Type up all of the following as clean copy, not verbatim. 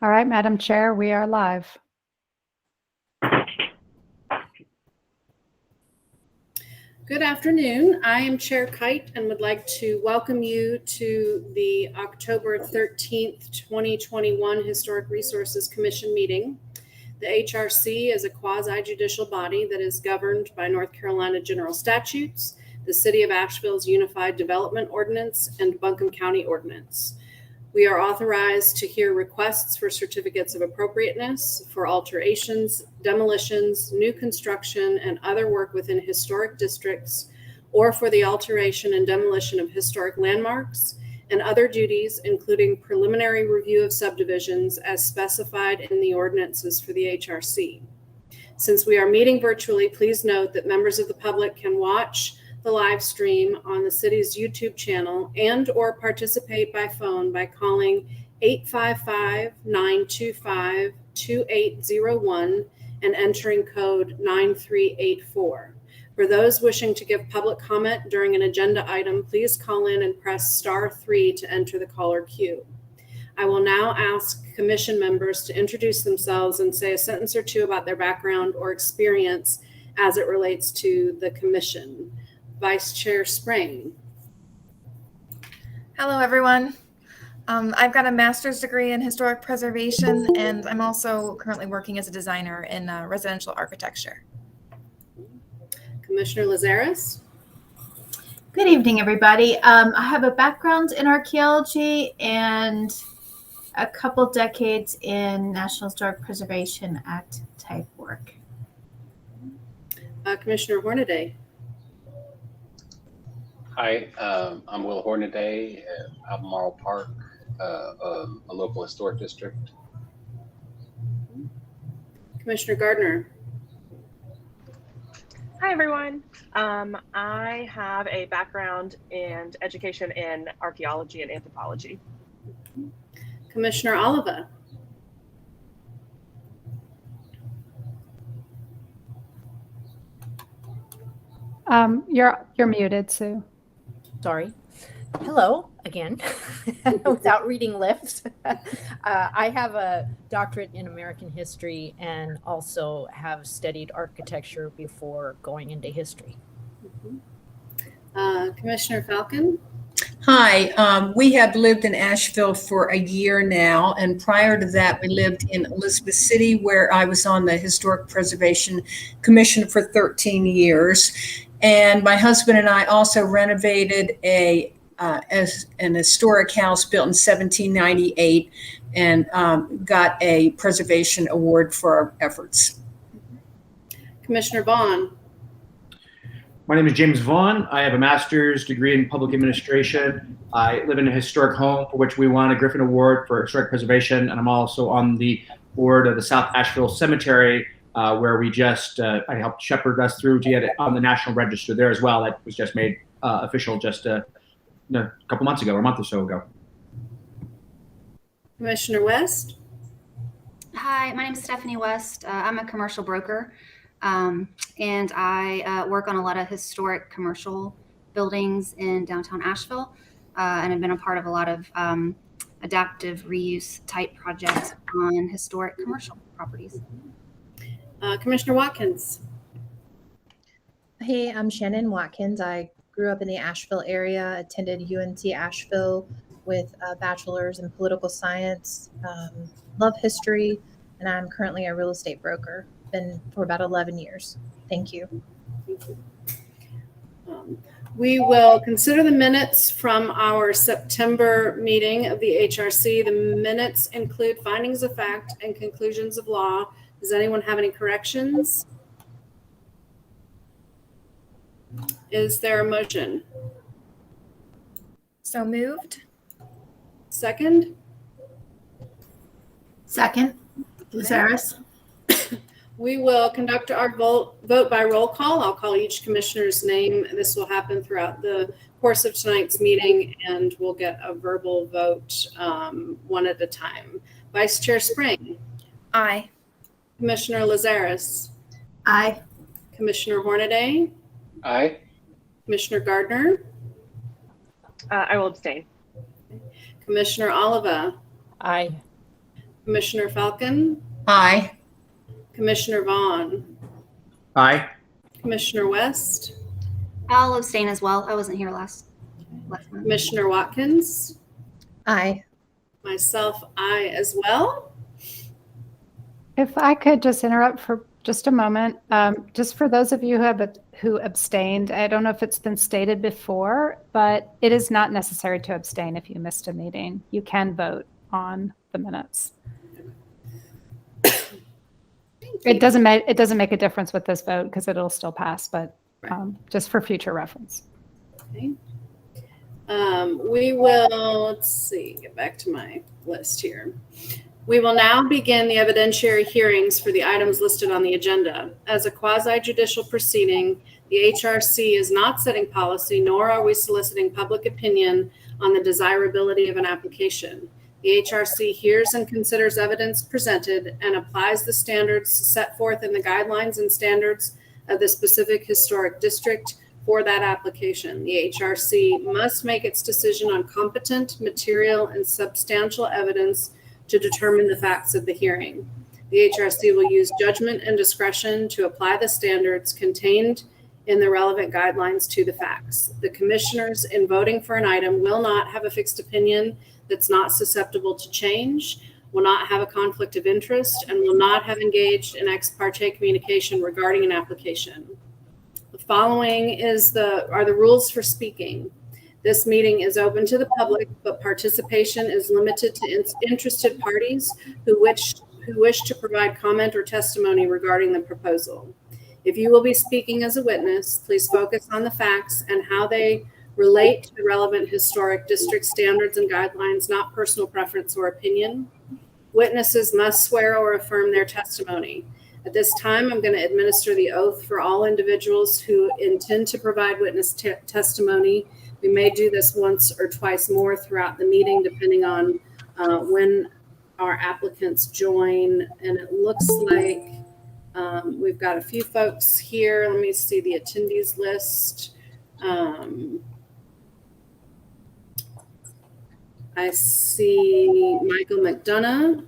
All right, Madam Chair, we are live. Good afternoon. I am Chair Kite and would like to welcome you to the October 13th, 2021 Historic Resources Commission meeting. The HRC is a quasi-judicial body that is governed by North Carolina general statutes, the City of Asheville's Unified Development Ordinance, and Buncombe County Ordinance. We are authorized to hear requests for certificates of appropriateness for alterations, demolitions, new construction, and other work within historic districts, or for the alteration and demolition of historic landmarks, and other duties, including preliminary review of subdivisions as specified in the ordinances for the HRC. Since we are meeting virtually, please note that members of the public can watch the live stream on the city's YouTube channel and or participate by phone by calling 855-925-2801 and entering code 9384. For those wishing to give public comment during an agenda item, please call in and press *3 to enter the caller queue. I will now ask commission members to introduce themselves and say a sentence or two about their background or experience as it relates to the commission. Vice Chair Spring. Hello, everyone. I've got a master's degree in historic preservation, and I'm also currently working as a designer in residential architecture. Commissioner Lazaris. Good evening, everybody. I have a background in archaeology and a couple decades in National Historic Preservation Act type work. Commissioner Hornaday. Hi, I'm Will Hornaday at Albemarle Park, a local historic district. Commissioner Gardner. Hi, everyone. I have a background in education in archaeology and anthropology. Commissioner Oliva. You're muted, Sue. Sorry. Hello again, without reading lips. I have a doctorate in American history and also have studied architecture before going into history. Commissioner Falcon. Hi, we have lived in Asheville for a year now, and prior to that we lived in Elizabeth City, where I was on the Historic Preservation Commission for 13 years. And my husband and I also renovated as an historic house built in 1798 and got a preservation award for our efforts. Commissioner Vaughn. My name is James Vaughn. I have a master's degree in public administration. I live in a historic home for which we won a Griffin Award for historic preservation, and I'm also on the board of the South Asheville Cemetery, where we just, I helped shepherd us through to get it on the National Register there as well. That was just made official just a couple months ago, or a month or so ago. Commissioner West. Hi, my name is Stephanie West. I'm a commercial broker, and I work on a lot of historic commercial buildings in downtown Asheville, and I've been a part of a lot of adaptive reuse type projects on historic commercial properties. Commissioner Watkins. Hey, I'm Shannon Watkins. I grew up in the Asheville area, attended UNC Asheville with a bachelor's in political science, love history, and I'm currently a real estate broker. Been for about 11 years. Thank you. We will consider the minutes from our September meeting of the HRC. The minutes include findings of fact and conclusions of law. Does anyone have any corrections? Is there a motion? So moved. Second? Second, Lazaris. We will conduct our vote by roll call. I'll call each commissioner's name. This will happen throughout the course of tonight's meeting, and we'll get a verbal vote one at a time. Vice Chair Spring. Aye. Commissioner Lazarus. Aye. Commissioner Hornaday. Aye. Commissioner Gardner. I will abstain. Commissioner Oliva. Aye. Commissioner Falcon. Aye. Commissioner Vaughn. Aye. Commissioner West. I'll abstain as well. I wasn't here last month. Commissioner Watkins. Aye. Myself, aye as well. If I could just interrupt for just a moment, just for those of you who abstained, I don't know if it's been stated before, but it is not necessary to abstain if you missed a meeting. You can vote on the minutes. It doesn't make a difference with this vote because it'll still pass, but just for future reference. Okay. We will, let's see, get back to my list here. We will now begin the evidentiary hearings for the items listed on the agenda. As a quasi-judicial proceeding, the HRC is not setting policy, nor are we soliciting public opinion on the desirability of an application. The HRC hears and considers evidence presented and applies the standards set forth in the guidelines and standards of the specific historic district for that application. The HRC must make its decision on competent, material, and substantial evidence to determine the facts of the hearing. The HRC will use judgment and discretion to apply the standards contained in the relevant guidelines to the facts. The commissioners in voting for an item will not have a fixed opinion that's not susceptible to change, will not have a conflict of interest, and will not have engaged in ex parte communication regarding an application. The following are the rules for speaking. This meeting is open to the public, but participation is limited to interested parties who wish to provide comment or testimony regarding the proposal. If you will be speaking as a witness, please focus on the facts and how they relate to the relevant historic district standards and guidelines, not personal preference or opinion. Witnesses must swear or affirm their testimony. At this time, I'm going to administer the oath for all individuals who intend to provide witness testimony. We may do this once or twice more throughout the meeting, depending on when our applicants join. And it looks like we've got a few folks here. Let me see the attendees list. I see Michael McDonough,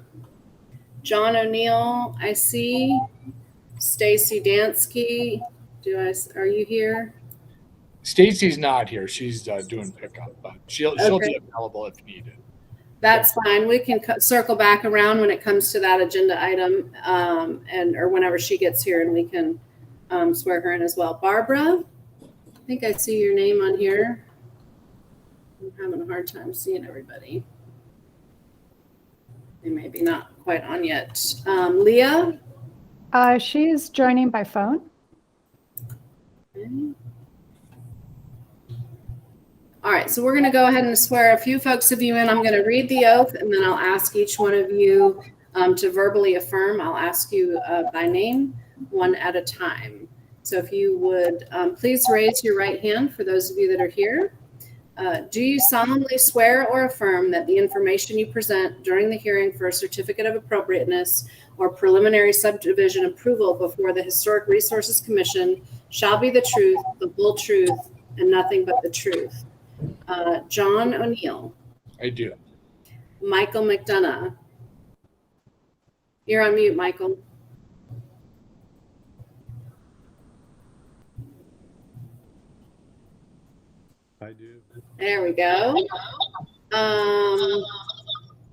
John O'Neill. I see Stacy Dansky. Are you here? Stacy's not here. She's doing pickup, but she'll be available if needed. That's fine. We can circle back around when it comes to that agenda item, or whenever she gets here, and we can swear her in as well. Barbara, I think I see your name on here. I'm having a hard time seeing everybody. They may be not quite on yet. Leah? She is joining by phone. Okay. All right, so we're going to go ahead and swear a few folks of you in. I'm going to read the oath, and then I'll ask each one of you to verbally affirm. I'll ask you by name, one at a time. So if you would please raise your right hand for those of you that are here. Do you solemnly swear or affirm that the information you present during the hearing for a certificate of appropriateness or preliminary subdivision approval before the Historic Resources Commission shall be the truth, the whole truth, and nothing but the truth? John O'Neill. I do. Michael McDonough. You're on mute, Michael. I do. There we go.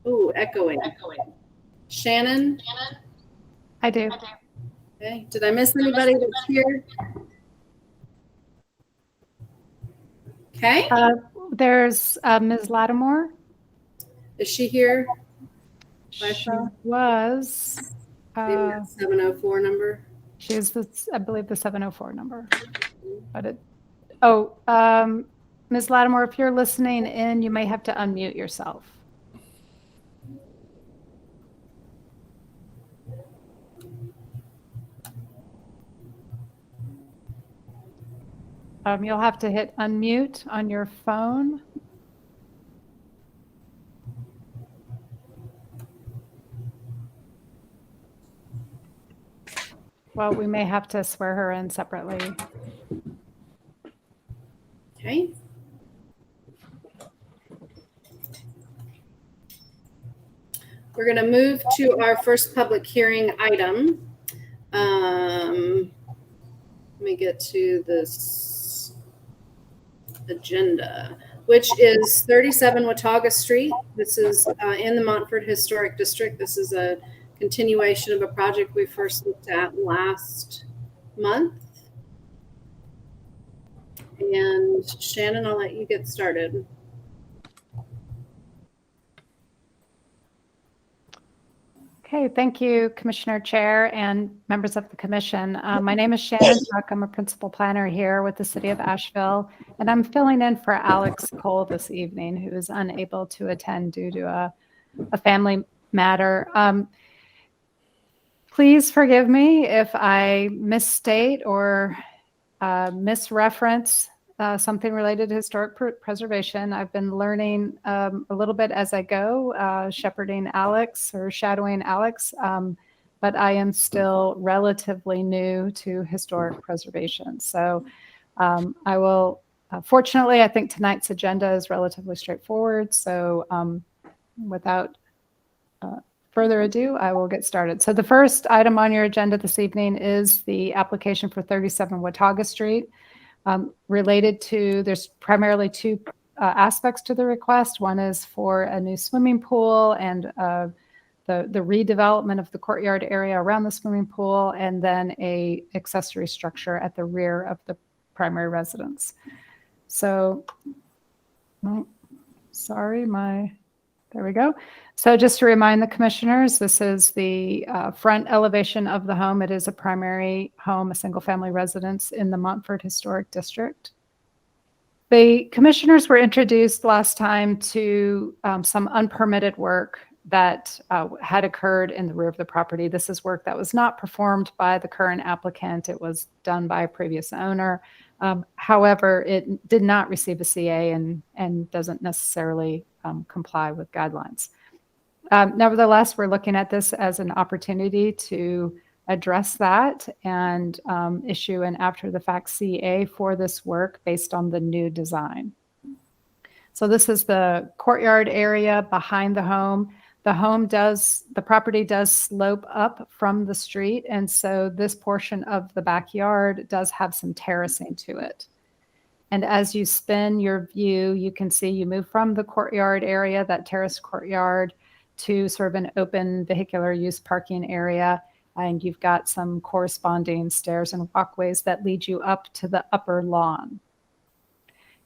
Ooh, echoing. Shannon? I do. Okay. Did I miss anybody that's here? Okay. There's Ms. Lattimore. Is she here? She was. Maybe that 704 number. She is I believe the 704 number. But Ms. Lattimore, if you're listening in, you may have to unmute yourself. You'll have to hit unmute on your phone. Well, we may have to swear her in separately. Okay. We're going to move to our first public hearing item. Let me get to this agenda, which is 37 Watauga Street. This is in the Montford Historic District. This is a continuation of a project we first looked at last month. And Shannon, I'll let you get started. Okay, thank you, Commissioner Chair and members of the commission. My name is Shannon Watkins. I'm a principal planner here with the City of Asheville, and I'm filling in for Alex Cole this evening, who is unable to attend due to a family matter. Please forgive me if I misstate or misreference something related to historic preservation. I've been learning a little bit as I go, shepherding Alex or shadowing Alex, but I am still relatively new to historic preservation. So I will, fortunately, I think tonight's agenda is relatively straightforward. So without further ado, I will get started. So the first item on your agenda this evening is the application for 37 Watauga Street. Related to, there's primarily two aspects to the request. One is for a new swimming pool and the redevelopment of the courtyard area around the swimming pool, and then a accessory structure at the rear of the primary residence. So, oh, sorry, there we go. So just to remind the commissioners, this is the front elevation of the home. It is a primary home, a single family residence in the Montford Historic District. The commissioners were introduced last time to some unpermitted work that had occurred in the rear of the property. This is work that was not performed by the current applicant. It was done by a previous owner. However, it did not receive a CA and doesn't necessarily comply with guidelines. Nevertheless, we're looking at this as an opportunity to address that and issue an after-the-fact CA for this work based on the new design. So this is the courtyard area behind the home. The property does slope up from the street, and so this portion of the backyard does have some terracing to it. And as you spin your view, you can see you move from the courtyard area, that terraced courtyard, to sort of an open vehicular use parking area. And you've got some corresponding stairs and walkways that lead you up to the upper lawn.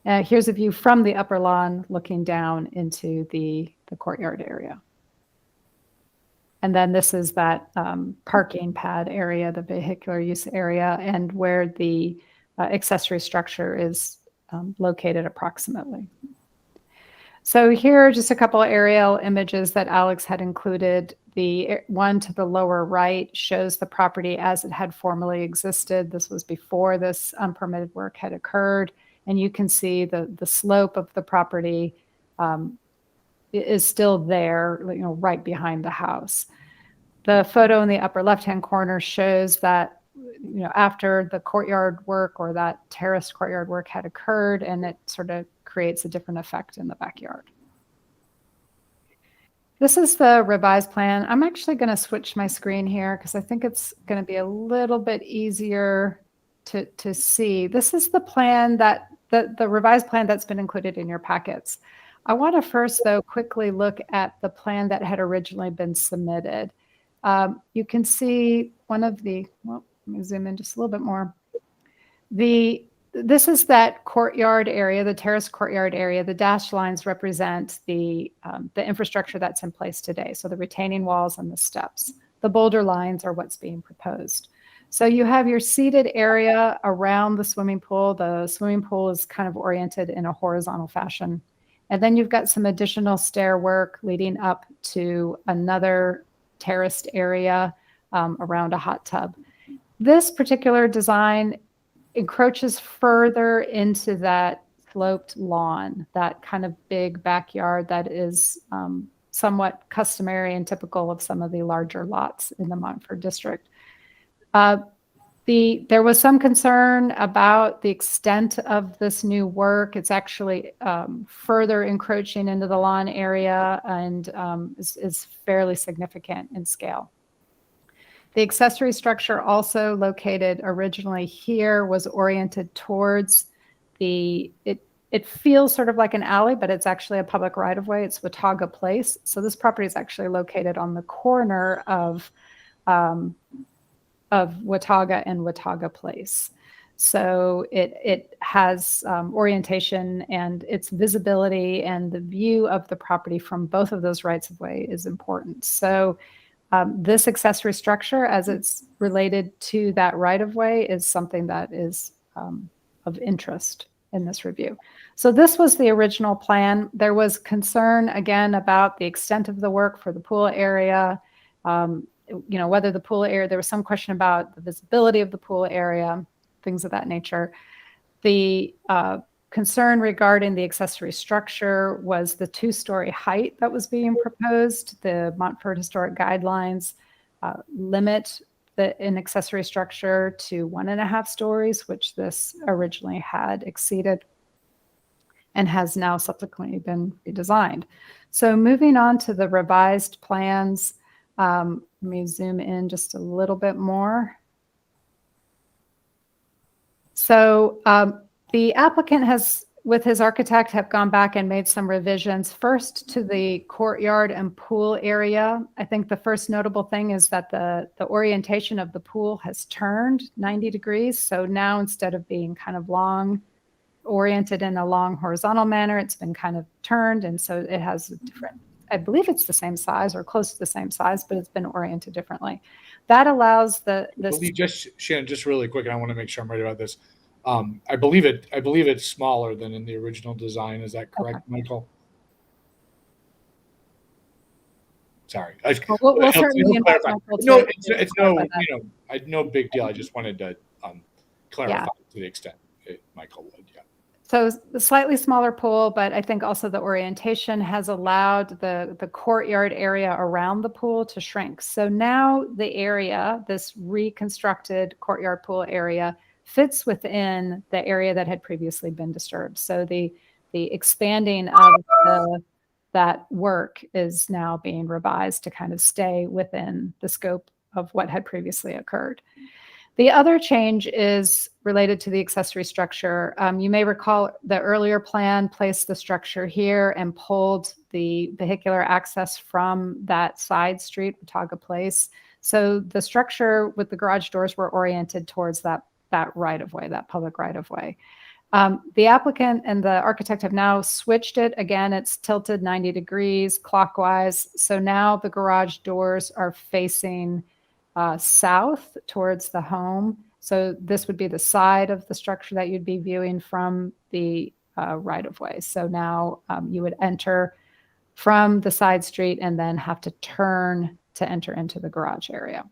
Here's a view from the upper lawn looking down into the courtyard area. And then this is that parking pad area, the vehicular use area, and where the accessory structure is located approximately. So here are just a couple of aerial images that Alex had included. The one to the lower right shows the property as it had formerly existed. This was before this unpermitted work had occurred. And you can see the slope of the property is still there, right behind the house. The photo in the upper left-hand corner shows that, after the courtyard work or that terraced courtyard work had occurred, and it sort of creates a different effect in the backyard. This is the revised plan. I'm actually going to switch my screen here because I think it's going to be a little bit easier to see. This is the plan the revised plan that's been included in your packets. I want to first, though, quickly look at the plan that had originally been submitted. You can see one of the, well, let me zoom in just a little bit more. This is that courtyard area, the terrace courtyard area. The dashed lines represent the infrastructure that's in place today. So the retaining walls and the steps. The boulder lines are what's being proposed. So you have your seated area around the swimming pool. The swimming pool is kind of oriented in a horizontal fashion. And then you've got some additional stair work leading up to another terraced area around a hot tub. This particular design encroaches further into that sloped lawn, that kind of big backyard that is somewhat customary and typical of some of the larger lots in the Montford district. There was some concern about the extent of this new work. It's actually further encroaching into the lawn area and is fairly significant in scale. The accessory structure, also located originally here, was oriented towards it feels sort of like an alley, but it's actually a public right-of-way. It's Watauga Place. So this property is actually located on the corner of Watauga and Watauga Place. So it has orientation, and its visibility and the view of the property from both of those rights of way is important. So this accessory structure, as it's related to that right of way, is something that is of interest in this review. So this was the original plan. There was concern again about the extent of the work for the pool area. Whether the pool area, there was some question about the visibility of the pool area, things of that nature. The concern regarding the accessory structure was the 2-story height that was being proposed. The Montford Historic Guidelines limit an accessory structure to 1.5 stories, which this originally had exceeded and has now subsequently been redesigned. So moving on to the revised plans, let me zoom in just a little bit more. So the applicant has, with his architect, have gone back and made some revisions. First, to the courtyard and pool area. I think the first notable thing is that the orientation of the pool has turned 90 degrees. So now, instead of being kind of long, oriented in a long horizontal manner, it's been kind of turned. And so it has a different, I believe it's the same size or close to the same size, but it's been oriented differently. That allows Shannon, just really quick, and I want to make sure I'm right about this. I believe it's smaller than in the original design. Is that correct, okay, Michael? Sorry. We'll certainly clarify. It's no big deal. I just wanted to clarify to the extent Michael would. Yeah. So the slightly smaller pool, but I think also the orientation has allowed the courtyard area around the pool to shrink. So now the area, this reconstructed courtyard pool area, fits within the area that had previously been disturbed. So the expanding of that work is now being revised to kind of stay within the scope of what had previously occurred. The other change is related to the accessory structure. You may recall the earlier plan placed the structure here and pulled the vehicular access from that side street, Watauga Place. So the structure with the garage doors were oriented towards that right-of-way, that public right-of-way. The applicant and the architect have now switched it. Again, it's tilted 90 degrees clockwise. So now the garage doors are facing south towards the home. So this would be the side of the structure that you'd be viewing from the right-of-way. So now you would enter from the side street and then have to turn to enter into the garage area.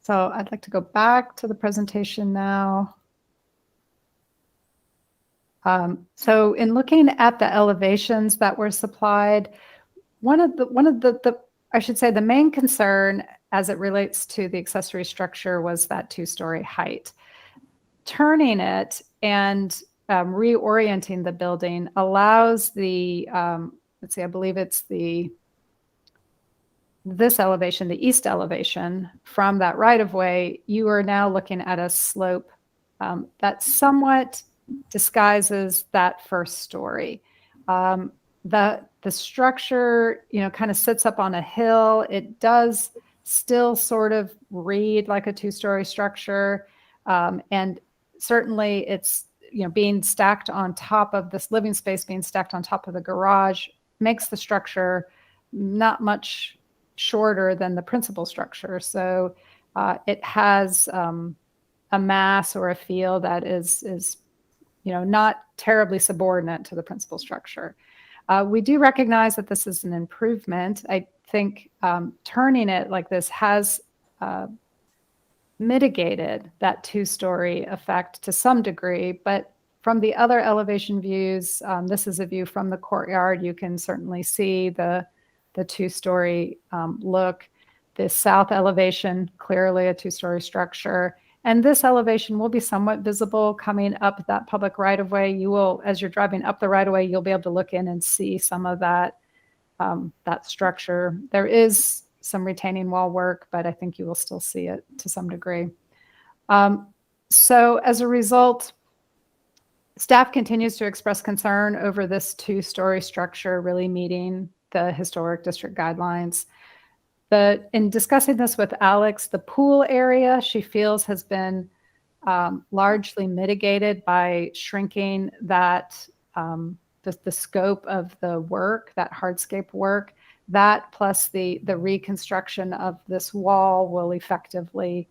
So I'd like to go back to the presentation now. So in looking at the elevations that were supplied, one of the I should say the main concern as it relates to the accessory structure was that 2-story height. Turning it and reorienting the building allows the, let's see, I believe it's this elevation, the east elevation from that right-of-way, you are now looking at a slope that somewhat disguises that first story. The structure, kind of sits up on a hill. It does still sort of read like a 2-story structure. And certainly it's, being stacked on top of this living space, being stacked on top of the garage makes the structure not much shorter than the principal structure. So it has a mass or a feel that is not terribly subordinate to the principal structure. We do recognize that this is an improvement. I think turning it like this has mitigated that two-story effect to some degree, but from the other elevation views, this is a view from the courtyard. You can certainly see the two-story look. The south elevation, clearly a two-story structure. And this elevation will be somewhat visible coming up that public right-of-way. You will, as you're driving up the right-of-way, you'll be able to look in and see some of that, that structure. There is some retaining wall work, but I think you will still see it to some degree. So as a result, staff continues to express concern over this two-story structure really meeting the historic district guidelines. In discussing this with Alex, the pool area she feels has been largely mitigated by shrinking that the scope of the work, that hardscape work. That plus the reconstruction of this wall will effectively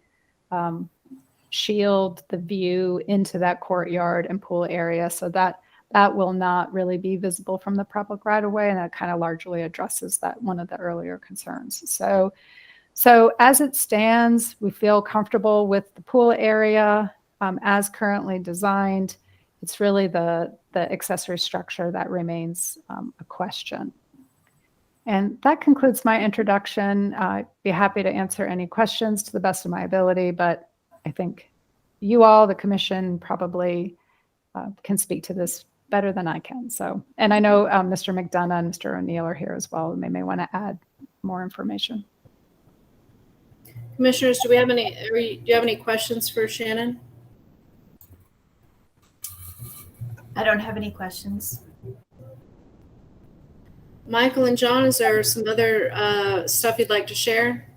shield the view into that courtyard and pool area, so that will not really be visible from the public right of way, and that kind of largely addresses that one of the earlier concerns. So as it stands, we feel comfortable with the pool area as currently designed. It's really the accessory structure that remains a question. And that concludes my introduction. I'd be happy to answer any questions to the best of my ability, but I think you all, the commission, probably can speak to this better than I can. So, and I know Mr. McDonough and Mr. O'Neill are here as well, and they may want to add more information. Commissioners, do you have any questions for Shannon? I don't have any questions. Michael and John, is there some other stuff you'd like to share?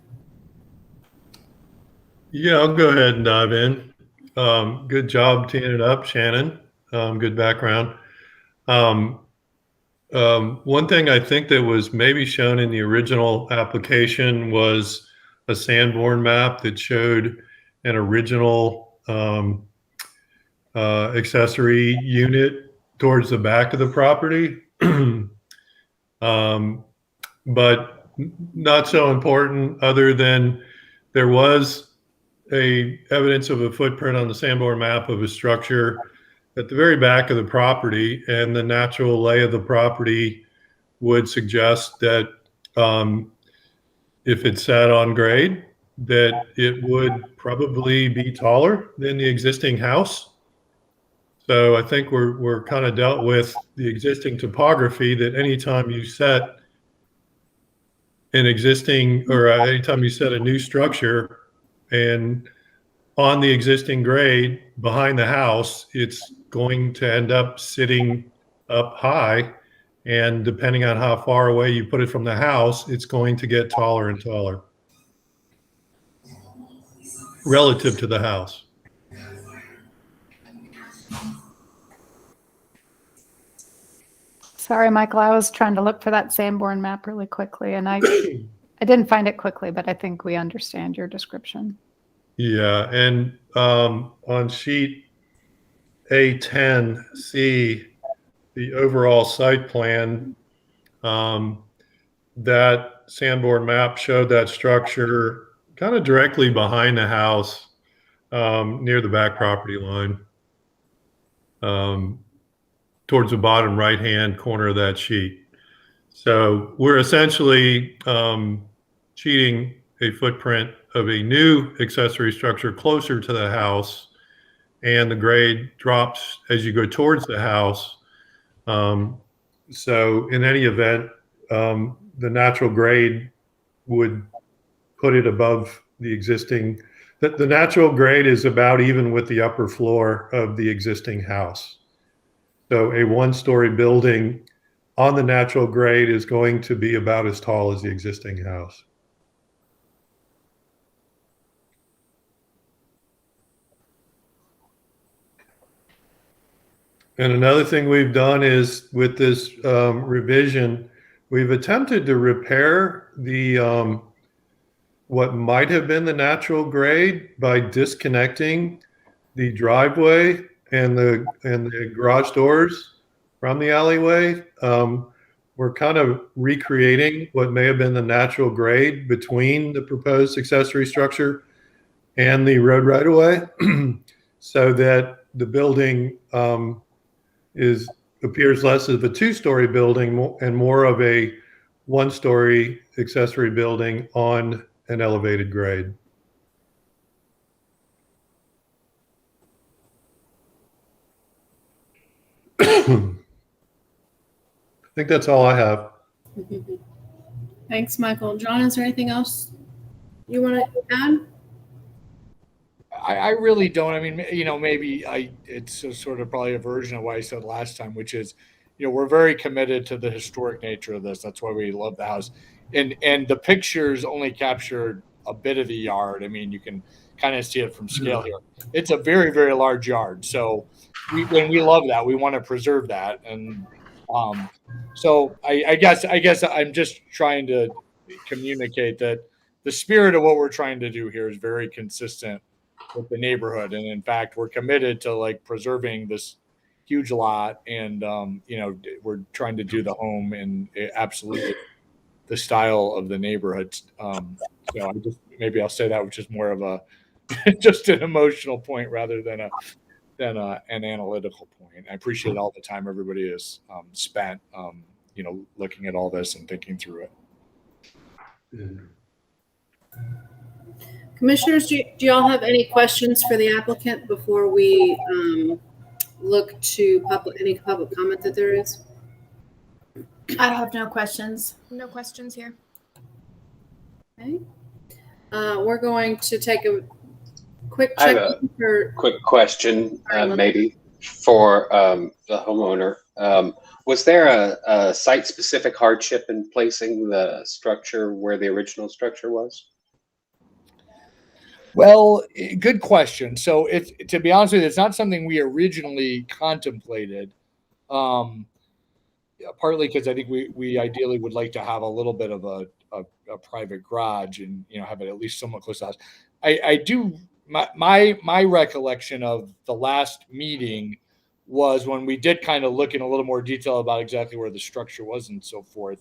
Yeah, I'll go ahead and dive in. Good job teeing it up, Shannon. Good background. One thing I think that was maybe shown in the original application was a Sanborn map that showed an original accessory unit towards the back of the property. But not so important, other than there was evidence of a footprint on the Sanborn map of a structure at the very back of the property, and the natural lay of the property would suggest that if it sat on grade, that it would probably be taller than the existing house. So I think we're kind of dealt with the existing topography, that anytime you set an existing, or anytime you set a new structure and on the existing grade behind the house, it's going to end up sitting up high. And depending on how far away you put it from the house, it's going to get taller and taller relative to the house. Sorry, Michael, I was trying to look for that Sanborn map really quickly, and I didn't find it quickly, but I think we understand your description. Yeah, and on sheet A10C, the overall site plan, that Sanborn map showed that structure kind of directly behind the house, near the back property line, towards the bottom right-hand corner of that sheet. So we're essentially cheating a footprint of a new accessory structure closer to the house, and the grade drops as you go towards the house. So in any event, the natural grade would put it above the existing. The natural grade is about even with the upper floor of the existing house. So a one-story building on the natural grade is going to be about as tall as the existing house. And another thing we've done is, with this revision, we've attempted to repair the what might have been the natural grade by disconnecting the driveway and the garage doors from the alleyway. We're kind of recreating what may have been the natural grade between the proposed accessory structure and the road right away, so that the building appears less of a two-story building and more of a one-story accessory building on an elevated grade. I think that's all I have. Thanks, Michael. John, is there anything else you want to add? I really don't. I mean, maybe it's a sort of probably a version of what I said last time, which is, we're very committed to the historic nature of this. That's why we love the house. And the pictures only captured a bit of the yard. I mean, you can kind of see it from scale here. It's a very, very large yard. So we love that. We want to preserve that. And so I guess I'm just trying to communicate that the spirit of what we're trying to do here is very consistent with the neighborhood. And in fact, we're committed to like preserving this huge lot. And, we're trying to do the home in absolutely the style of the neighborhood. So maybe I'll say that, which is more of a, just an emotional point rather than an analytical point. I appreciate all the time everybody has spent, looking at all this and thinking through it. Commissioners, do y'all have any questions for the applicant before we look to any public comment that there is? I have no questions. No questions here. Okay. We're going to take a quick I check. have a quick question, maybe for the homeowner. Was there a site-specific hardship in placing the structure where the original structure was? Well, good question. So to be honest with you, it's not something we originally contemplated. Partly because I think we ideally would like to have a little bit of a private garage and have it at least somewhat close to the house. I do my recollection of the last meeting was when we did kind of look in a little more detail about exactly where the structure was and so forth.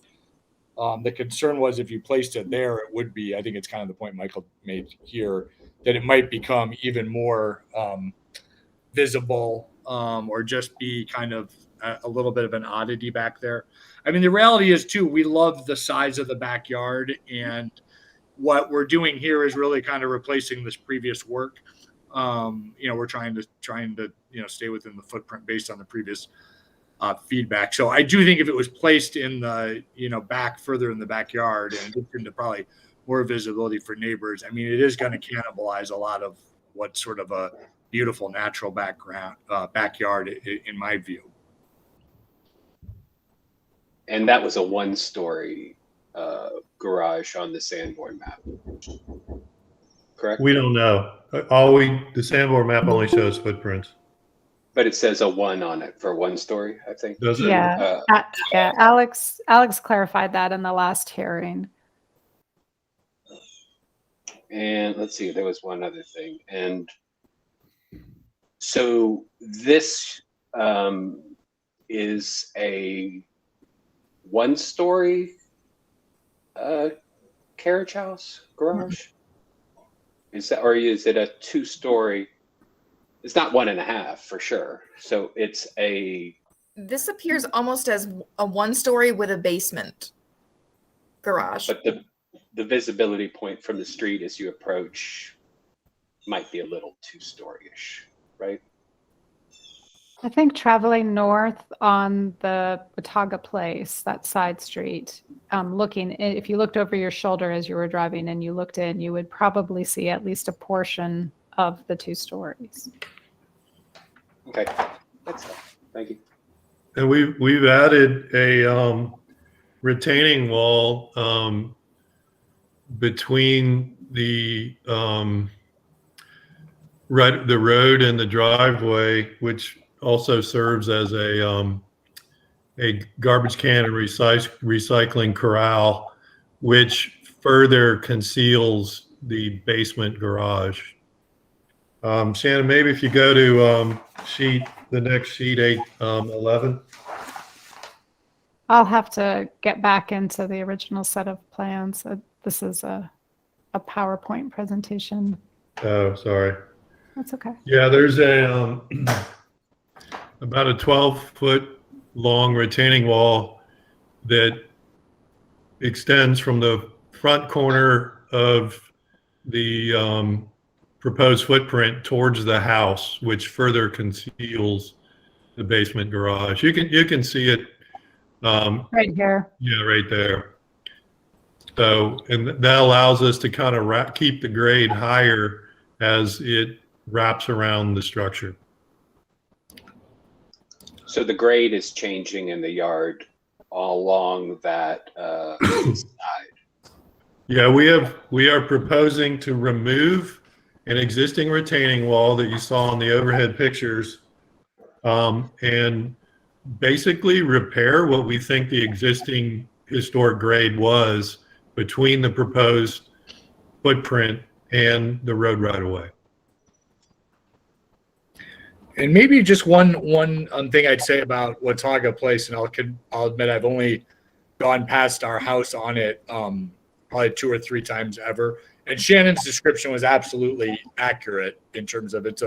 The concern was if you placed it there, it would be, I think it's kind of the point Michael made here, that it might become even more visible or just be kind of a little bit of an oddity back there. I mean, the reality is too, we love the size of the backyard, and what we're doing here is really kind of replacing this previous work. We're trying to stay within the footprint based on the previous feedback. So I do think if it was placed in the, back further in the backyard and into probably more visibility for neighbors, I mean, it is going to cannibalize a lot of what's sort of a beautiful natural backyard in my view. And that was a one-story garage on the Sanborn map, correct? We don't know. The Sanborn map only shows footprints. But it says a 1 on it for one story, I think. Does it? Yeah, yeah. Alex clarified that in the last hearing. And let's see, there was one other thing. And so this is a one-story carriage house garage? Is it a two-story? It's not 1.5 for sure. So it's This appears almost as a one-story with a basement garage. But the visibility point from the street as you approach might be a little two-story-ish, right? I think traveling north on the Watauga Place, that side street, if you looked over your shoulder as you were driving and you looked in, you would probably see at least a portion of the 2 stories. Okay, that's it. Thank you. And we've added a retaining wall between the road and the driveway, which also serves as a garbage can and recycling corral, which further conceals the basement garage. Shannon, maybe if you go to the next sheet 811. I'll have to get back into the original set of plans. This is a PowerPoint presentation. Oh, sorry. That's okay. Yeah, there's a about a 12-foot long retaining wall that extends from the front corner of the proposed footprint towards the house, which further conceals the basement garage. You can see it. Right here. Yeah, right there. So, and that allows us to kind of keep the grade higher as it wraps around the structure. So the grade is changing in the yard all along that side. Yeah, we are proposing to remove an existing retaining wall that you saw in the overhead pictures, and basically repair what we think the existing historic grade was between the proposed footprint and the road right of way. And maybe just one thing I'd say about Watauga Place, and I'll admit I've only gone past our house on it probably 2 or 3 times ever. And Shannon's description was absolutely accurate in terms of it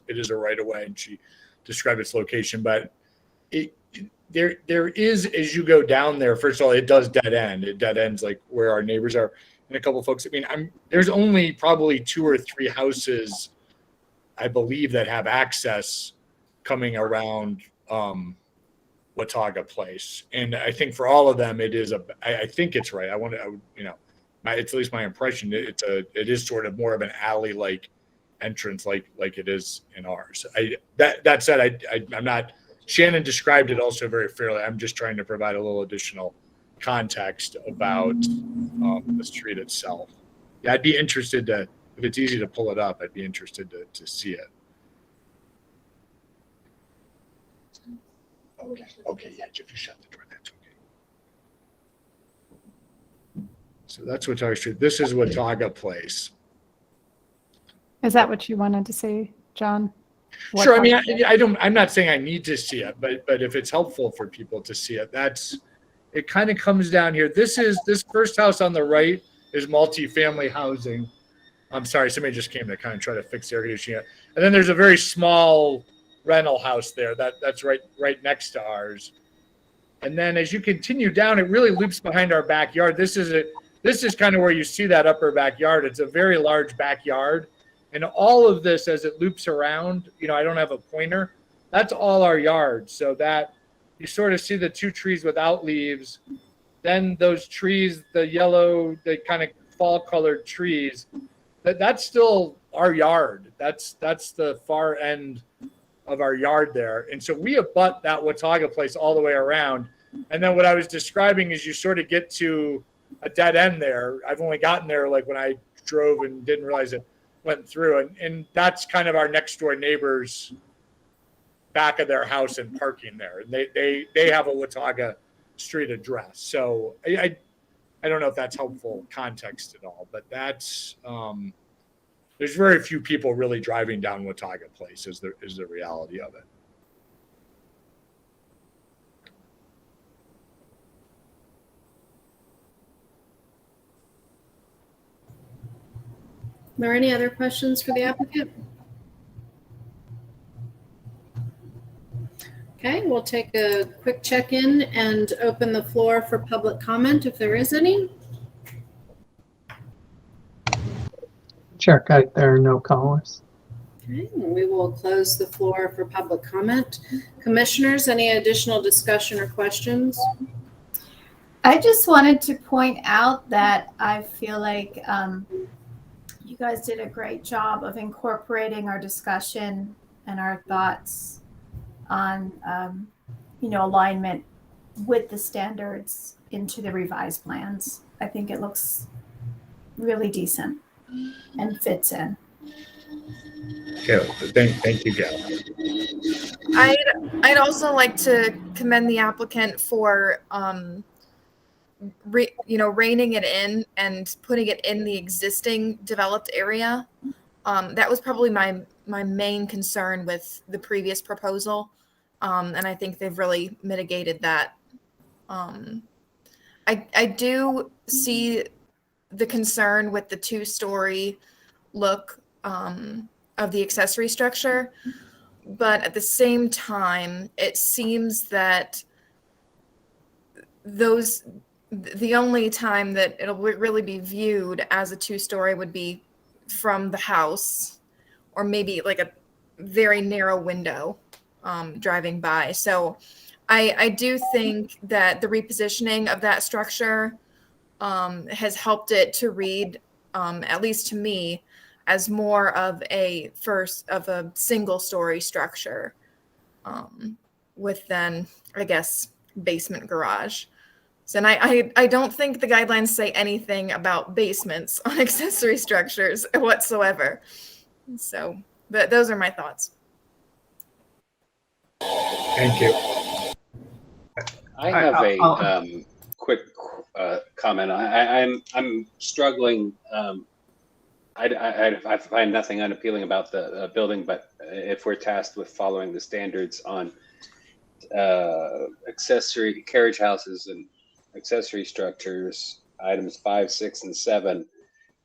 is a right of way, and she described its location. But there is, as you go down there, first of all, it does dead end. It dead ends like where our neighbors are, and a couple of folks. I mean, there's only probably 2 or 3 houses, I believe, that have access coming around Watauga Place, and I think for all of them, it is I think it's right. It's at least my impression. It is sort of more of an alley-like entrance, like it is in ours. That said, I'm not. Shannon described it also very fairly. I'm just trying to provide a little additional context about the street itself. Yeah, I'd be interested to. If it's easy to pull it up, I'd be interested to see it. Okay, yeah, if you shut the door, that's okay. So that's Watauga Street. This is Watauga Place. Is that what you wanted to see, John? Sure. I mean, I'm not saying I need to see it, but if it's helpful for people to see it, it kind of comes down here. This first house on the right is multifamily housing. I'm sorry, somebody just came to kind of try to fix the air conditioning. And then there's a very small rental house there that's right next to ours. And then as you continue down, it really loops behind our backyard. This is kind of where you see that upper backyard. It's a very large backyard. And all of this, as it loops around, I don't have a pointer. That's all our yard. So that you sort of see the 2 trees without leaves. Then those trees, the yellow, the kind of fall colored trees, that's still our yard. That's the far end of our yard there. And so we abut that Watauga Place all the way around. And then what I was describing is you sort of get to a dead end there. I've only gotten there like when I drove and didn't realize it went through. And that's kind of our next door neighbors' back of their house and parking there. And they have a Watauga Street address. So I don't know if that's helpful context at all, but that's there's very few people really driving down Watauga Place is the reality of it. Are there any other questions for the applicant? Okay, we'll take a quick check-in and open the floor for public comment if there is any. Chair Kite, there are no callers. Okay, we will close the floor for public comment. Commissioners, any additional discussion or questions? I just wanted to point out that I feel like you guys did a great job of incorporating our discussion and our thoughts on, alignment with the standards into the revised plans. I think it looks really decent and fits in. Okay, thank you, Gal. I'd also like to commend the applicant for reining it in and putting it in the existing developed area. That was probably my main concern with the previous proposal, and I think they've really mitigated that. I do see the concern with the 2-story look of the accessory structure. But at the same time, it seems that the only time that it'll really be viewed as a two-story would be from the house, or maybe like a very narrow window driving by. So I do think that the repositioning of that structure has helped it to read, at least to me, as more of a single story structure with then, I guess, basement garage. So, and I don't think the guidelines say anything about basements on accessory structures whatsoever. So, but those are my thoughts. Thank you. I have a quick comment. I'm struggling. I find nothing unappealing about the building, but if we're tasked with following the standards on accessory carriage houses and accessory structures, items 5, 6, and 7,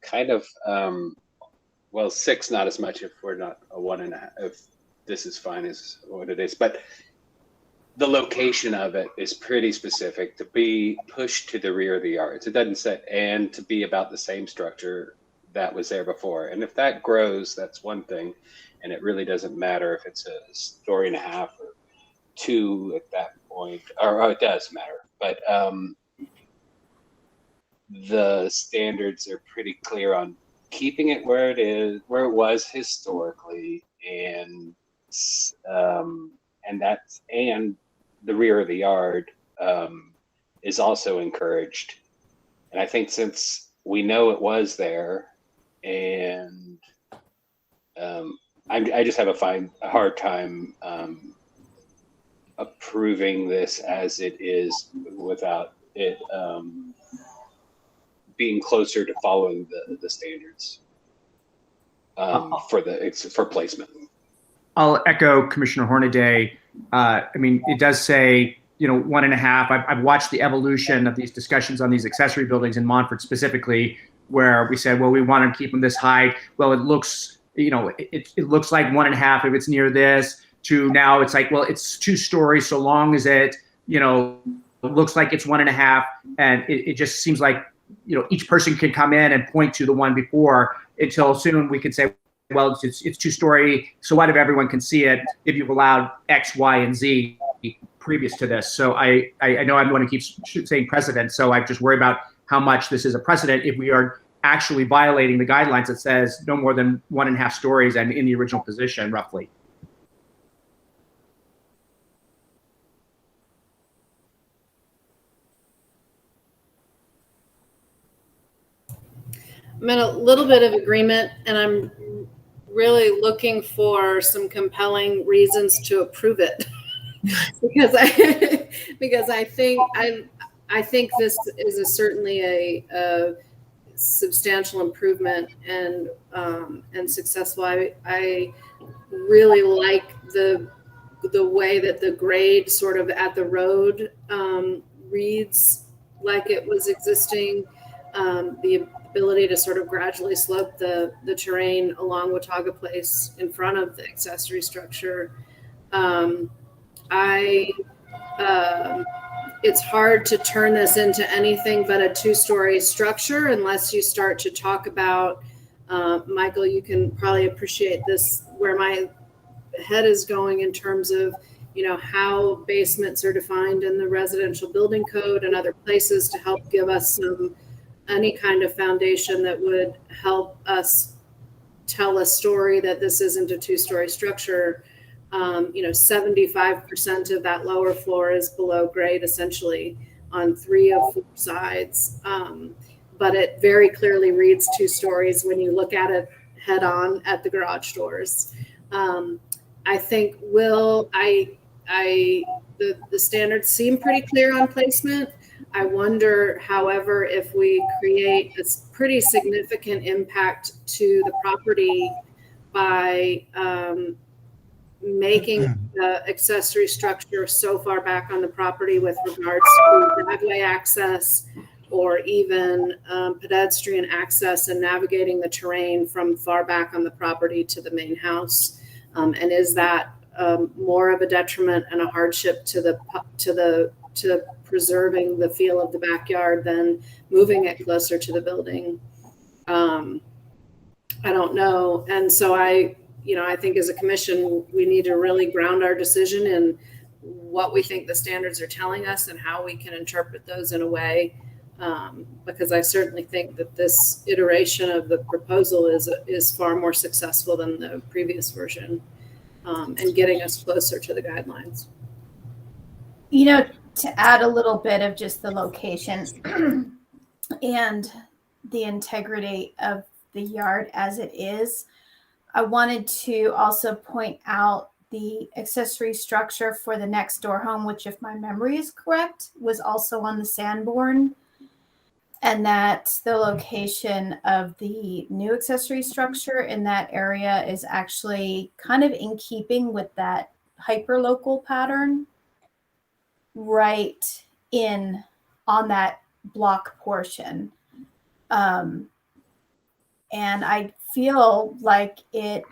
kind of, well, 6 not as much if we're not a 1.5. If this is fine is what it is, but the location of it is pretty specific to be pushed to the rear of the yards. It doesn't say, and to be about the same structure that was there before. And if that grows, that's one thing. And it really doesn't matter if it's a 1.5 stories or 2 at that point, or it does matter. But the standards are pretty clear on keeping it where it is, where it was historically, and the rear of the yard is also encouraged. And I think since we know it was there, and I just have a hard time approving this as it is without it being closer to following the standards for placement. I'll echo Commissioner Hornaday. I mean, it does say, 1.5. I've watched the evolution of these discussions on these accessory buildings in Montfort specifically, where we said, well, we want to keep them this high. Well, it looks, it looks like 1.5 if it's near this, to now it's like, well, it's 2 stories so long as it, looks like it's 1.5. And it just seems like, each person can come in and point to the one before, until soon we could say, well, it's 2-story, so what if everyone can see it if you've allowed X, Y, and Z previous to this? So I know I'm going to keep saying precedent, so I just worry about how much this is a precedent if we are actually violating the guidelines that says no more than 1.5 stories and in the original position, roughly. I'm in a little bit of agreement, and I'm really looking for some compelling reasons to approve it. because I think this is certainly a substantial improvement and successful. I really like the way that the grade sort of at the road reads like it was existing. The ability to sort of gradually slope the terrain along Watauga Place in front of the accessory structure. It's hard to turn this into anything but a 2-story structure unless you start to talk about, Michael, you can probably appreciate this, where my head is going in terms of, how basements are defined in the residential building code and other places to help give us any kind of foundation that would help us tell a story that this isn't a 2-story structure. 75% of that lower floor is below grade, essentially, on 3 of 4 sides. But it very clearly reads 2 stories when you look at it head on at the garage doors. I think the standards seem pretty clear on placement. I wonder, however, if we create a pretty significant impact to the property by making the accessory structure so far back on the property with regards to driveway access, or even pedestrian access and navigating the terrain from far back on the property to the main house? And is that more of a detriment and a hardship to preserving the feel of the backyard than moving it closer to the building? I don't know. And so I think as a commission, we need to really ground our decision in what we think the standards are telling us and how we can interpret those in a way. Because I certainly think that this iteration of the proposal is far more successful than the previous version, and getting us closer to the guidelines. To add a little bit of just the location and the integrity of the yard as it is, I wanted to also point out the accessory structure for the next door home, which, if my memory is correct, was also on the Sanborn, and that the location of the new accessory structure in that area is actually kind of in keeping with that hyperlocal pattern right in on that block portion. And I feel like it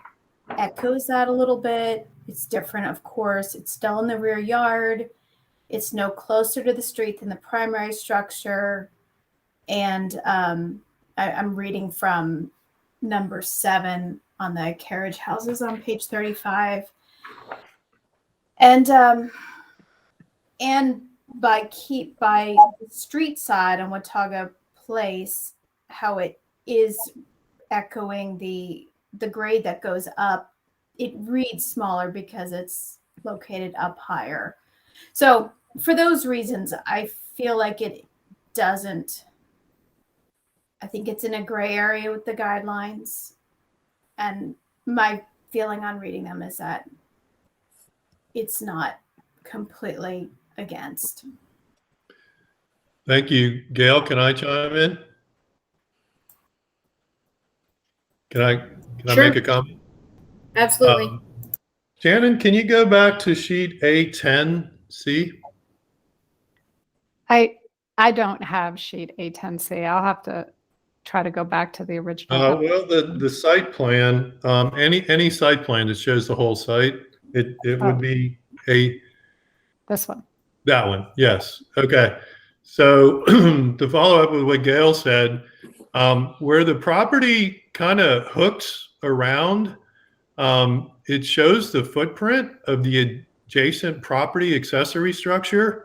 echoes that a little bit. It's different, of course. It's still in the rear yard. It's no closer to the street than the primary structure. And I'm reading from number 7 on the carriage houses on page 35. And by the street side on Watauga Place, how it is echoing the grade that goes up, it reads smaller because it's located up higher. So for those reasons, I feel like it doesn't. I think it's in a gray area with the guidelines. And my feeling on reading them is that it's not completely against. Thank you. Gail, can I chime in? Can I Sure. make a comment? Absolutely. Shannon, can you go back to sheet A10C? I don't have sheet A10C. I'll have to try to go back to the original. Well, the site plan, any site plan that shows the whole site, it would be this one. That one, yes. Okay. So to follow up with what Gail said, where the property kind of hooks around, it shows the footprint of the adjacent property accessory structure.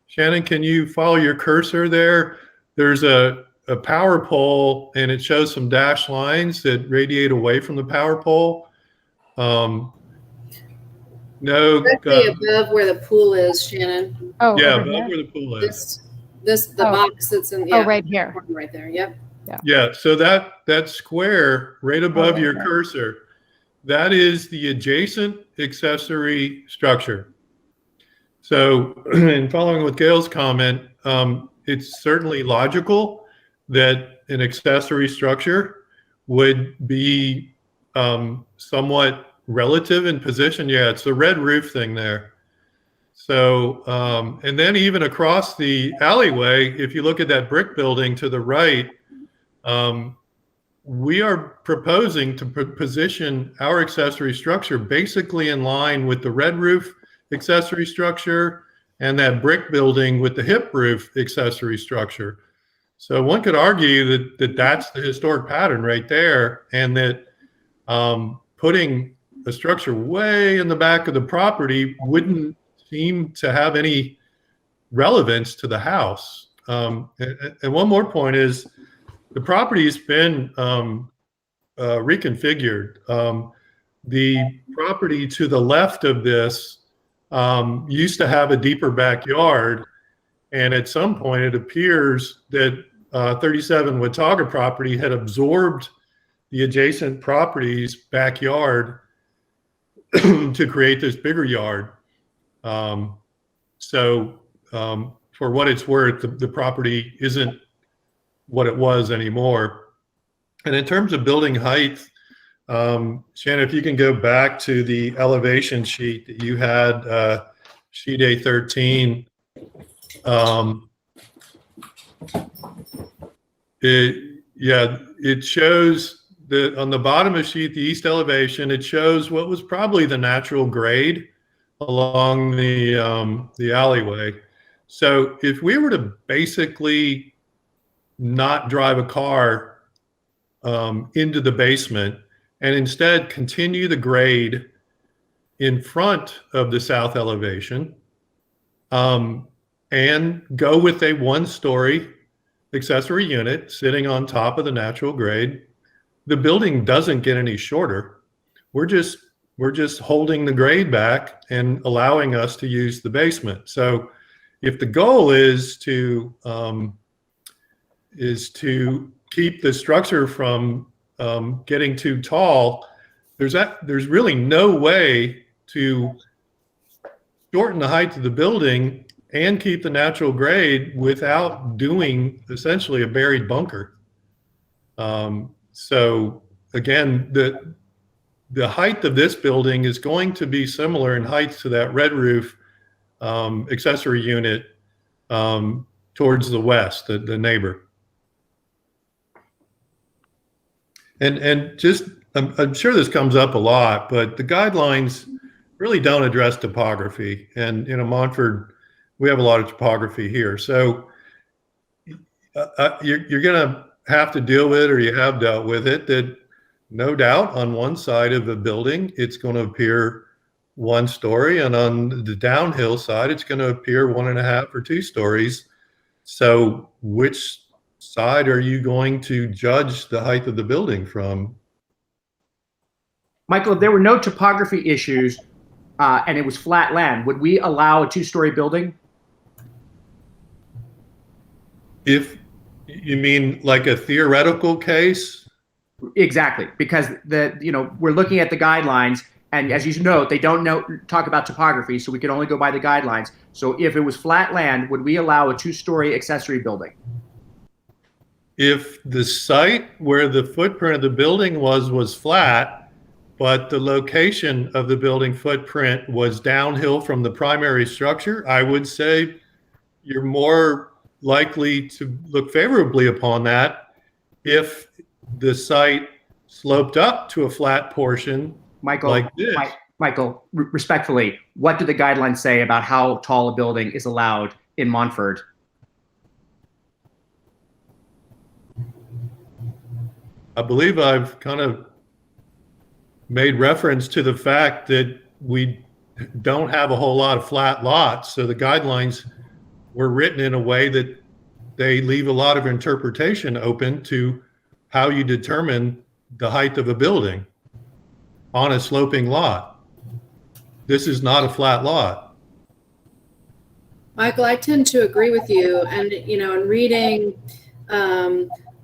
Shannon, can you follow your cursor there? There's a power pole, and it shows some dashed lines that radiate away from the power pole. No. Directly above where the pool is, Shannon. Oh, yeah, above where the pool is. The box that's in. Yeah, right here. Right there. Yep. Yeah. So that square right above your cursor, that is the adjacent accessory structure. So, in following with Gail's comment, it's certainly logical that an accessory structure would be somewhat relative in position. Yeah, it's the red roof thing there. So, and then even across the alleyway, if you look at that brick building to the right, we are proposing to position our accessory structure basically in line with the red roof accessory structure and that brick building with the hip roof accessory structure. So one could argue that that's the historic pattern right there, and that putting a structure way in the back of the property wouldn't seem to have any relevance to the house. And one more point is the property's been reconfigured. The property to the left of this used to have a deeper backyard, and at some point it appears that 37 Watauga property had absorbed the adjacent property's backyard to create this bigger yard. So for what it's worth, the property isn't what it was anymore. And in terms of building height, Shannon, if you can go back to the elevation sheet that you had, sheet A13. It shows that on the bottom of sheet, the east elevation, it shows what was probably the natural grade along the alleyway. So if we were to basically not drive a car into the basement and instead continue the grade in front of the south elevation and go with a one-story accessory unit sitting on top of the natural grade, the building doesn't get any shorter. We're just holding the grade back and allowing us to use the basement. So if the goal is to keep the structure from getting too tall, there's really no way to shorten the height of the building and keep the natural grade without doing essentially a buried bunker. So again, the height of this building is going to be similar in height to that red roof accessory unit towards the west, the neighbor. And just, I'm sure this comes up a lot, but the guidelines really don't address topography. And Montford, we have a lot of topography here. So you're going to have to deal with it, or you have dealt with it, that no doubt on one side of the building, it's going to appear one story, and on the downhill side, it's going to appear 1.5 or 2 stories. So which side are you going to judge the height of the building from? Michael, if there were no topography issues and it was flat land, would we allow a 2-story building? If you mean like a theoretical case? Exactly, because we're looking at the guidelines, and as you know, they don't talk about topography, so we can only go by the guidelines. So if it was flat land, would we allow a 2-story accessory building? If the site where the footprint of the building was flat, but the location of the building footprint was downhill from the primary structure, I would say you're more likely to look favorably upon that if the site sloped up to a flat portion, Michael, like this. Michael, respectfully, what do the guidelines say about how tall a building is allowed in Montford? I believe I've kind of made reference to the fact that we don't have a whole lot of flat lots. So the guidelines were written in a way that they leave a lot of interpretation open to how you determine the height of a building on a sloping lot. This is not a flat lot. Michael, I tend to agree with you. And, in reading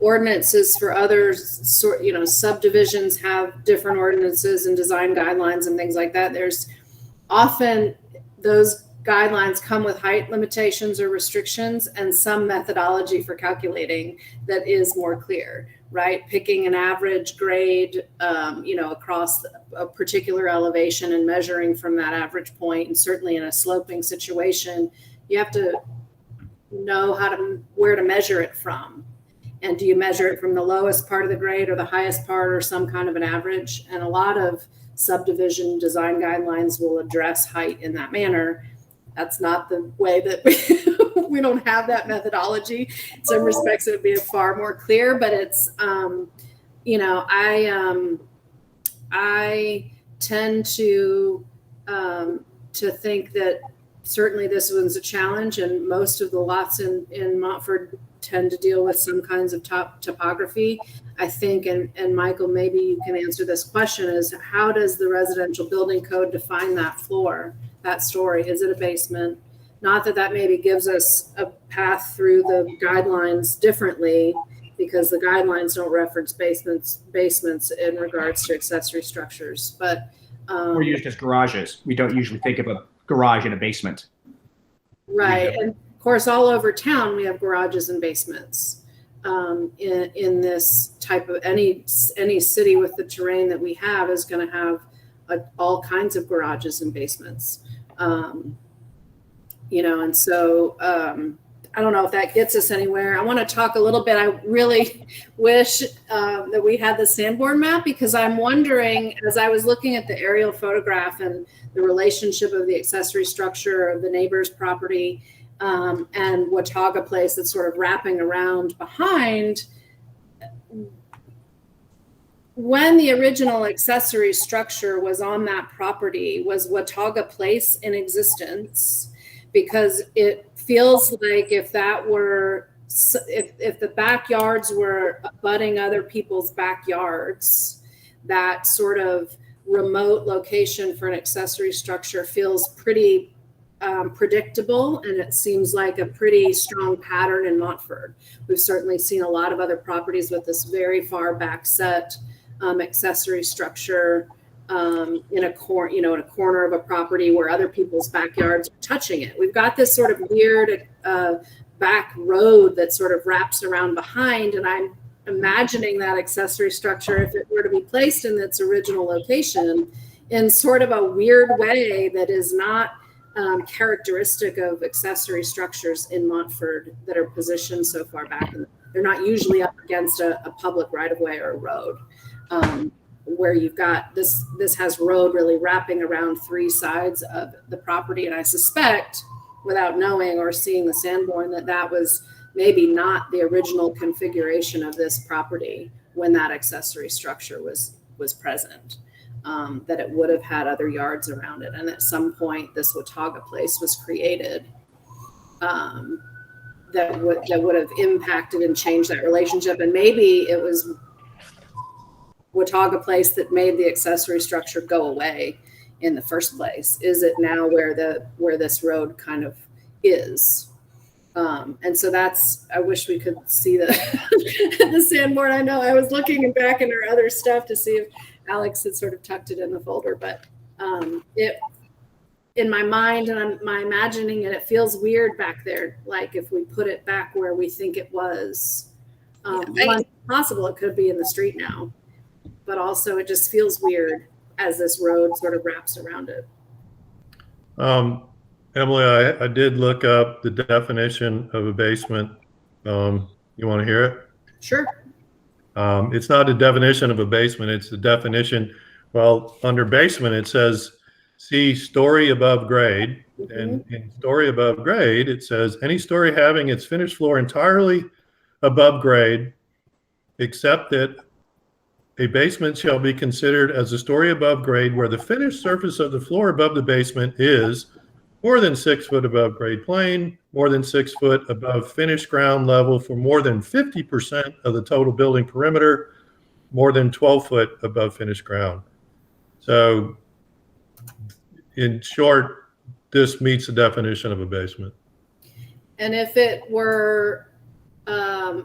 ordinances for other subdivisions have different ordinances and design guidelines and things like that. There's often those guidelines come with height limitations or restrictions and some methodology for calculating that is more clear, right? Picking an average grade, across a particular elevation and measuring from that average point. And certainly in a sloping situation, you have to know where to measure it from. And do you measure it from the lowest part of the grade or the highest part or some kind of an average? And a lot of subdivision design guidelines will address height in that manner. That's not the way that we don't have that methodology. In some respects, it would be far more clear, but it's, I tend to think that certainly this one's a challenge, and most of the lots in Montford tend to deal with some kinds of topography. I think, and Michael, maybe you can answer this question, is how does the residential building code define that floor, that story? Is it a basement? Not that maybe gives us a path through the guidelines differently, because the guidelines don't reference basements in regards to accessory structures, but we're used as garages. We don't usually think of a garage in a basement. Right. And of course, all over town, we have garages and basements. In this type of any city with the terrain that we have is going to have all kinds of garages and basements. And so I don't know if that gets us anywhere. I want to talk a little bit. I really wish that we had the Sanborn map, because I'm wondering, as I was looking at the aerial photograph and the relationship of the accessory structure of the neighbor's property and Watauga Place that's sort of wrapping around behind, when the original accessory structure was on that property, was Watauga Place in existence? Because it feels like if that were, if the backyards were abutting other people's backyards, that sort of remote location for an accessory structure feels pretty predictable, and it seems like a pretty strong pattern in Montford. We've certainly seen a lot of other properties with this very far back set accessory structure in a corner of a property where other people's backyards are touching it. We've got this sort of weird back road that sort of wraps around behind, and I'm imagining that accessory structure, if it were to be placed in its original location, in sort of a weird way that is not characteristic of accessory structures in Montford that are positioned so far back. They're not usually up against a public right-of-way or a road. Where you've got this has road really wrapping around three sides of the property. And I suspect, without knowing or seeing the Sanborn, that was maybe not the original configuration of this property when that accessory structure was present, that it would have had other yards around it. And at some point, this Watauga Place was created that would have impacted and changed that relationship. And maybe it was Watauga Place that made the accessory structure go away in the first place. Is it now where this road kind of is? And so I wish we could see the Sanborn. I know I was looking back in our other stuff to see if Alex had sort of tucked it in the folder, but it, in my mind, and I'm imagining it, it feels weird back there. Like if we put it back where we think it was, possible it could be in the street now. But also it just feels weird as this road sort of wraps around it. Emily, I did look up the definition of a basement. You want to hear it? Sure. It's not a definition of a basement. It's the definition. Well, under basement, it says, see story above grade. Mm-hmm. And in story above grade, it says any story having its finished floor entirely above grade, except that a basement shall be considered as a story above grade where the finished surface of the floor above the basement is more than 6 foot above grade plane, more than 6 foot above finished ground level for more than 50% of the total building perimeter, more than 12 foot above finished ground. So in short, this meets the definition of a basement. And if it were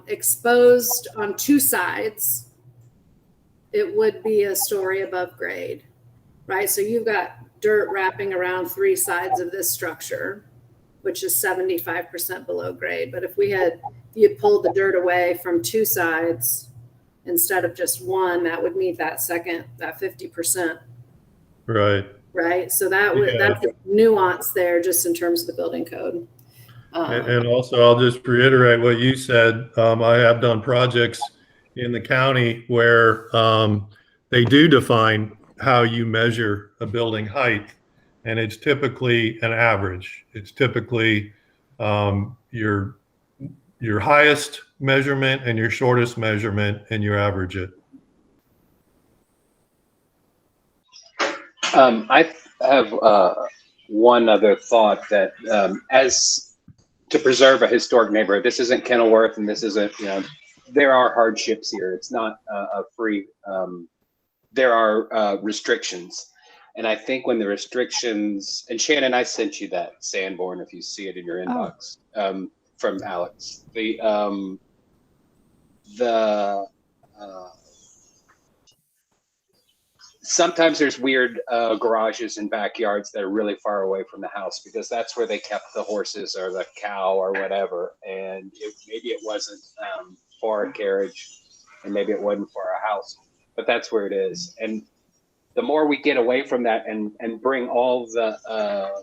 exposed on two sides, it would be a story above grade, right? So you've got dirt wrapping around three sides of this structure, which is 75% below grade. But if you pulled the dirt away from two sides instead of just one, that would meet that 50%. Right. Right. So that's a nuance there just in terms of the building code. And also, I'll just reiterate what you said. I have done projects in the county where they do define how you measure a building height, and it's typically an average. It's typically your highest measurement and your shortest measurement, and you average it. I have one other thought that as to preserve a historic neighborhood, this isn't Kenilworth, and this isn't, there are hardships here. It's not a free, there are restrictions. And I think when the restrictions, and Shannon, I sent you that Sanborn, if you see it in your inbox, from Alex. Sometimes there's weird garages and backyards that are really far away from the house because that's where they kept the horses or the cow or whatever. And maybe it wasn't for a carriage, and maybe it wasn't for a house, but that's where it is. And the more we get away from that and bring all the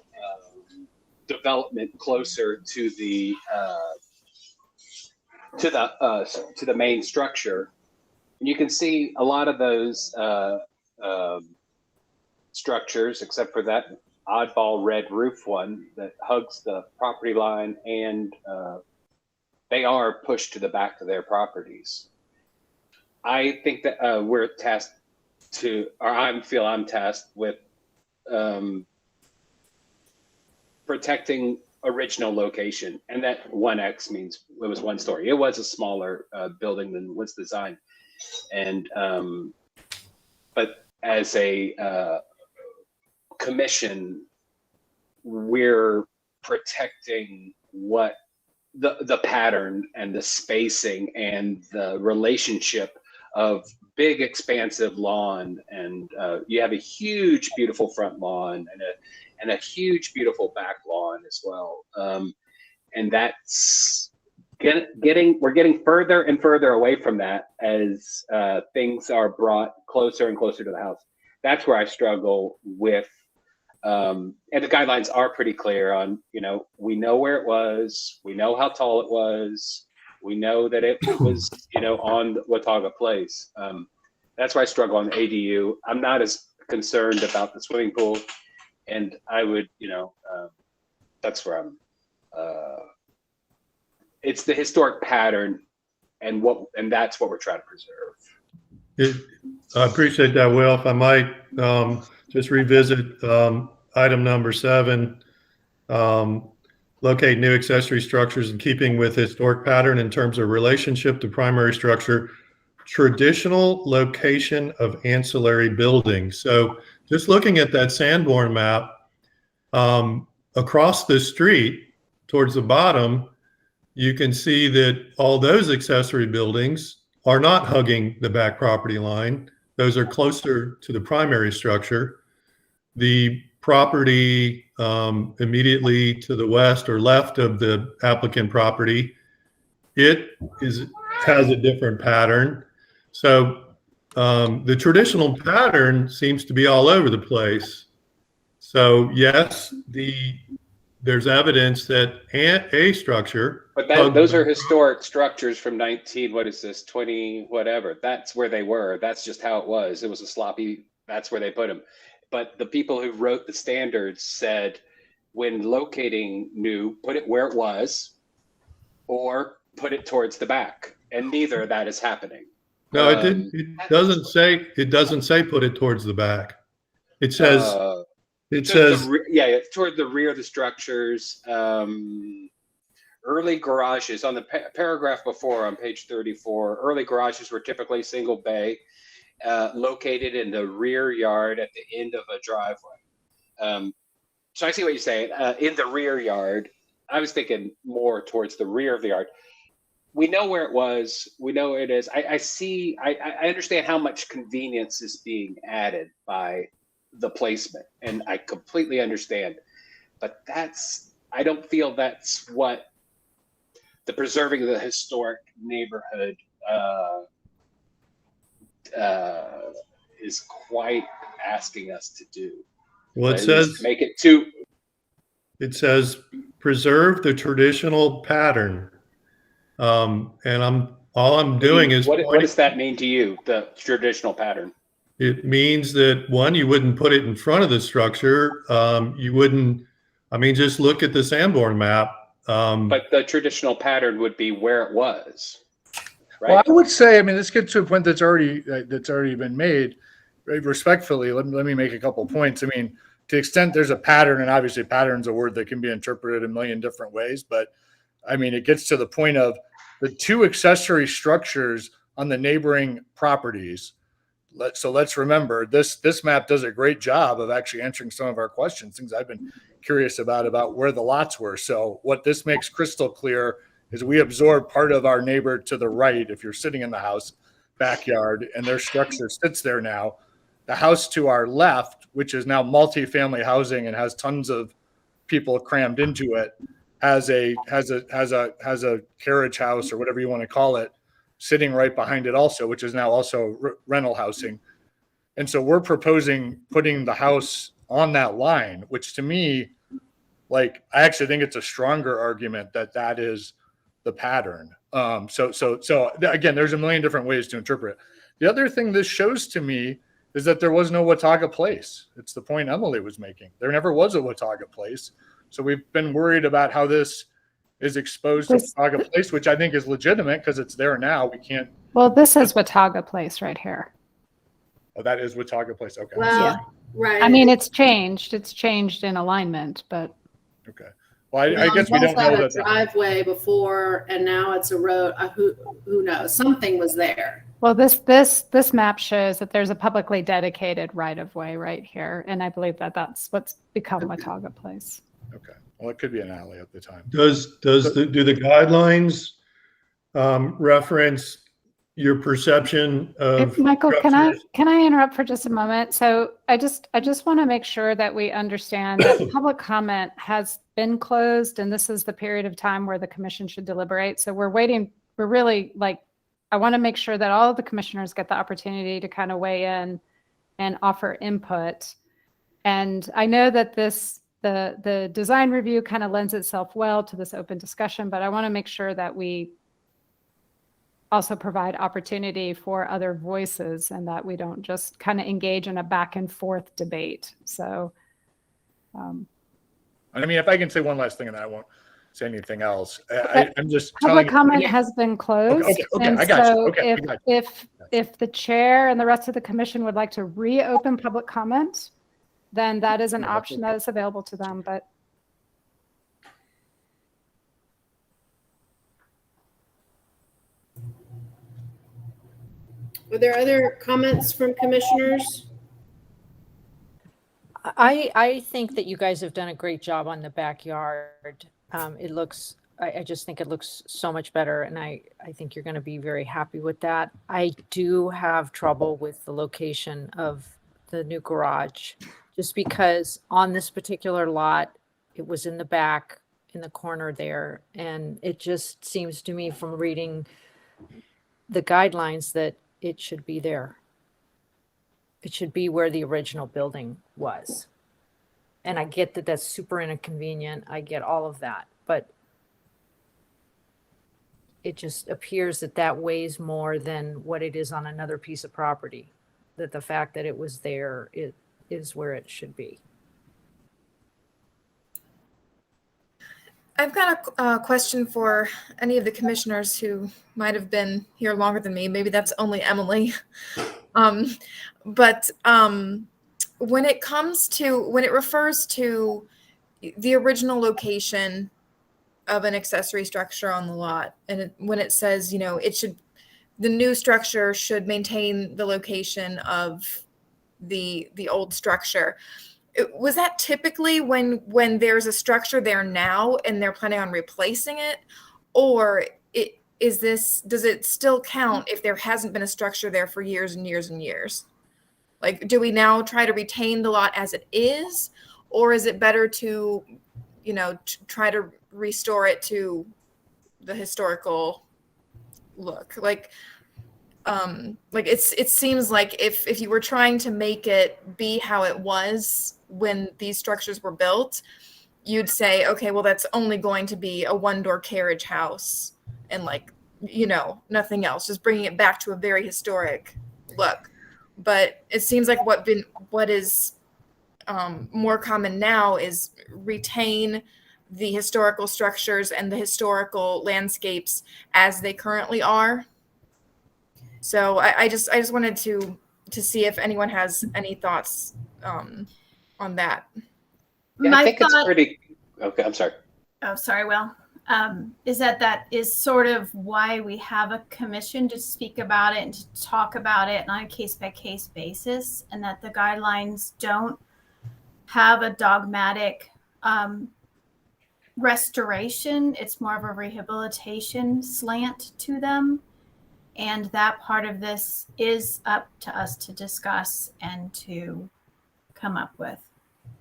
development closer to the to the main structure. And you can see a lot of those structures, except for that oddball red roof one that hugs the property line, and they are pushed to the back of their properties. I think that we're tasked to, or I'm tasked with protecting original location, and that 1X means it was one story. It was a smaller building than was designed, and but as a commission, we're protecting what the pattern and the spacing and the relationship of big expansive lawn, and you have a huge beautiful front lawn and a huge beautiful back lawn as well, and that's we're getting further and further away from that as things are brought closer and closer to the house. That's where I struggle with, and the guidelines are pretty clear on, we know where it was, we know how tall it was, we know that it was, on Watauga Place. That's why I struggle on the ADU. I'm not as concerned about the swimming pool, and I would, that's where I'm. It's the historic pattern, and that's what we're trying to preserve. I appreciate that, Will. If I might just revisit item number 7, locate new accessory structures in keeping with historic pattern in terms of relationship to primary structure, traditional location of ancillary buildings. So just looking at that Sanborn map, across the street towards the bottom, you can see that all those accessory buildings are not hugging the back property line. Those are closer to the primary structure. The property immediately to the west or left of the applicant property, has a different pattern. So the traditional pattern seems to be all over the place. So yes, there's evidence that a structure. But those are historic structures from 20 whatever. That's where they were. That's just how it was. It was a sloppy, that's where they put them. But the people who wrote the standards said, when locating new, put it where it was, or put it towards the back. And neither of that is happening. No, it didn't. It doesn't say put it towards the back. It says toward the rear of the structures. Early garages on the paragraph before on page 34. Early garages were typically single bay, located in the rear yard at the end of a driveway. So I see what you're saying. In the rear yard, I was thinking more towards the rear of the yard. We know where it was. We know where it is. I understand how much convenience is being added by the placement, and I completely understand. But I don't feel that's what the preserving of the historic neighborhood is quite asking us to do. Well, it says preserve the traditional pattern. And all I'm doing is what does that mean to you, the traditional pattern? It means that, one, you wouldn't put it in front of the structure. You wouldn't, just look at the Sanborn map. But the traditional pattern would be where it was, right? Well, I would say, this gets to a point that's already been made. Right? Respectfully, let me make a couple of points. To the extent there's a pattern, and obviously pattern's a word that can be interpreted a million different ways, but it gets to the point of the two accessory structures on the neighboring properties. So let's remember, this map does a great job of actually answering some of our questions, things I've been curious about where the lots were. So what this makes crystal clear is we absorb part of our neighbor to the right, if you're sitting in the house backyard, and their structure sits there now. The house to our left, which is now multifamily housing and has tons of people crammed into it, has a carriage house or whatever you want to call it sitting right behind it also, which is now also rental housing. And so we're proposing putting the house on that line, which to me, I actually think it's a stronger argument that is the pattern. So again, there's a million different ways to interpret it. The other thing this shows to me is that there was no Watauga Place. It's the point Emily was making. There never was a Watauga Place. So we've been worried about how this is exposed to Watauga Place, which I think is legitimate because it's there now. We can't. Well, this is Watauga Place right here. Oh, that is Watauga Place. Okay. Well, Yeah. right. I mean, it's changed. It's changed in alignment, but. Okay. Well, I guess we don't know that. Driveway before, and now it's a road. Who knows? Something was there. Well, this map shows that there's a publicly dedicated right-of-way right here, and I believe that that's what's become Watauga Place. Okay. Well, it could be an alley at the time. Do the guidelines reference your perception of Michael, structures? can I interrupt for just a moment? So I just want to make sure that we understand that public comment has been closed, and this is the period of time where the commission should deliberate. So we're waiting. We're really I want to make sure that all of the commissioners get the opportunity to kind of weigh in and offer input. And I know that the design review kind of lends itself well to this open discussion, but I want to make sure that we also provide opportunity for other voices and that we don't just kind of engage in a back and forth debate. So, I mean, if I can say one last thing, and I won't say anything else. I'm just public telling comment you. has been closed. Okay, and I got so you. Okay, if the chair and the rest of the commission would like to reopen public comment, then that is an option that is available to them. But Are there other comments from commissioners? I think that you guys have done a great job on the backyard. It looks, I just think it looks so much better, and I think you're going to be very happy with that. I do have trouble with the location of the new garage, just because on this particular lot, it was in the back, in the corner there, and it just seems to me from reading the guidelines that it should be there. It should be where the original building was. And I get that that's super inconvenient. I get all of that, but it just appears that that weighs more than what it is on another piece of property. That the fact that it was there, it is where it should be. I've got a question for any of the commissioners who might have been here longer than me. Maybe that's only Emily. But when it refers to the original location of an accessory structure on the lot, and when it says, the new structure should maintain the location of the old structure. Was that typically when there's a structure there now and they're planning on replacing it, or does it still count if there hasn't been a structure there for years and years and years? Like, do we now try to retain the lot as it is, or is it better to, try to restore it to the historical look? It seems like if you were trying to make it be how it was when these structures were built, you'd say, okay, well, that's only going to be a one-door carriage house and nothing else, just bringing it back to a very historic look. But it seems like what is more common now is retain the historical structures and the historical landscapes as they currently are. So I just wanted to see if anyone has any thoughts on that. Yeah, I think it's pretty. Okay, I'm sorry. Oh, sorry, Will. Is that is sort of why we have a commission to speak about it and to talk about it on a case-by-case basis, and that the guidelines don't have a dogmatic restoration. It's more of a rehabilitation slant to them. And that part of this is up to us to discuss and to come up with,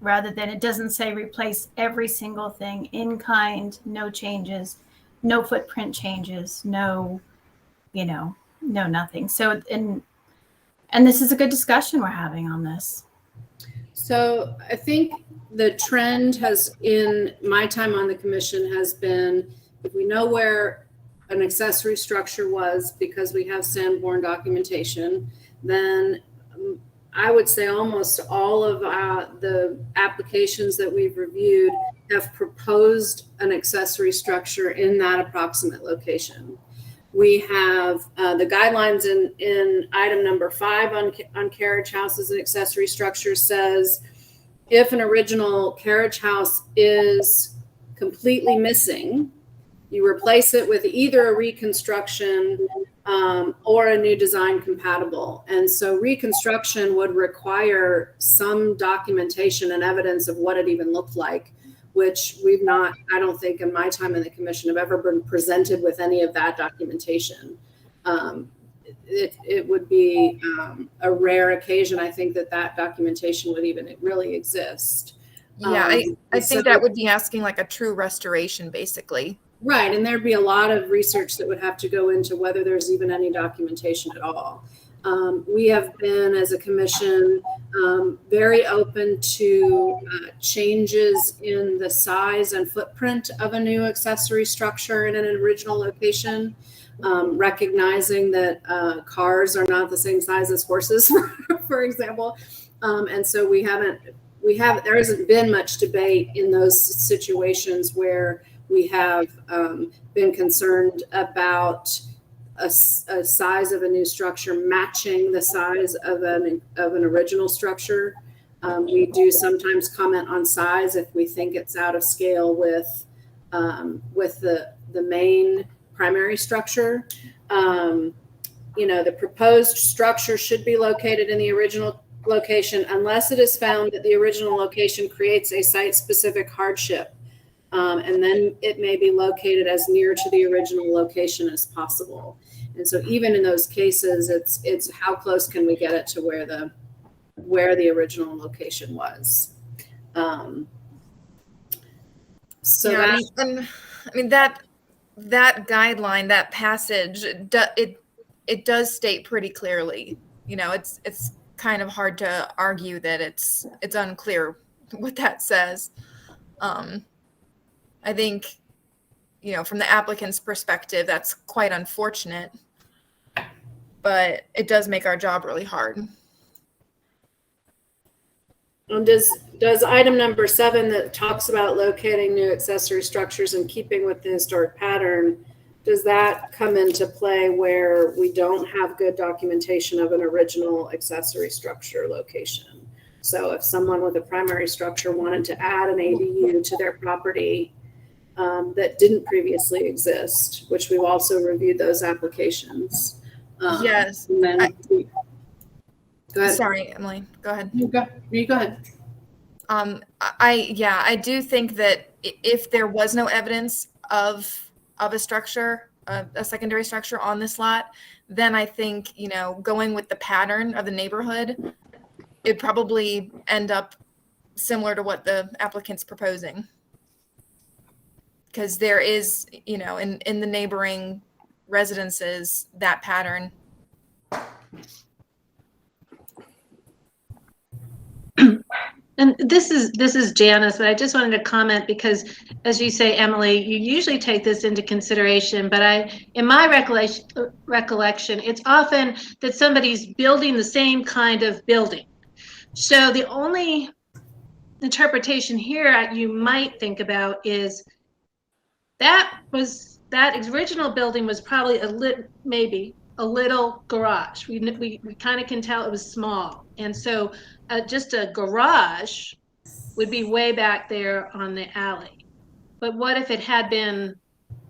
rather than it doesn't say replace every single thing in kind, no changes, no footprint changes, no nothing. So, and this is a good discussion we're having on this. So I think the trend in my time on the commission has been, if we know where an accessory structure was, because we have Sanborn documentation, then I would say almost all of the applications that we've reviewed have proposed an accessory structure in that approximate location. We have the guidelines in item number 5 on carriage houses and accessory structures says, if an original carriage house is completely missing, you replace it with either a reconstruction or a new design compatible. And so reconstruction would require some documentation and evidence of what it even looked like, which we've not, I don't think in my time in the commission have ever been presented with any of that documentation. It would be a rare occasion, I think, that documentation would even really exist. Yeah, I think that would be asking like a true restoration, basically. Right, and there'd be a lot of research that would have to go into whether there's even any documentation at all. We have been, as a commission, very open to changes in the size and footprint of a new accessory structure in an original location, recognizing that cars are not the same size as horses, for example. And so there hasn't been much debate in those situations where we have been concerned about a size of a new structure matching the size of an original structure. We do sometimes comment on size if we think it's out of scale with the main primary structure. The proposed structure should be located in the original location unless it is found that the original location creates a site-specific hardship. And then it may be located as near to the original location as possible. And so even in those cases, it's how close can we get it to where the original location was. So yeah, that, I mean that guideline, that passage, it does state pretty clearly. It's kind of hard to argue that it's unclear what that says. I think, from the applicant's perspective, that's quite unfortunate, but it does make our job really hard. does item number 7 that talks about locating new accessory structures and keeping with the historic pattern, does that come into play where we don't have good documentation of an original accessory structure location? So if someone with a primary structure wanted to add an ADU to their property that didn't previously exist, which we've also reviewed those applications. Yes. And then go ahead. Sorry, Emily, go ahead. You go ahead. I do think that if there was no evidence of a structure, a secondary structure on this lot, then I think, going with the pattern of the neighborhood, it'd probably end up similar to what the applicant's proposing. Because there is, in the neighboring residences, that pattern. And this is Janice, but I just wanted to comment because, as you say, Emily, you usually take this into consideration, but in my recollection, it's often that somebody's building the same kind of building. So the only interpretation here you might think about is that original building was probably maybe a little garage. We kind of can tell it was small. And so just a garage would be way back there on the alley. But what if it had been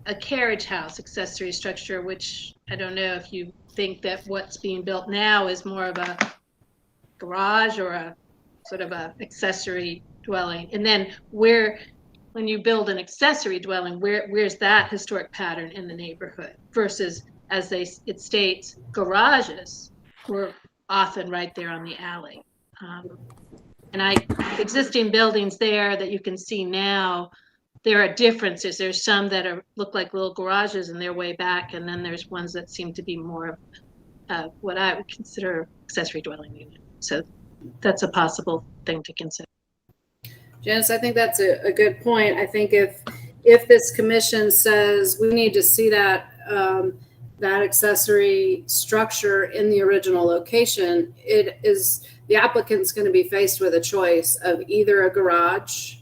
a carriage house accessory structure, which I don't know if you think that what's being built now is more of a garage or a sort of a accessory dwelling. And then when you build an accessory dwelling, where's that historic pattern in the neighborhood versus, as it states, garages were often right there on the alley. And existing buildings there that you can see now, there are differences. There's some that look like little garages and they're way back, and then there's ones that seem to be more of what I would consider accessory dwelling unit. So that's a possible thing to consider. Janice, I think that's a good point. I think if this commission says we need to see that that accessory structure in the original location, the applicant's going to be faced with a choice of either a garage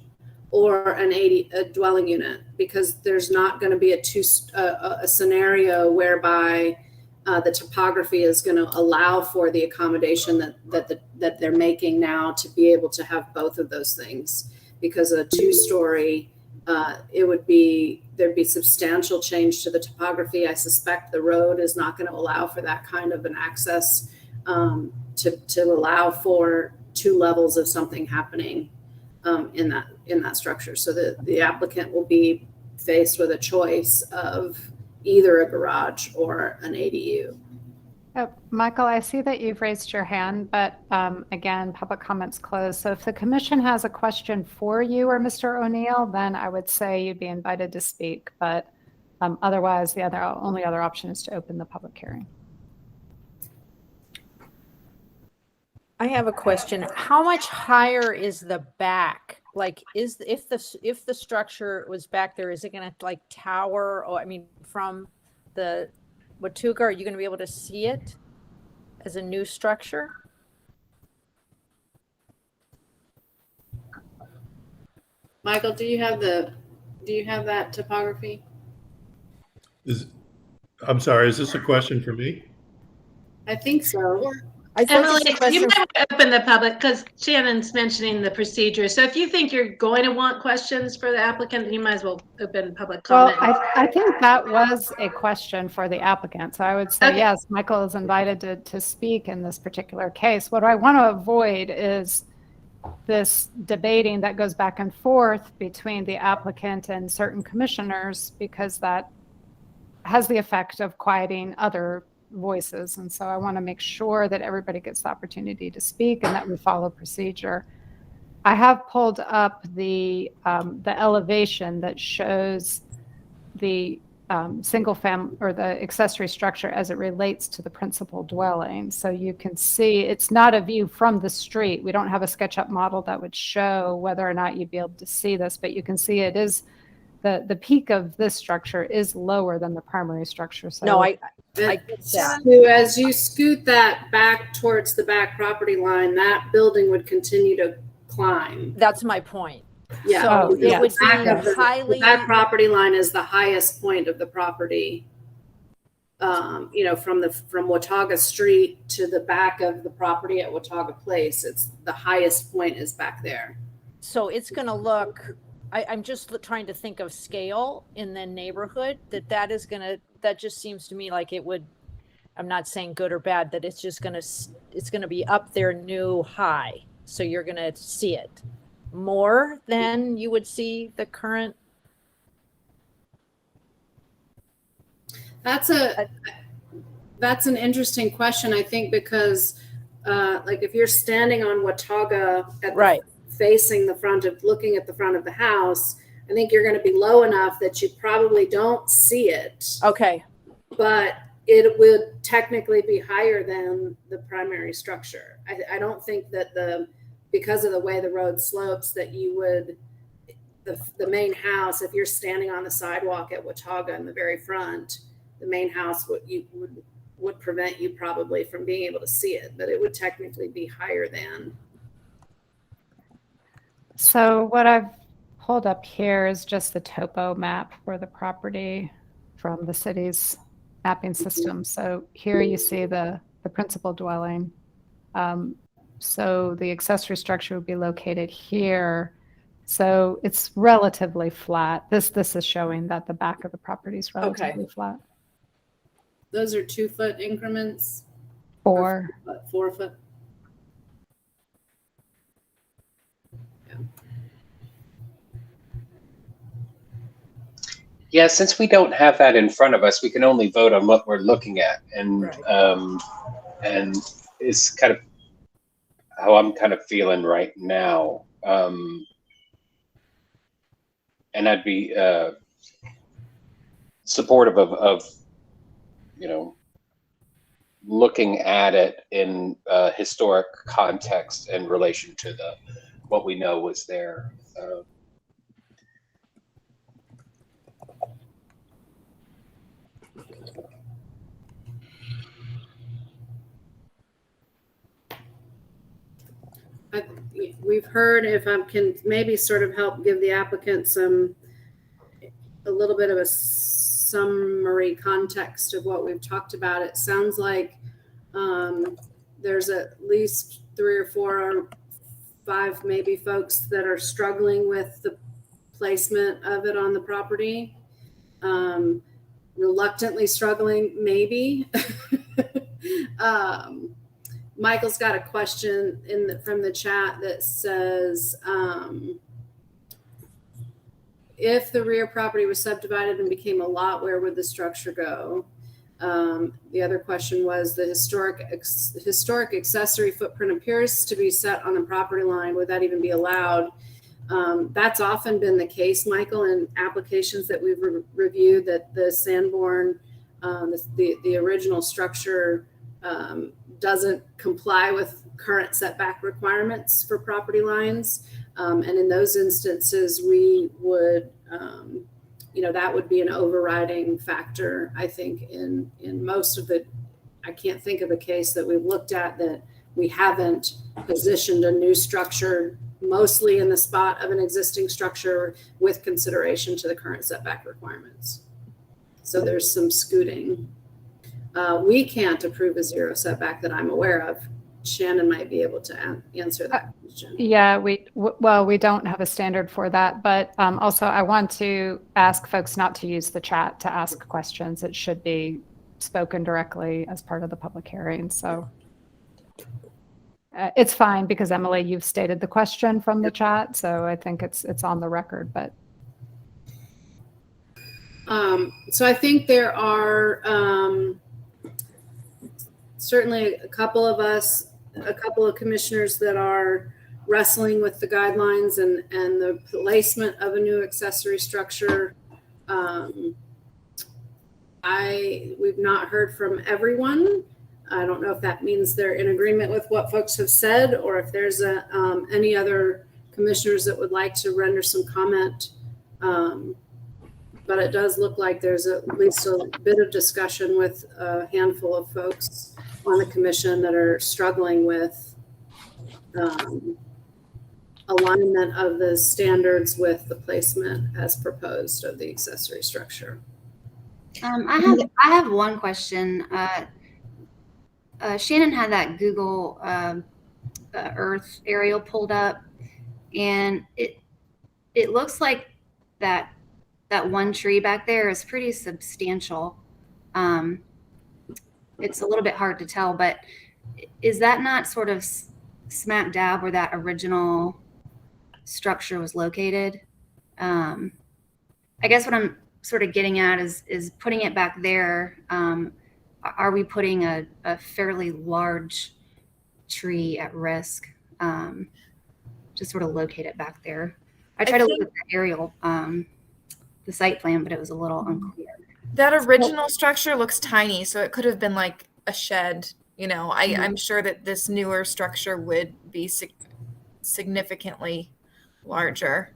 or a dwelling unit, because there's not going to be a scenario whereby the topography is going to allow for the accommodation that they're making now to be able to have both of those things. Because a two-story, there'd be substantial change to the topography. I suspect the road is not going to allow for that kind of an access to allow for two levels of something happening in that structure. So the applicant will be faced with a choice of either a garage or an ADU. Michael, I see that you've raised your hand, but again, public comments closed. So if the commission has a question for you or Mr. O'Neill, then I would say you'd be invited to speak. But otherwise, the only other option is to open the public hearing. I have a question. How much higher is the back? Like, if the structure was back there, is it going to like tower? Or I mean, from the Watauga, are you going to be able to see it as a new structure? Michael, do you have that topography? I'm sorry, is this a question for me? I think so. Emily, you might open the public, because Shannon's mentioning the procedure. So if you think you're going to want questions for the applicant, you might as well open public comment. Well, I think that was a question for the applicant. So I would say, yes, Michael is invited to speak in this particular case. What I want to avoid is this debating that goes back and forth between the applicant and certain commissioners, because that has the effect of quieting other voices. And so I want to make sure that everybody gets the opportunity to speak and that we follow procedure. I have pulled up the elevation that shows the single family or the accessory structure as it relates to the principal dwelling. So you can see it's not a view from the street. We don't have a SketchUp model that would show whether or not you'd be able to see this, but you can see it is the peak of this structure is lower than the primary structure. So no, I get that. So as you scoot that back towards the back property line, that building would continue to climb. That's my point. Yeah, so it would be highly. That property line is the highest point of the property. From Watauga Street to the back of the property at Watauga Place, it's the highest point is back there. So it's going to look. I'm just trying to think of scale in the neighborhood that just seems to me like it would, I'm not saying good or bad, that it's going to be up there new high. So you're going to see it more than you would see the current. That's an interesting question, I think, because like if you're standing on Watauga facing the front of, looking at the front of the house, I think you're going to be low enough that you probably don't see it. Okay. But it would technically be higher than the primary structure. I don't think that because of the way the road slopes, that you would, the main house, if you're standing on the sidewalk at Watauga in the very front, the main house would prevent you probably from being able to see it, but it would technically be higher than. So what I've pulled up here is just the topo map for the property from the city's mapping system. So here you see the principal dwelling. So the accessory structure would be located here. So it's relatively flat. This is showing that the back of the property is relatively flat. Those are 2 foot increments? 4. 4 foot. Yeah, since we don't have that in front of us, we can only vote on what we're looking at, and it's kind of how I'm kind of feeling right now. And I'd be supportive of looking at it in historic context in relation to what we know was there. We've heard, if I can maybe sort of help give the applicant a little bit of a summary context of what we've talked about. It sounds like there's at least 3 or 4 or 5 maybe folks that are struggling with the placement of it on the property. Reluctantly struggling, maybe. Michael's got a question from the chat that says, if the rear property was subdivided and became a lot, where would the structure go? The other question was, the historic accessory footprint appears to be set on the property line. Would that even be allowed? That's often been the case, Michael, in applications that we've reviewed, that the Sanborn, the original structure doesn't comply with current setback requirements for property lines. And in those instances, we would, that would be an overriding factor, I think, in most of the, I can't think of a case that we've looked at that we haven't positioned a new structure mostly in the spot of an existing structure with consideration to the current setback requirements. So there's some scooting. We can't approve a 0 setback that I'm aware of. Shannon might be able to answer that question. Yeah, we don't have a standard for that, but also I want to ask folks not to use the chat to ask questions. It should be spoken directly as part of the public hearing. So it's fine because, Emily, you've stated the question from the chat, so I think it's on the record. But so I think there are certainly a couple of commissioners that are wrestling with the guidelines and the placement of a new accessory structure. We've not heard from everyone. I don't know if that means they're in agreement with what folks have said, or if there's any other commissioners that would like to render some comment. But it does look like there's at least a bit of discussion with a handful of folks on the commission that are struggling with alignment of the standards with the placement as proposed of the accessory structure. I have one question. Shannon had that Google Earth aerial pulled up, and it looks like that one tree back there is pretty substantial. It's a little bit hard to tell, but is that not sort of smack dab where that original structure was located? I guess what I'm sort of getting at is putting it back there. Are we putting a fairly large tree at risk to sort of locate it back there? I tried to look at the aerial, the site plan, but it was a little unclear. That original structure looks tiny, so it could have been like a shed. I'm sure that this newer structure would be significantly larger.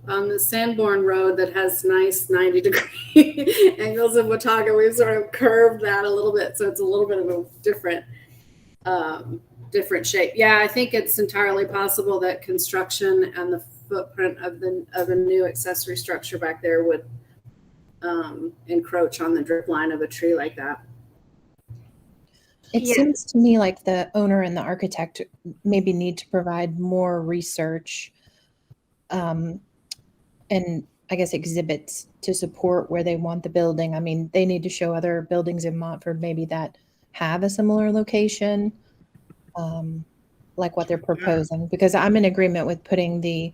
On the Sanborn Road that has nice 90-degree angles in Watauga, we've sort of curved that a little bit, so it's a little bit of a different shape. Yeah, I think it's entirely possible that construction and the footprint of a new accessory structure back there would encroach on the drip line of a tree like that. It seems to me like the owner and the architect maybe need to provide more research and I guess exhibits to support where they want the building. I mean, they need to show other buildings in Montford maybe that have a similar location, like what they're proposing, because I'm in agreement with putting the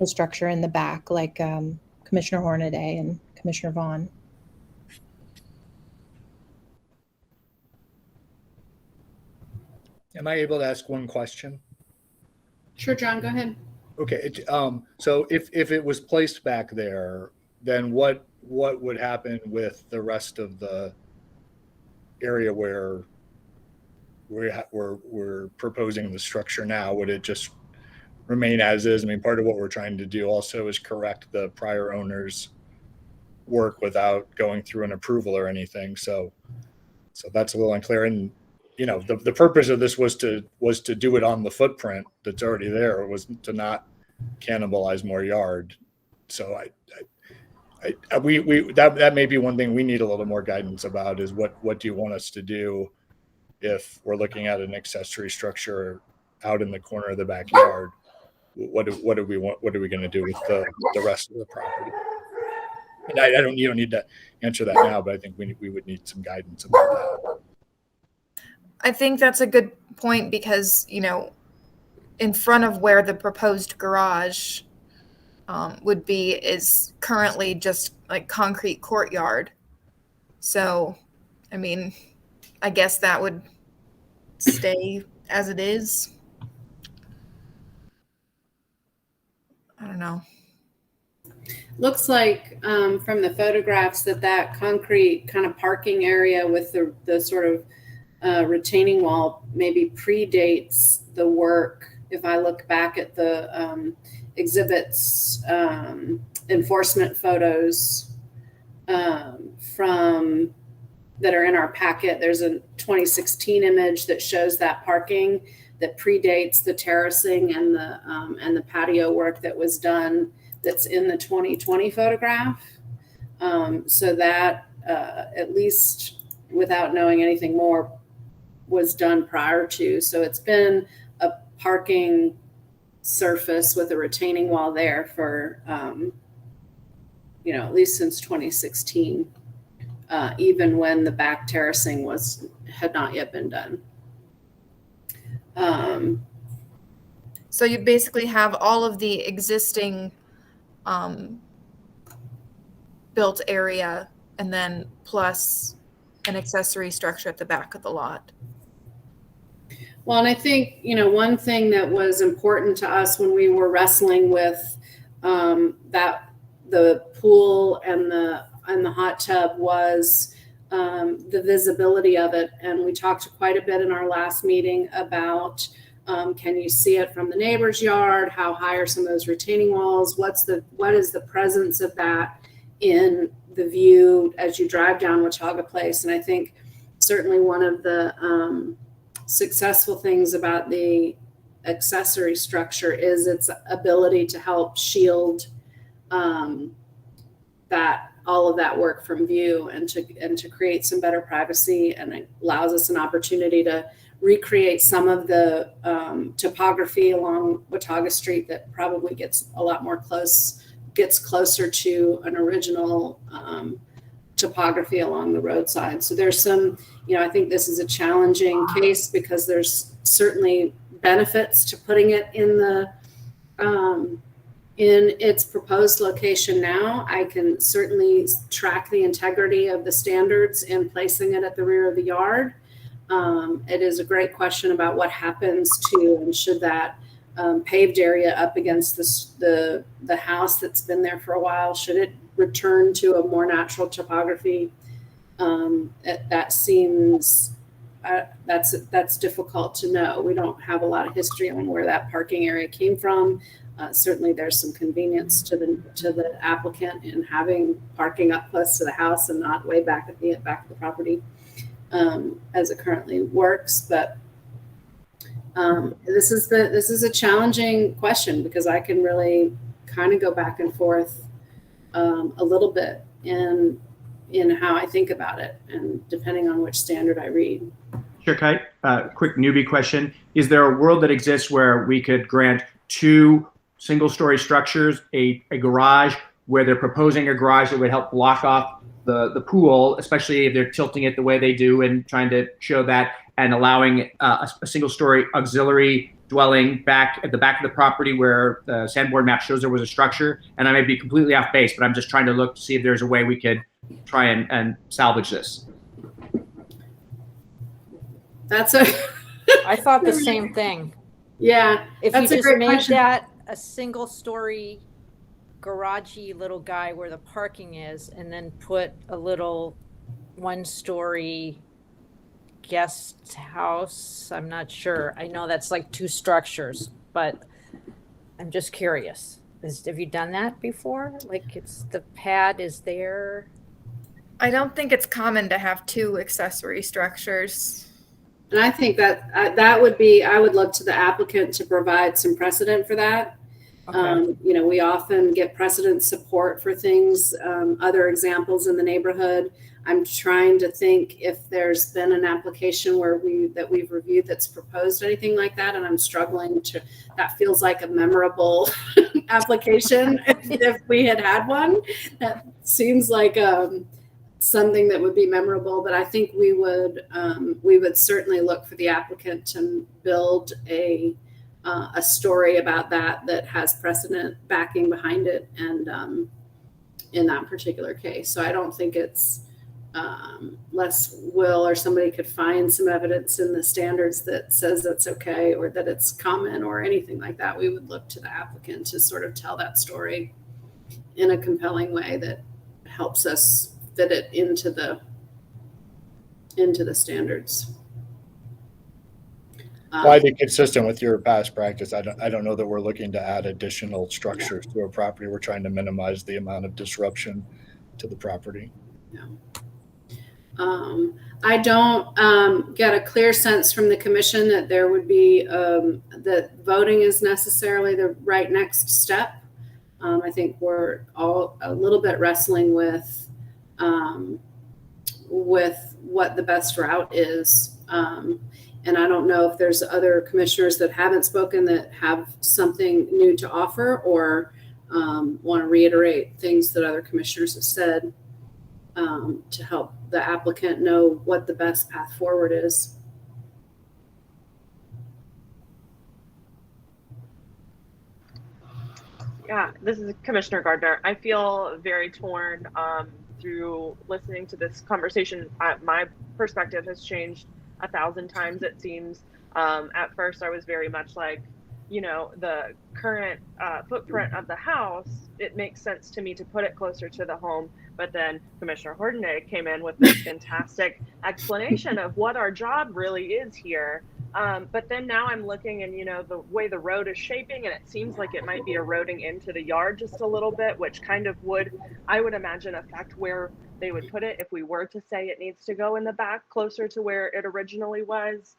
structure in the back, like Commissioner Hornaday and Commissioner Vaughn. Am I able to ask one question? Sure, John, go ahead. Okay. So if it was placed back there, then what would happen with the rest of the area where we're proposing the structure now? Would it just remain as is. I mean, part of what we're trying to do also is correct the prior owner's work without going through an approval or anything. So that's a little unclear. And you know, the purpose of this was to do it on the footprint that's already there. It was to not cannibalize more yard. So that may be one thing we need a little more guidance about, is what do you want us to do if we're looking at an accessory structure out in the corner of the backyard? What do we want? What are we going to do with the rest of the property? And you don't need to answer that now, but I think we would need some guidance about that. I think that's a good point, because, you know, in front of where the proposed garage would be is currently just like concrete courtyard. So, I mean, I guess that would stay as it is. I don't know. Looks like from the photographs that concrete kind of parking area with the sort of retaining wall maybe predates the work. If I look back at the exhibits, enforcement photos from that are in our packet, there's a 2016 image that shows that parking that predates the terracing and the patio work that was done that's in the 2020 photograph. So that, at least without knowing anything more, was done prior to. So it's been a parking surface with a retaining wall there for, you know, at least since 2016, even when the back terracing had not yet been done. So you basically have all of the existing built area, and then plus an accessory structure at the back of the lot. Well, and I think, you know, one thing that was important to us when we were wrestling with that the pool and the hot tub was the visibility of it. And we talked quite a bit in our last meeting about can you see it from the neighbor's yard? How high are some of those retaining walls? What is the presence of that in the view as you drive down Watauga Place? And I think certainly one of the successful things about the accessory structure is its ability to help shield that all of that work from view, and to create some better privacy, and it allows us an opportunity to recreate some of the topography along Watauga Street that probably gets a lot more closer to an original topography along the roadside. So there's some, you know, I think this is a challenging case because there's certainly benefits to putting it in its proposed location now. I can certainly track the integrity of the standards in placing it at the rear of the yard. It is a great question about what happens to, and should that paved area up against the house that's been there for a while, should it return to a more natural topography? That seems, that's difficult to know. We don't have a lot of history on where that parking area came from. Certainly there's some convenience to the applicant in having parking up close to the house and not way back at the back of the property as it currently works. But this is a challenging question because I can really kind of go back and forth a little bit in how I think about it, and depending on which standard I read. Sure, Kite. Quick newbie question. Is there a world that exists where we could grant two single-story structures, a garage, where they're proposing a garage that would help block off the pool, especially if they're tilting it the way they do and trying to show that, and allowing a single-story auxiliary dwelling back at the back of the property where the sandboard map shows there was a structure? And I may be completely off base, but I'm just trying to look to see if there's a way we could try and salvage this. I thought the same thing. Yeah. If you just made that a single story garagey little guy where the parking is, and then put a little 1-story guest house. I'm not sure. I know that's like two structures, but I'm just curious. Have you done that before? Like the pad is there? I don't think it's common to have two accessory structures. And I think that that would be, I would look to the applicant to provide some precedent for that. Okay. We often get precedent support for things, other examples in the neighborhood. I'm trying to think if there's been an application where we've reviewed that's proposed anything like that, and I'm struggling to. That feels like a memorable application. If we had one, that seems like something that would be memorable. But I think we would certainly look for the applicant to build a story about that has precedent backing behind it, and in that particular case. So I don't think it's less will, or somebody could find some evidence in the standards that says that's okay, or that it's common, or anything like that. We would look to the applicant to sort of tell that story in a compelling way that helps us fit it into the standards. Well, I think consistent with your past practice, I don't know that we're looking to add additional structures to a property. We're trying to minimize the amount of disruption to the property. Yeah. I don't get a clear sense from the commission that there would be that voting is necessarily the right next step. I think we're all a little bit wrestling with what the best route is. And I don't know if there's other commissioners that haven't spoken that have something new to offer, or want to reiterate things that other commissioners have said to help the applicant know what the best path forward is. Yeah, this is Commissioner Gardner. I feel very torn through listening to this conversation. My perspective has changed 1,000 times, it seems. At first, I was very much like, the current footprint of the house, it makes sense to me to put it closer to the home. But then Commissioner Hordenay came in with this fantastic explanation of what our job really is here. But then now I'm looking, and the way the road is shaping, and it seems like it might be eroding into the yard just a little bit, which kind of I would imagine, affect where they would put it if we were to say it needs to go in the back closer to where it originally was.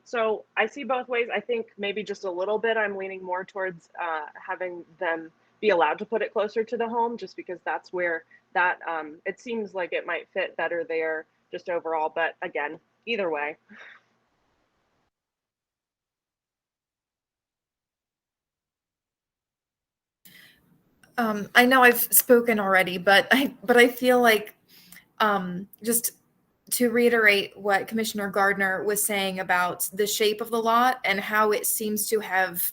So I see both ways. I think maybe just a little bit I'm leaning more towards having them be allowed to put it closer to the home, just because that's where that it seems like it might fit better there just overall. But again, either way. I know I've spoken already, but I feel like just to reiterate what Commissioner Gardner was saying about the shape of the lot and how it seems to have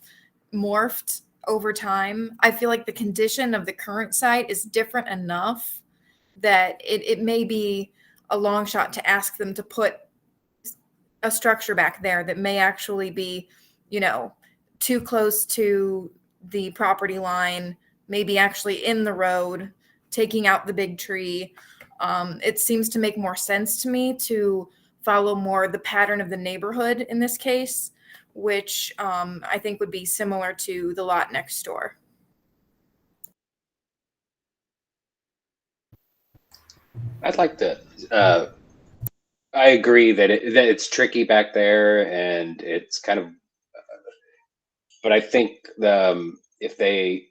morphed over time. I feel like the condition of the current site is different enough that it may be a long shot to ask them to put a structure back there that may actually be, too close to the property line, maybe actually in the road, taking out the big tree. It seems to make more sense to me to follow more the pattern of the neighborhood in this case, which I think would be similar to the lot next door. I'd like to. I agree that it's tricky back there, and it's kind of. But I think if they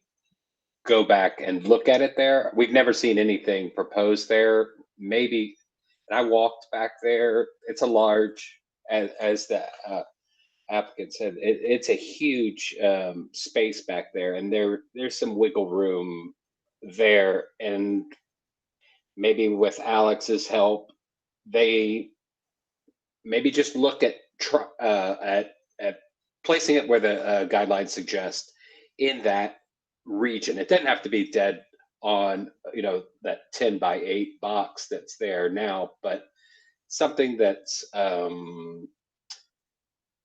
go back and look at it there, we've never seen anything proposed there. Maybe, and I walked back there. It's a large, as the applicant said, it's a huge space back there, and there's some wiggle room there, and maybe with Alex's help, they maybe just look at placing it where the guidelines suggest in that region. It doesn't have to be dead on that 10 by 8 box that's there now, but something that's and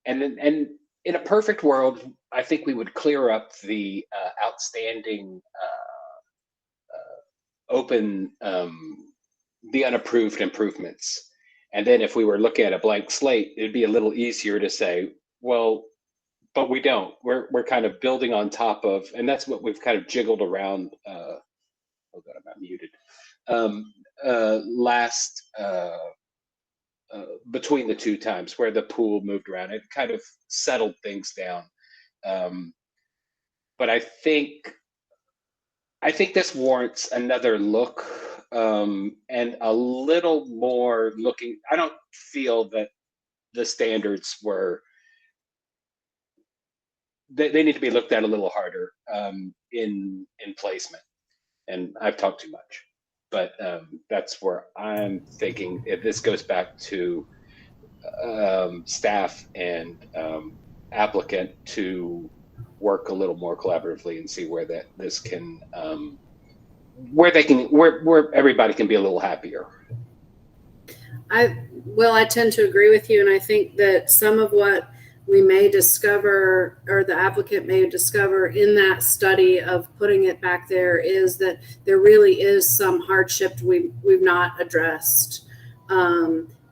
in a perfect world, I think we would clear up the outstanding open the unapproved improvements. And then if we were looking at a blank slate, it'd be a little easier to say, well, but we don't. We're kind of building on top of, and that's what we've kind of jiggled around. Oh God, I'm not muted. Between the two times where the pool moved around, it kind of settled things down. But I think this warrants another look, and a little more looking. I don't feel that the standards were. They need to be looked at a little harder in placement. And I've talked too much, but that's where I'm thinking if this goes back to staff and applicant to work a little more collaboratively and see where this can where everybody can be a little happier. I tend to agree with you, and I think that some of what we may discover, or the applicant may discover in that study of putting it back there, is that there really is some hardship we've not addressed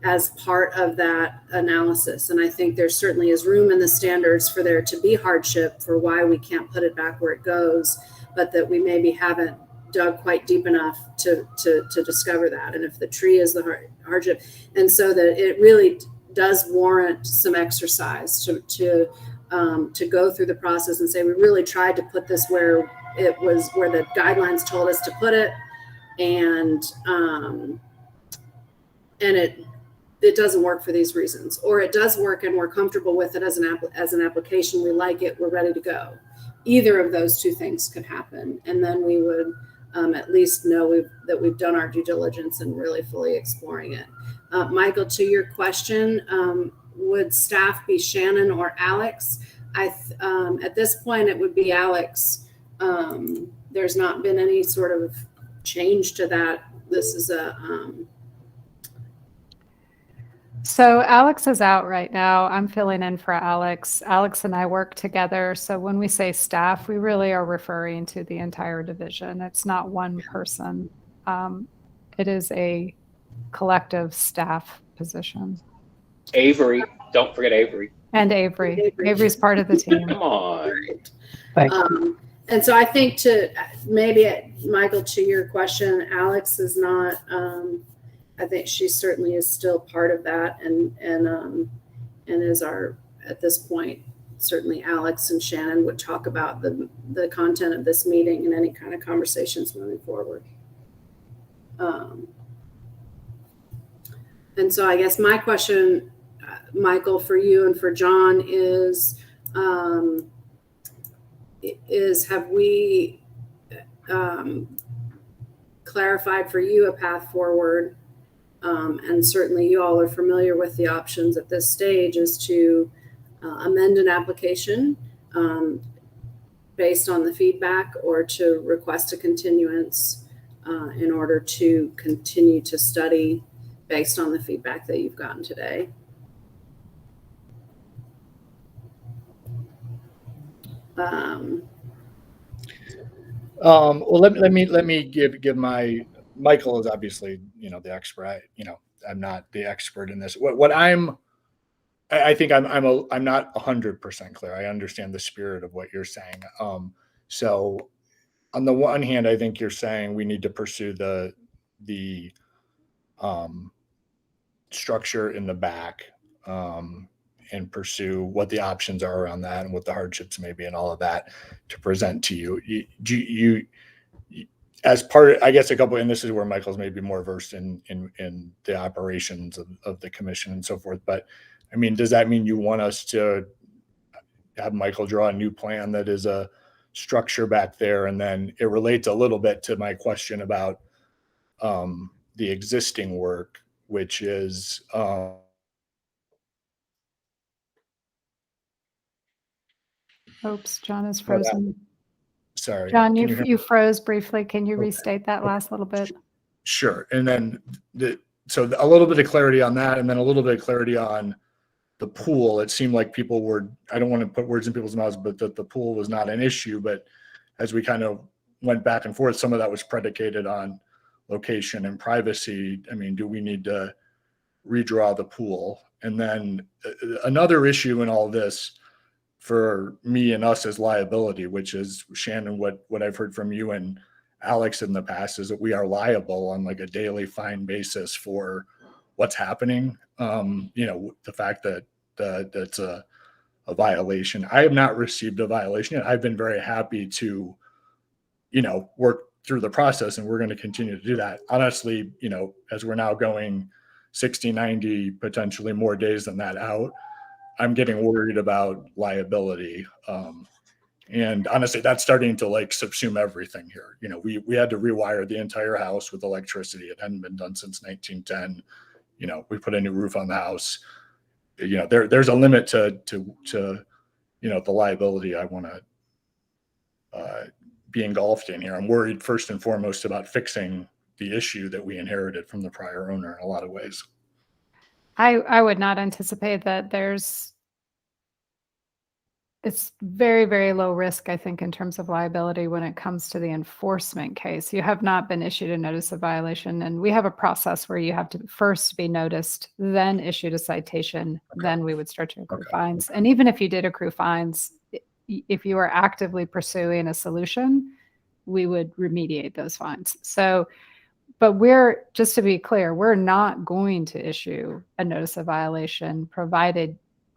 as part of that analysis. And I think there certainly is room in the standards for there to be hardship for why we can't put it back where it goes, but that we maybe haven't dug quite deep enough to discover that. And if the tree is the hardship, and so that it really does warrant some exercise to go through the process and say, we really tried to put this where it was, where the guidelines told us to put it, and it doesn't work for these reasons, or it does work and we're comfortable with it as an application. We like it, we're ready to go. Either of those two things could happen, and then we would at least know that we've done our due diligence and really fully exploring it. Michael, to your question, would staff be Shannon or Alex? At this point, it would be Alex. There's not been any sort of change to that. This is So Alex is out right now. I'm filling in for Alex. Alex and I work together. So when we say staff, we really are referring to the entire division. It's not one person. It is a collective staff position. Avery, don't forget Avery. And Avery. Avery's part of the team. Come on. And so I think Michael, to your question, Alex is not, I think she certainly is still part of that, and is at this point, certainly Alex and Shannon would talk about the content of this meeting and any kind of conversations moving forward. And so I guess my question, Michael, for you and for John is have we clarified for you a path forward? And certainly you all are familiar with the options at this stage, is to amend an application based on the feedback, or to request a continuance in order to continue to study based on the feedback that you've gotten today. Well, let me give my. Michael is obviously, the expert. I'm not the expert in this. What I think I'm not 100% clear. I understand the spirit of what you're saying. So on the one hand, I think you're saying we need to pursue the structure in the back, and pursue what the options are around that and what the hardships may be and all of that to present to you. You as part of, I guess, a couple, and this is where Michael's maybe more versed in the operations of the commission and so forth. But I mean, does that mean you want us to have Michael draw a new plan that is a structure back there? And then it relates a little bit to my question about the existing work, which is Oops, John is frozen. Sorry, John, you froze briefly. Can you restate that last little bit? Sure. And then so a little bit of clarity on that, and then a little bit of clarity on the pool. It seemed like people were, I don't want to put words in people's mouths, but that the pool was not an issue. But as we kind of went back and forth, some of that was predicated on location and privacy. I mean, do we need to redraw the pool? And then another issue in all this for me and us as liability, which is, Shannon, what I've heard from you and Alex in the past is that we are liable on like a daily fine basis for what's happening. The fact that that's a violation. I have not received a violation yet. I've been very happy to, work through the process, and we're going to continue to do that. Honestly, as we're now going 60, 90, potentially more days than that out, I'm getting worried about liability. And honestly, that's starting to like subsume everything here. We had to rewire the entire house with electricity. It hadn't been done since 1910. We put a new roof on the house. There's a limit to the liability I want to be engulfed in here. I'm worried first and foremost about fixing the issue that we inherited from the prior owner in a lot of ways. I would not anticipate that it's very, very low risk, I think, in terms of liability when it comes to the enforcement case. You have not been issued a notice of violation, and we have a process where you have to first be noticed, then issued a citation, then we would start to accrue fines. And even if you did accrue fines, if you are actively pursuing a solution, we would remediate those fines. So, but just to be clear, we're not going to issue a notice of violation provided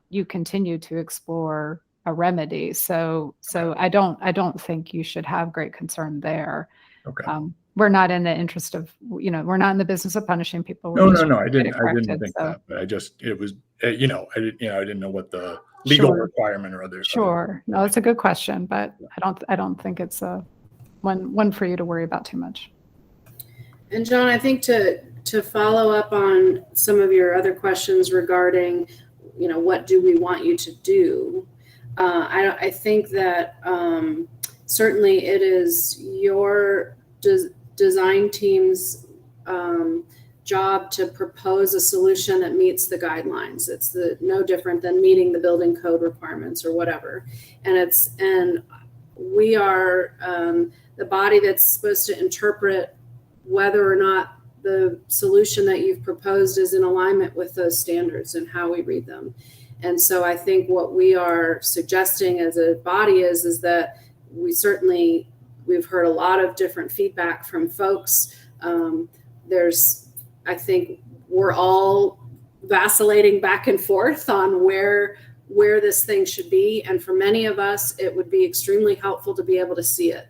you continue to explore a remedy. So I don't think you should have great concern there. Okay. We're not in the interest of, we're not in the business of punishing people. No, I didn't think that, but it was, I didn't know what the legal requirement or other. Sure. No, it's a good question, but I don't think it's one for you to worry about too much. And John, I think to follow up on some of your other questions regarding, what do we want you to do? I think that certainly it is your design team's job to propose a solution that meets the guidelines. It's no different than meeting the building code requirements or whatever. And we are the body that's supposed to interpret whether or not the solution that you've proposed is in alignment with those standards and how we read them. And so I think what we are suggesting as a body is that we've heard a lot of different feedback from folks. I think we're all vacillating back and forth on where this thing should be. And for many of us, it would be extremely helpful to be able to see it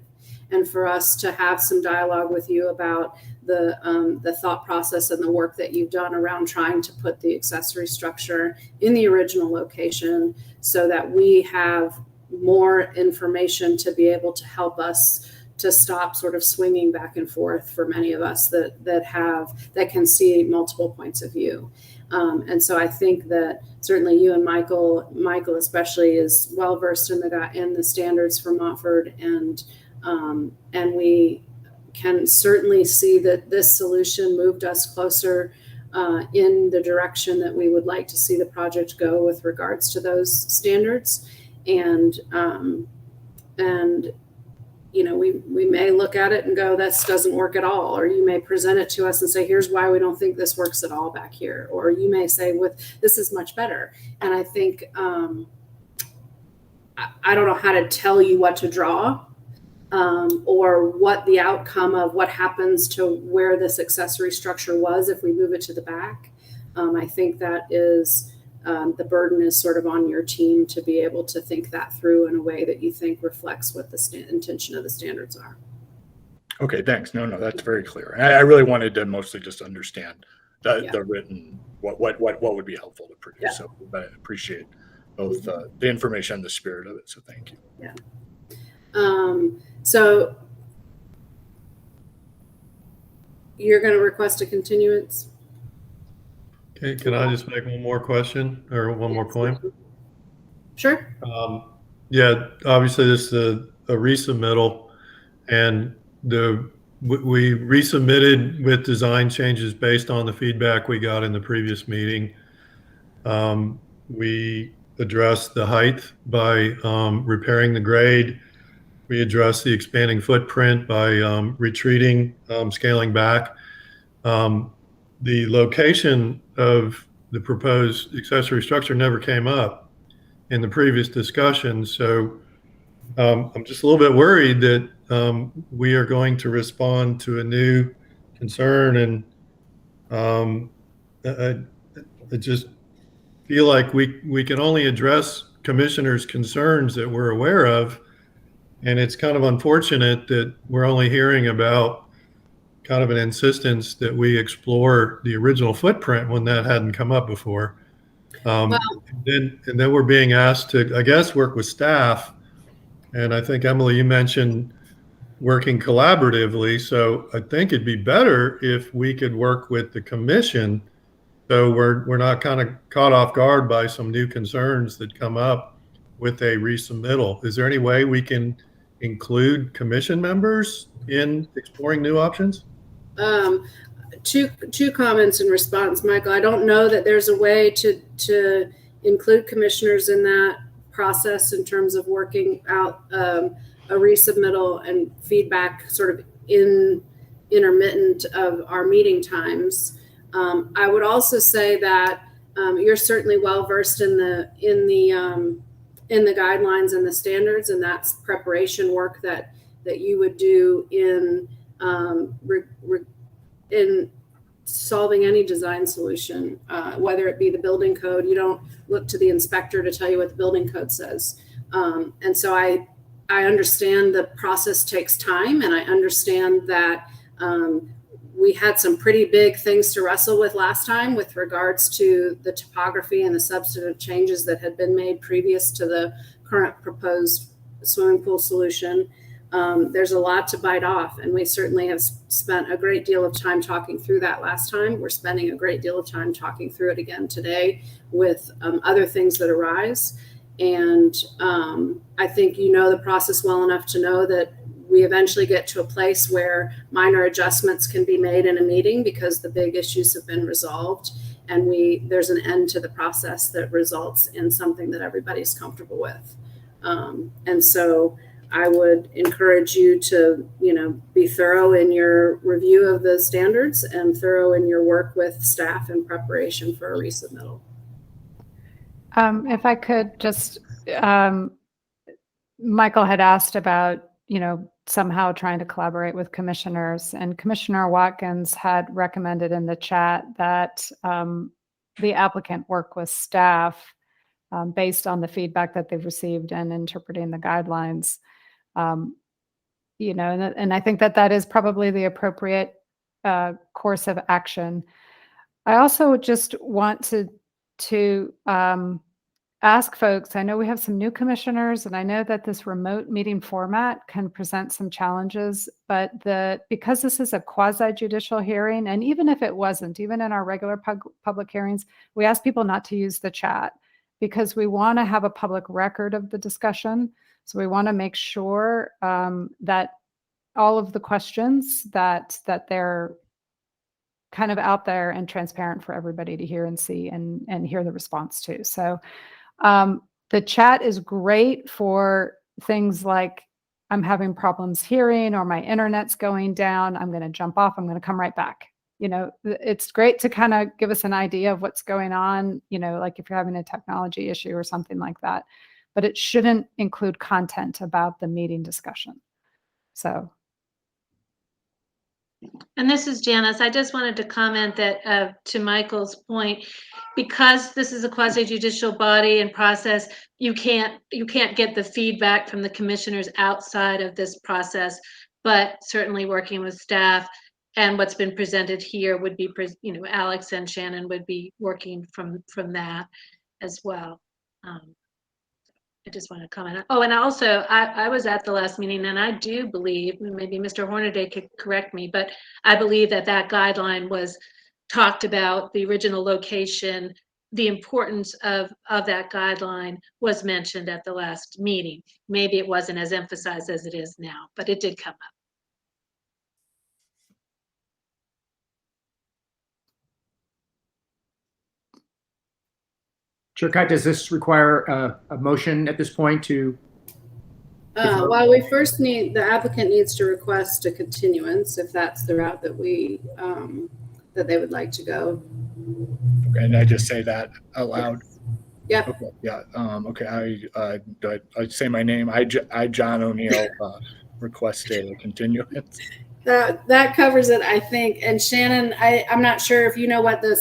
and for us to have some dialogue with you about the thought process and the work that you've done around trying to put the accessory structure in the original location so that we have more information to be able to help us to stop sort of swinging back and forth for many of us that can see multiple points of view. And so I think that certainly you and Michael especially is well versed in the standards for Montford, and we can certainly see that this solution moved us closer in the direction that we would like to see the project go with regards to those standards. And we may look at it and go, this doesn't work at all. Or you may present it to us and say, here's why we don't think this works at all back here. Or you may say, this is much better. And I think, I don't know how to tell you what to draw, or what the outcome of what happens to where this accessory structure was if we move it to the back. I think that is the burden is sort of on your team to be able to think that through in a way that you think reflects what the intention of the standards are. Okay, thanks. No, that's very clear. I really wanted to mostly just understand the written, what would be helpful to produce. Yeah. So I appreciate both the information and the spirit of it. So thank you. Yeah. So you're going to request a continuance? Okay, can I just make one more question or one more point? Sure. Yeah, obviously this is a resubmittal, and we resubmitted with design changes based on the feedback we got in the previous meeting. We addressed the height by repairing the grade. We addressed the expanding footprint by retreating, scaling back. The location of the proposed accessory structure never came up. in the previous discussion. So I'm just a little bit worried that we are going to respond to a new concern, and I just feel like we can only address commissioners' concerns that we're aware of, and it's kind of unfortunate that we're only hearing about kind of an insistence that we explore the original footprint when that hadn't come up before. And then we're being asked to, I guess, work with staff. And I think, Emily, you mentioned working collaboratively. So I think it'd be better if we could work with the commission, so we're not kind of caught off guard by some new concerns that come up with a resubmittal. Is there any way we can include commission members in exploring new options? Two comments in response, Michael. I don't know that there's a way to include commissioners in that process in terms of working out a resubmittal and feedback sort of intermittent of our meeting times. I would also say that you're certainly well versed in the guidelines and the standards, and that's preparation work that you would do in solving any design solution, whether it be the building code. You don't look to the inspector to tell you what the building code says. And so I understand the process takes time, and I understand that we had some pretty big things to wrestle with last time with regards to the topography and the substantive changes that had been made previous to the current proposed swimming pool solution. There's a lot to bite off, and we certainly have spent a great deal of time talking through that last time. We're spending a great deal of time talking through it again today with other things that arise. And I think you know the process well enough to know that we eventually get to a place where minor adjustments can be made in a meeting because the big issues have been resolved, and there's an end to the process that results in something that everybody's comfortable with. And so I would encourage you to, be thorough in your review of the standards and thorough in your work with staff in preparation for a resubmittal. If I could just, Michael had asked about, somehow trying to collaborate with commissioners, and Commissioner Watkins had recommended in the chat that the applicant work with staff based on the feedback that they've received and interpreting the guidelines. And I think that is probably the appropriate course of action. I also just want to ask folks, I know we have some new commissioners, and I know that this remote meeting format can present some challenges, but because this is a quasi-judicial hearing, and even if it wasn't, even in our regular public hearings, we ask people not to use the chat because we want to have a public record of the discussion. So we want to make sure that all of the questions that they're kind of out there and transparent for everybody to hear and see and hear the response to. So the chat is great for things like I'm having problems hearing, or my internet's going down. I'm going to jump off. I'm going to come right back. It's great to kind of give us an idea of what's going on, like if you're having a technology issue or something like that. But it shouldn't include content about the meeting discussion. So. And this is Janice. I just wanted to comment that to Michael's point, because this is a quasi-judicial body and process, you can't get the feedback from the commissioners outside of this process, but certainly working with staff and what's been presented here would be, Alex and Shannon would be working from that as well. I just want to comment. Oh, and also, I was at the last meeting, and I do believe, maybe Mr. Hornaday could correct me, but I believe that guideline was talked about, the original location, the importance of that guideline was mentioned at the last meeting. Maybe it wasn't as emphasized as it is now, but it did come up. Chair Kite, does this require a motion at this point to? Well, the applicant needs to request a continuance if that's the route that that they would like to go. Okay, and I just say that out loud. Yep. Okay. Yeah. Okay. I say my name. I John O'Neill, requested a continuance. That covers it, I think. And Shannon, I'm not sure if you know what the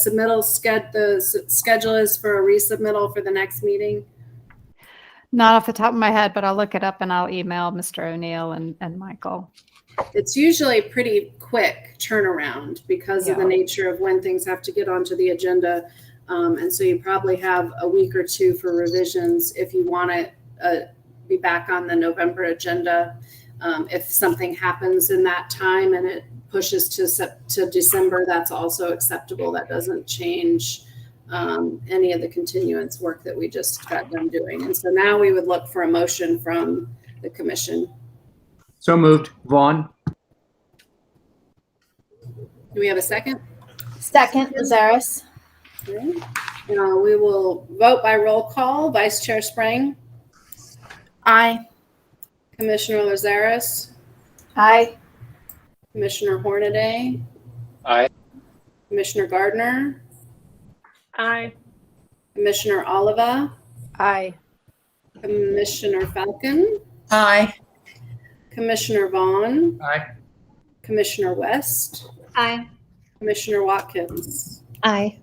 schedule is for a resubmittal for the next meeting. Not off the top of my head, but I'll look it up and I'll email Mr. O'Neill and Michael. It's usually pretty quick turnaround because of the nature of when things have to get onto the agenda. And so you probably have a week or two for revisions if you want to be back on the November agenda. If something happens in that time and it pushes to December, that's also acceptable. That doesn't change any of the continuance work that we just got done doing. And so now we would look for a motion from the commission. So moved. Vaughn. Do we have a second? Second, Lazarus. Okay. We will vote by roll call. Vice Chair Sprang. Aye. Commissioner Lazarus. Aye. Commissioner Hornaday. Aye. Commissioner Gardner. Aye. Commissioner Oliva. Aye. Commissioner Falcon. Aye. Commissioner Vaughn. Aye. Commissioner West. Aye. Commissioner Watkins. Aye.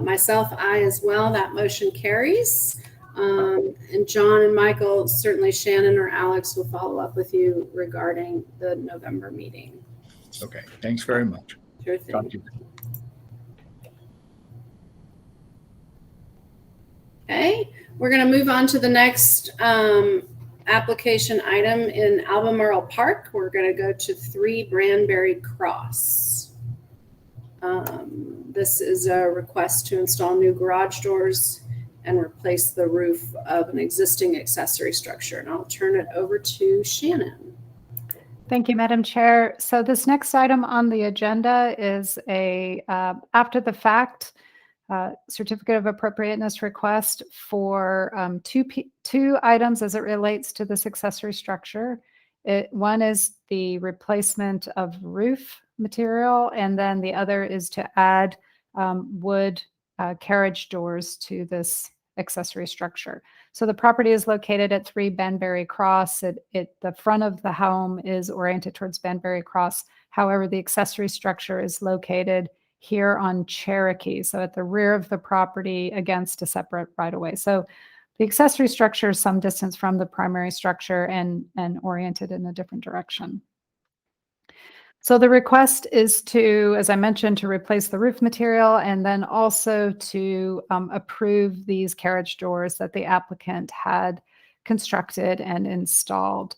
Myself, aye as well. That motion carries. And John and Michael, certainly Shannon or Alex will follow up with you regarding the November meeting. Okay. Thanks very much. Sure thing. Talk to you. Okay, we're going to move on to the next application item in Albemarle Park. We're going to go to 3 Branberry Cross. This is a request to install new garage doors and replace the roof of an existing accessory structure. And I'll turn it over to Shannon. Thank you, Madam Chair. So this next item on the agenda is a after the fact certificate of appropriateness request for two items as it relates to this accessory structure. One is the replacement of roof material, and then the other is to add wood carriage doors to this accessory structure. So the property is located at 3 Banbury Cross. The front of the home is oriented towards Banbury Cross. However, the accessory structure is located here on Cherokee, so at the rear of the property against a separate right-of-way. So the accessory structure is some distance from the primary structure and oriented in a different direction. So the request is to, as I mentioned, to replace the roof material and then also to approve these carriage doors that the applicant had constructed and installed.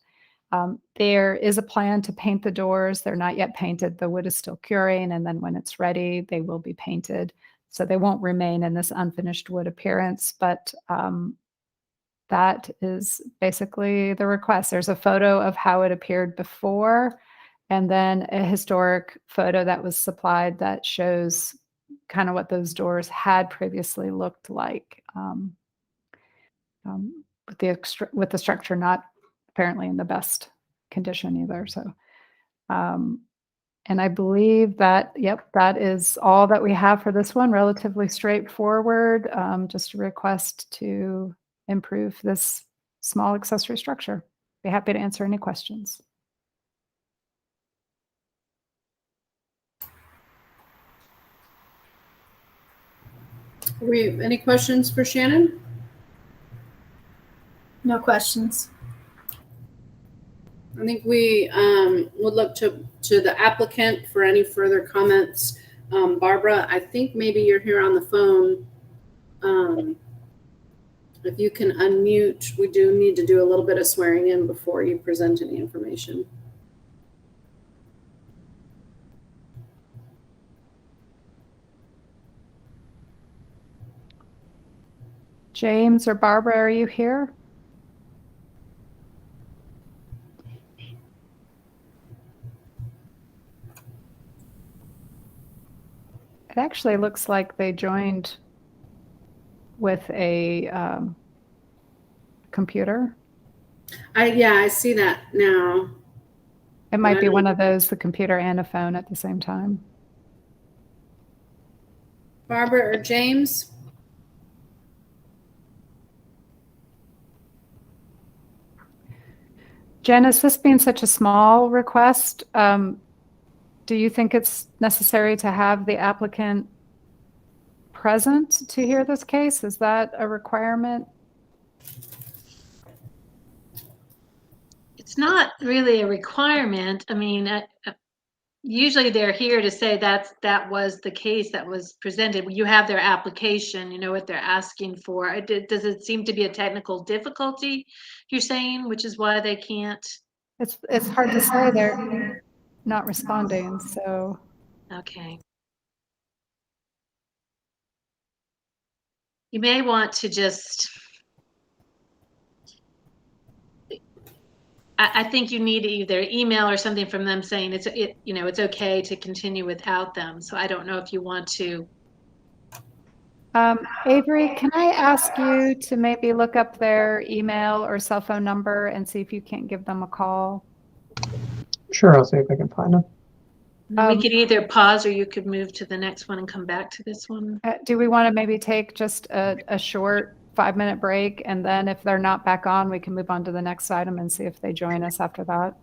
There is a plan to paint the doors. They're not yet painted. The wood is still curing, and then when it's ready, they will be painted. So they won't remain in this unfinished wood appearance, but that is basically the request. There's a photo of how it appeared before, and then a historic photo that was supplied that shows kind of what those doors had previously looked like, with the structure not apparently in the best condition either. So, and I believe that, yep, that is all that we have for this one. Relatively straightforward, just a request to improve this small accessory structure. Be happy to answer any questions. Any questions for Shannon? No questions. I think we would look to the applicant for any further comments. Barbara, I think maybe you're here on the phone. If you can unmute, we do need to do a little bit of swearing in before you present any information. James or Barbara, are you here? It actually looks like they joined with a computer. Yeah, I see that now. It might be one of those, the computer and a phone at the same time. Barbara or James? Janice, this being such a small request, do you think it's necessary to have the applicant present to hear this case? Is that a requirement? It's not really a requirement. I mean, usually they're here to say that was the case that was presented. You have their application, you know what they're asking for. Does it seem to be a technical difficulty, you're saying, which is why they can't? It's hard to say. They're not responding, so. Okay. You may want to just, I think you need either email or something from them saying it's okay to continue without them. So I don't know if you want to. Avery, can I ask you to maybe look up their email or cell phone number and see if you can't give them a call? Sure, I'll see if I can find them. We could either pause or you could move to the next one and come back to this one. Do we want to maybe take just a short 5-minute break, and then if they're not back on, we can move on to the next item and see if they join us after that?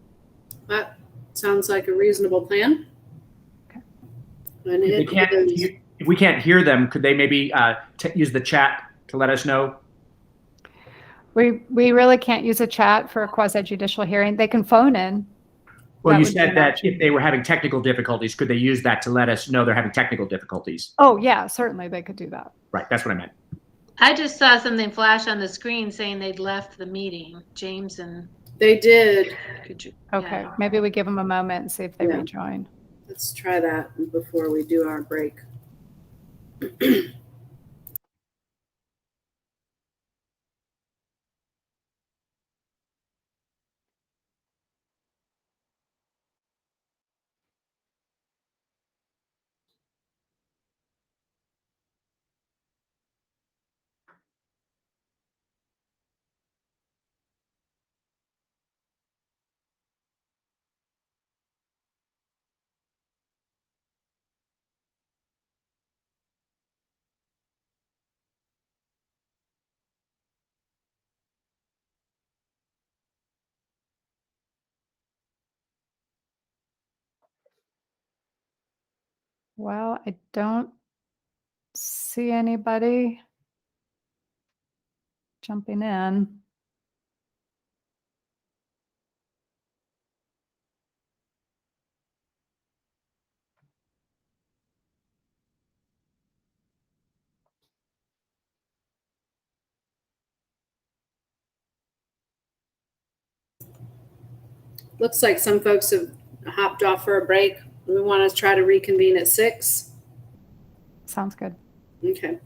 That sounds like a reasonable plan. Okay. And if we can't hear them, could they maybe use the chat to let us know? We really can't use a chat for a quasi-judicial hearing. They can phone in. Well, you said that if they were having technical difficulties, could they use that to let us know they're having technical difficulties? Oh, yeah, certainly they could do that. Right, that's what I meant. I just saw something flash on the screen saying they'd left the meeting. James and they did. Okay, maybe we give them a moment and see if they rejoin. Let's try that before we do our break. Well, I don't see anybody jumping in. Looks like some folks have hopped off for a break. We want to try to reconvene at 6. Sounds good. Okay.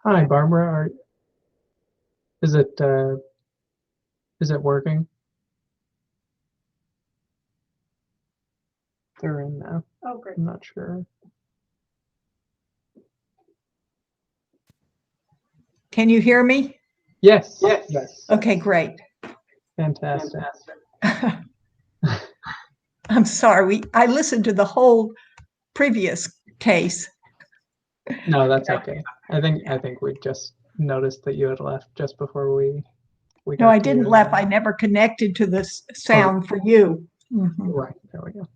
Hi, Barbara. Is it working? They're in now. Oh, great. I'm not sure. Can you hear me? Yes. Yes. Okay, great. Fantastic. I'm sorry. I listened to the whole previous case. No, that's okay. I think we just noticed that you had left just before we No, got I to didn't you. left. I never connected to this sound for you. Mhm. Right, there we go.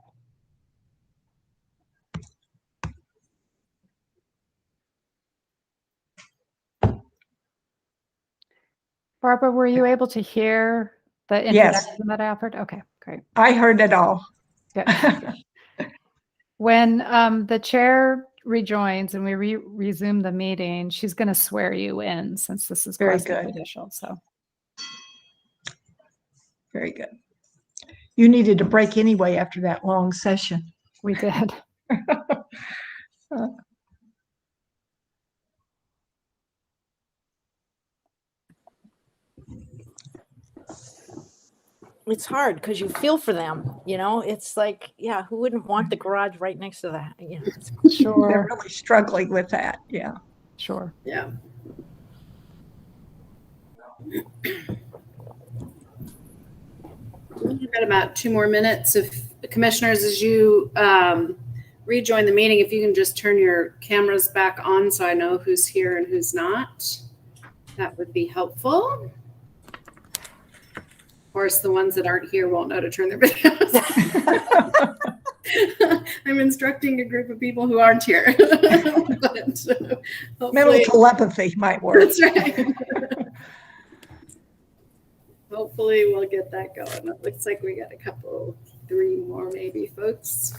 Barbara, were you able to hear the Yes. introduction that I offered? Okay, great. I heard it all. Good. When the chair rejoins and we resume the meeting, she's going to swear you in since this is Very quasi-judicial. So very good. You needed a break anyway after that long session. we did. It's hard because you feel for them, you know. It's like, yeah, who wouldn't want the garage right next to that? You know, They're Sure, really struggling with that. Yeah. sure. Yeah. We've got about 2 more minutes. If commissioners, as you rejoin the meeting, if you can just turn your cameras back on so I know who's here and who's not, that would be helpful. Of course, the ones that aren't here won't know to turn their videos. I'm instructing a group of people who aren't here. But, Mental telepathy might work. That's right. Hopefully we'll get that going. It looks like we got a couple, 3 more maybe, folks.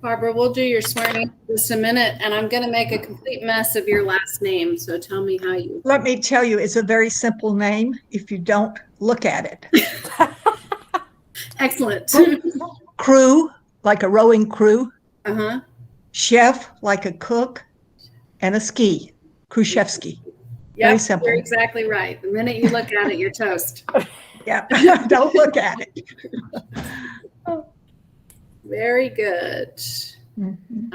Barbara, we'll do your swearing in just a minute, and I'm going to make a complete mess of your last name. So tell me how you. Let me tell you, it's a very simple name if you don't look at it. Excellent. Crew, like a rowing crew. Uh-huh. Chef, like a cook. And a ski, Khrushchevsky. Yep, very simple. You're exactly right. The minute you look at it, you're toast. Yeah, don't look at it. Very good. Mm-hmm.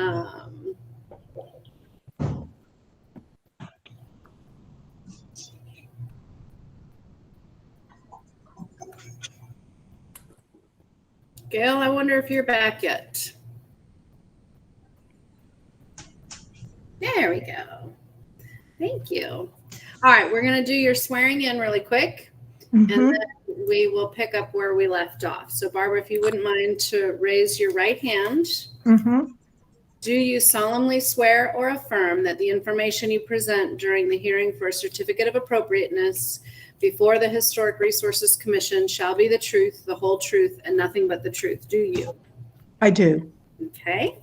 Gail, I wonder if you're back yet. There we go. Thank you. All right, we're going to do your swearing in really quick, and then we will pick up where we left off. So, Barbara, if you wouldn't mind to raise your right hand. Do you solemnly swear or affirm that the information you present during the hearing for a certificate of appropriateness before the Historic Resources Commission shall be the truth, the whole truth, and nothing but the truth? Do you? I do. Okay.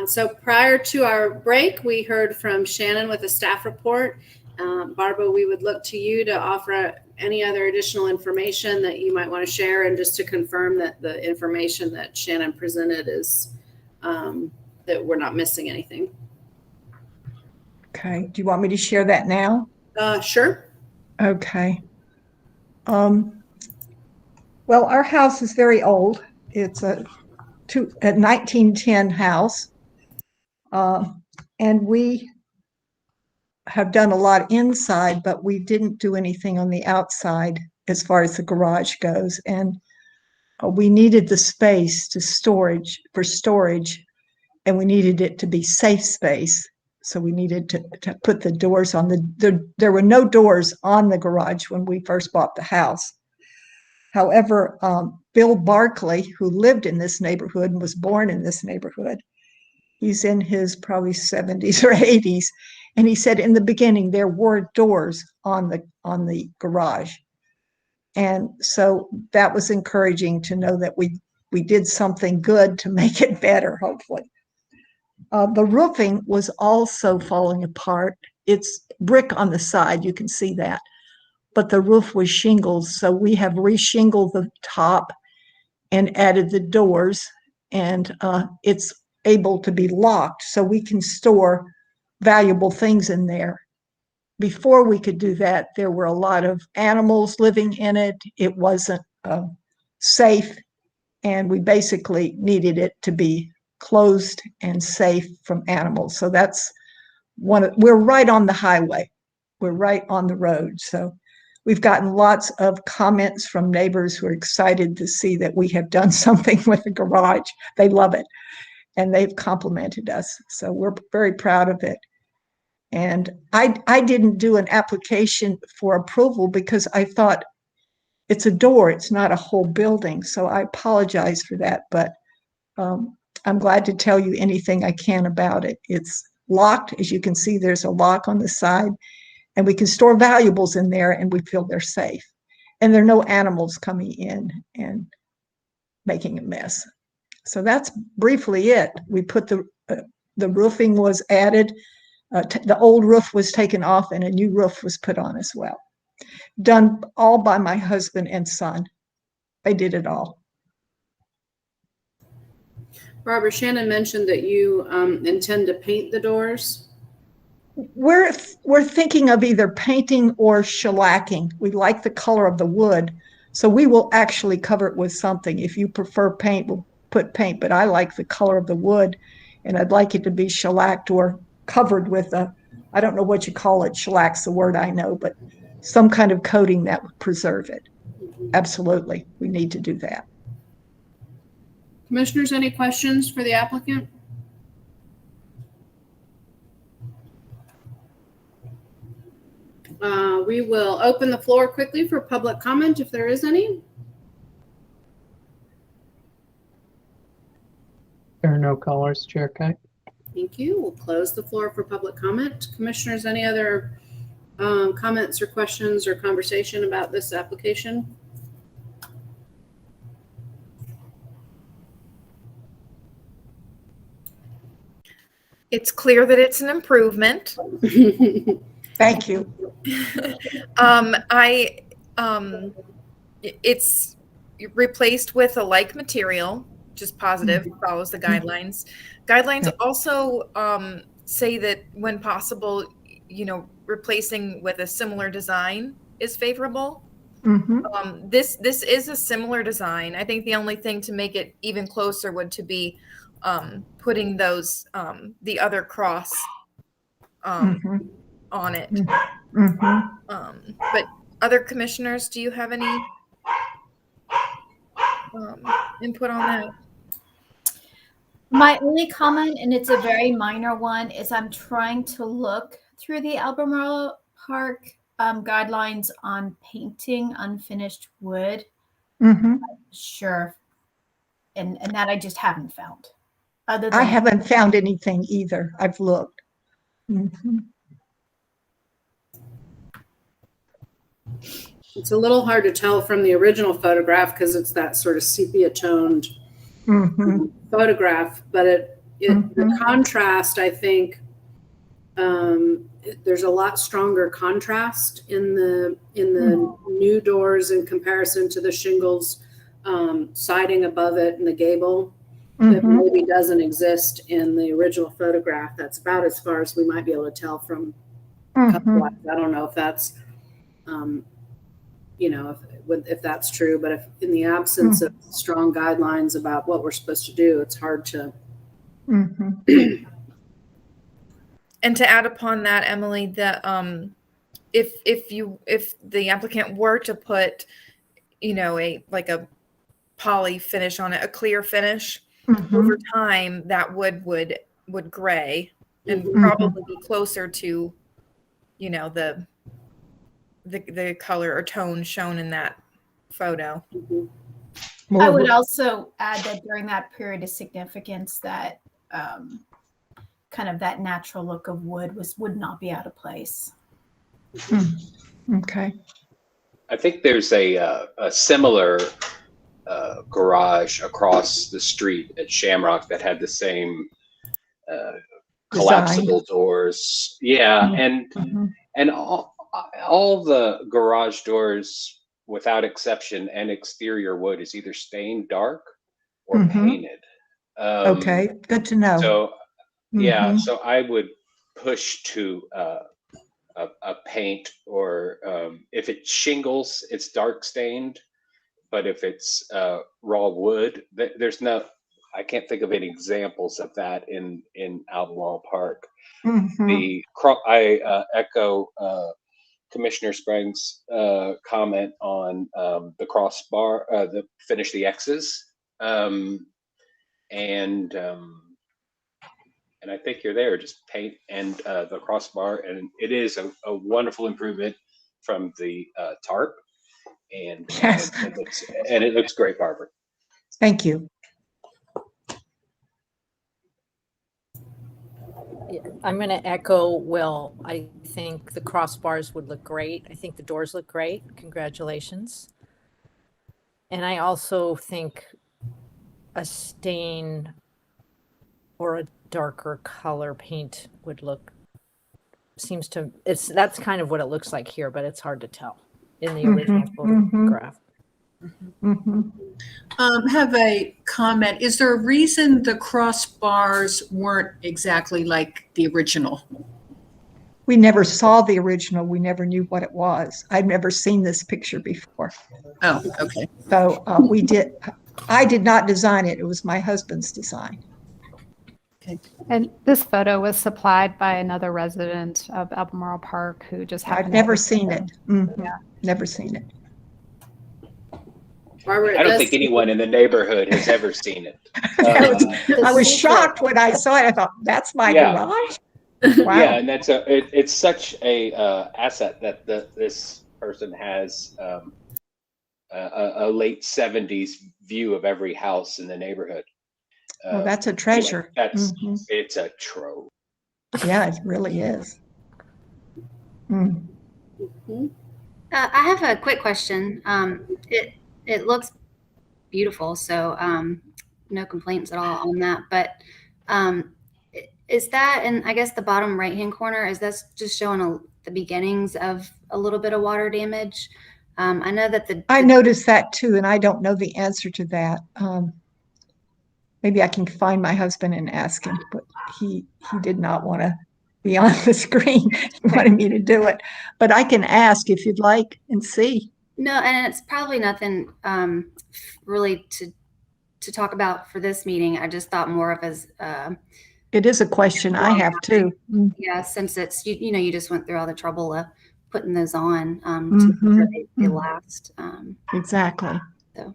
So prior to our break, we heard from Shannon with a staff report. Barbara, we would look to you to offer any other additional information that you might want to share, and just to confirm that the information that Shannon presented is that we're not missing anything. Okay. Do you want me to share that now? Sure. Okay. Well, our house is very old. It's a 1910 house. And we have done a lot inside, but we didn't do anything on the outside as far as the garage goes. And we needed the space for storage, and we needed it to be safe space. So we needed to put the doors on there were no doors on the garage when we first bought the house. However, Bill Barkley, who lived in this neighborhood and was born in this neighborhood, he's in his probably 70s or 80s. And he said in the beginning, there were doors on the garage. And so that was encouraging to know that we did something good to make it better, hopefully. The roofing was also falling apart, it's brick on the side. You can see that. But the roof was shingles. So we have re-shingled the top and added the doors, and it's able to be locked so we can store valuable things in there. Before we could do that, there were a lot of animals living in it. It wasn't safe, and we basically needed it to be closed and safe from animals. So that's we're right on the highway. We're right on the road. So we've gotten lots of comments from neighbors who are excited to see that we have done something with the garage. They love it, and they've complimented us. So we're very proud of it. And I didn't do an application for approval because I thought it's a door, it's not a whole building. So I apologize for that, but I'm glad to tell you anything I can about it. It's locked. As you can see, there's a lock on the side, and we can store valuables in there, and we feel they're safe. And there are no animals coming in and making a mess. So that's briefly it. We put the roofing was added. The old roof was taken off, and a new roof was put on as well. Done all by my husband and son. They did it all. Barbara, Shannon mentioned that you intend to paint the doors. We're thinking of either painting or shellacking. We like the color of the wood, so we will actually cover it with something. If you prefer paint, we'll put paint, but I like the color of the wood, and I'd like it to be shellacked or covered with I don't know what you call it, shellack's the word I know, but some kind of coating that would preserve it. Absolutely, we need to do that. Commissioners, any questions for the applicant? We will open the floor quickly for public comment if there is any. There are no callers, Chair Kite. Thank you. We'll close the floor for public comment. Commissioners, any other comments or questions or conversation about this application? It's clear that it's an improvement. Thank you. It's replaced with a like material, just positive, follows the guidelines. Guidelines also say that when possible, replacing with a similar design is favorable. Mm-hmm. This is a similar design. I think the only thing to make it even closer would to be putting those the other cross on it. But other commissioners, do you have any input on that? My only comment, and it's a very minor one, is I'm trying to look through the Albemarle Park guidelines on painting unfinished wood. Sure. And that I just haven't found. Other than I haven't found anything either. I've looked. It's a little hard to tell from the original photograph because it's that sort of sepia toned photograph, but the contrast, I think, there's a lot stronger contrast in the new doors in comparison to the shingles siding above it and the gable that maybe doesn't exist in the original photograph. That's about as far as we might be able to tell from a couple. I don't know if that's if that's true, but if in the absence of strong guidelines about what we're supposed to do, it's hard to. And to add upon that, Emily, that if the applicant were to put, a poly finish on it, a clear finish, over time that wood would gray and probably be closer to, the color or tone shown in that photo. I would also add that during that period of significance that kind of that natural look of wood would not be out of place. Okay. I think there's a similar garage across the street at Shamrock that had the same collapsible doors. Yeah, Mhm. and all the garage doors, without exception, and exterior wood is either stained dark or Mhm. painted. Okay, good to know. So yeah, Mhm. so I would push to a paint, or if it's shingles, it's dark stained. But if it's raw wood, there's no. I can't think of any examples of that in Albemarle Park. Mhm. I echo Commissioner Sprague's comment on the crossbar, the finish the X's, and I think you're there. Just paint and the crossbar, and it is a wonderful improvement from the tarp, and Yes. it looks great, Barbara. Thank you. Yeah, I'm going to echo Will. I think the crossbars would look great. I think the doors look great. Congratulations. And I also think a stain or a darker color paint would look, that's kind of what it looks like here, but it's hard to tell in the original photograph. Have a comment. Is there a reason the crossbars weren't exactly like the original? We never saw the original. We never knew what it was. I've never seen this picture before. Oh, okay. So I did not design it. It was my husband's design. Okay. And this photo was supplied by another resident of Albemarle Park who just happened I've to have never it. seen it. Yeah. Never seen it. Barbara, I don't think anyone in the neighborhood has ever seen it. I was shocked when I saw it. I thought, that's my garage? Wow. Yeah, and it's such a asset that this person has a late 70s view of every house in the neighborhood. Well, that's a treasure. Anyway, it's a trove. Yeah, it really is. I have a quick question. It looks beautiful, so no complaints at all on that. But is that, and I guess the bottom right-hand corner, is that just showing the beginnings of a little bit of water damage? I know that I noticed that too, and I don't know the answer to that. Maybe I can find my husband and ask him, but he did not want to be on the screen. He wanted me to do it, but I can ask if you'd like and see. No, and it's probably nothing really to talk about for this meeting. I just thought more of as it is a question I have too. Yeah, since it's you just went through all the trouble of putting those on to make sure they last. Exactly. So.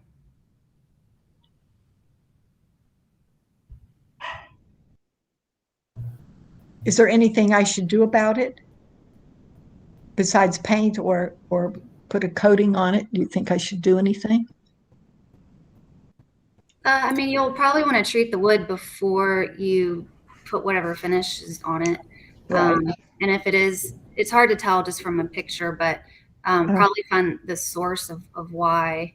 Is there anything I should do about it besides paint or put a coating on it? Do you think I should do anything? I mean, you'll probably want to treat the wood before you put whatever finish is on it. Right. And if it is, it's hard to tell just from a picture, but probably find the source of why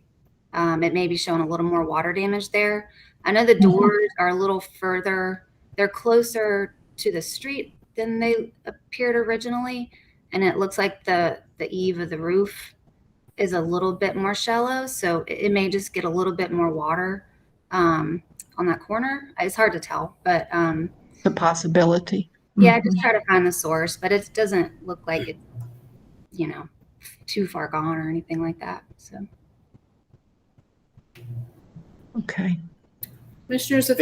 it may be showing a little more water damage there. I know the doors are a little further, they're closer to the street than they appeared originally. And it looks like the eave of the roof is a little bit more shallow. So it may just get a little bit more water on that corner. It's hard to tell, but the possibility. Yeah, just try to find the source, but it doesn't look like it's, too far gone or anything like that. So. Okay. Commissioners, if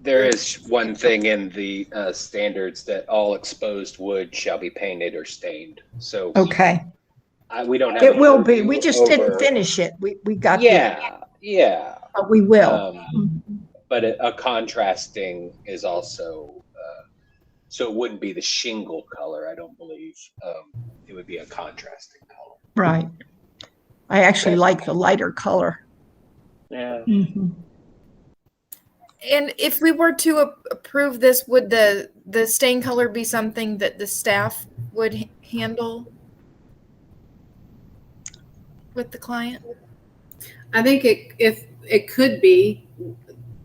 there is one thing in the standards that all exposed wood shall be painted or stained. So okay, we don't have it will be. We just didn't finish it. We got yeah. But we will. But a contrasting is also so it wouldn't be the shingle color. I don't believe it would be a contrasting color. Right. I actually like the lighter color. Yeah. And if we were to approve this, would the stain color be something that the staff would handle with the client? I think it could be.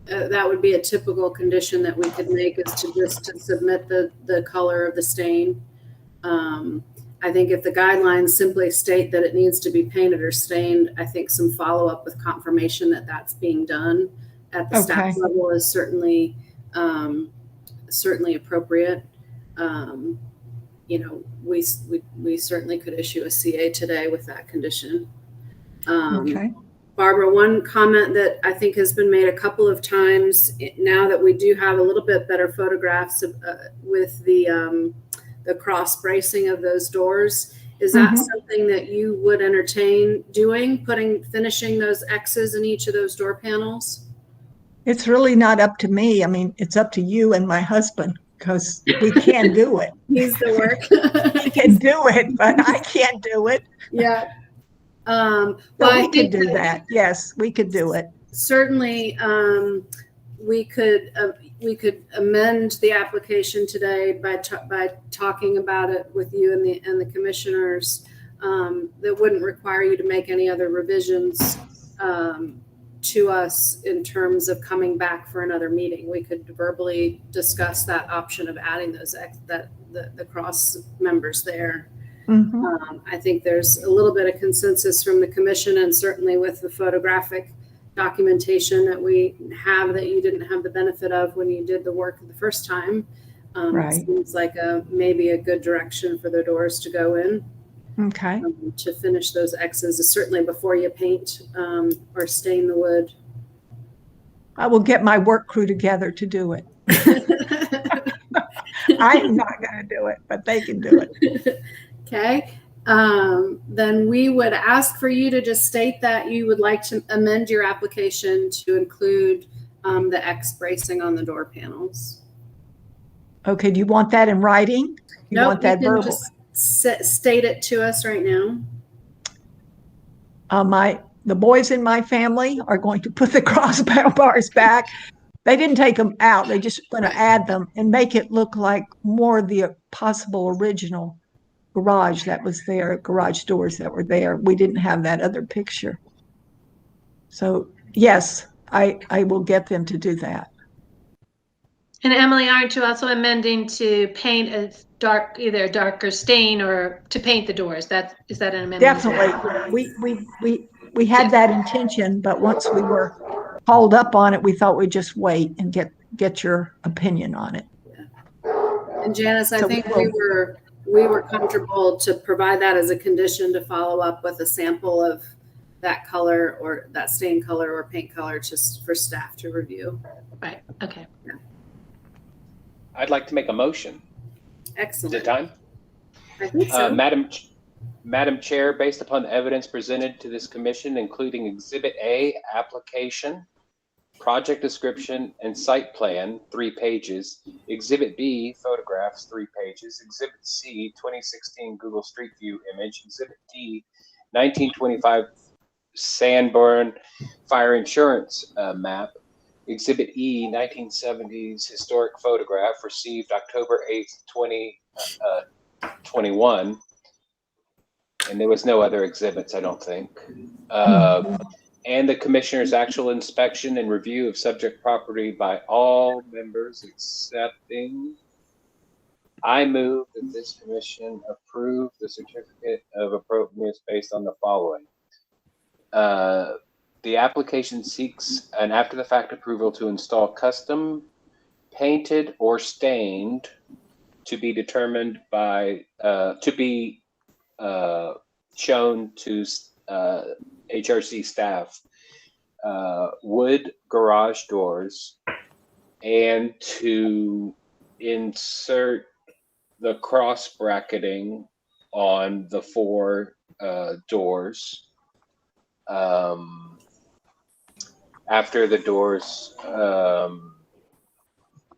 that would be a typical condition that we could make, is to submit the color of the stain. I think if the guidelines simply state that it needs to be painted or stained, I think some follow-up with confirmation that that's being done at the staff level is certainly appropriate. You know, we certainly could issue a CA today with that condition. Barbara, one comment that I think has been made a couple of times now that we do have a little bit better photographs of, with the cross bracing of those doors. Is that something that you would entertain doing, finishing those X's in each of those door panels? It's really not up to me. I mean, it's up to you and my husband, because we can do it. He's the work. He can do it, but I can't do it. Yeah. Well, we could do that. Yes, we could do it. Certainly, we could amend the application today by talking about it with you and the commissioners. That wouldn't require you to make any other revisions to us in terms of coming back for another meeting. We could verbally discuss that option of adding the cross members there. I think there's a little bit of consensus from the commission, and certainly with the photographic documentation that we have that you didn't have the benefit of when you did the work the first time. It seems like maybe a good direction for the doors to go in. To finish those X's, certainly before you paint or stain the wood. I will get my work crew together to do it. I'm not going to do it, but they can do it. Okay. Then we would ask for you to just state that you would like to amend your application to include the X bracing on the door panels. Okay. Do you want that in writing? You want that verbal? Just state it to us right now. The boys in my family are going to put the crossbars back. They didn't take them out. They just going to add them and make it look like more the possible original garage that was there, garage doors that were there. We didn't have that other picture. So yes, I will get them to do that. And Emily, aren't you also amending to paint a dark, either a darker stain or to paint the doors? Is that an amendment? Definitely. We had that intention, but once we were hauled up on it, we thought we'd just wait and get your opinion on it. And Janice, I think we were comfortable to provide that as a condition to follow up with a sample of that color or that stain color or paint color just for staff to review. Right. Okay. Yeah. I'd like to make a motion. Excellent. Is it time? I think so. Madam Chair, based upon the evidence presented to this commission, including Exhibit A, application, project description, and site plan, 3 pages, Exhibit B, photographs, 3 pages, Exhibit C, 2016 Google Street View image, Exhibit D, 1925 Sanborn Fire Insurance map, Exhibit E, 1970s historic photograph received October 8th, 2021. And there was no other exhibits, I don't think. And the commissioner's actual inspection and review of subject property by all members accepting. I move that this commission approve the certificate of appropriateness based on the following. The application seeks an after-the-fact approval to install custom painted or stained to be determined by, shown to HRC staff, wood garage doors, and to insert the cross bracketing on the 4 doors. After the doors,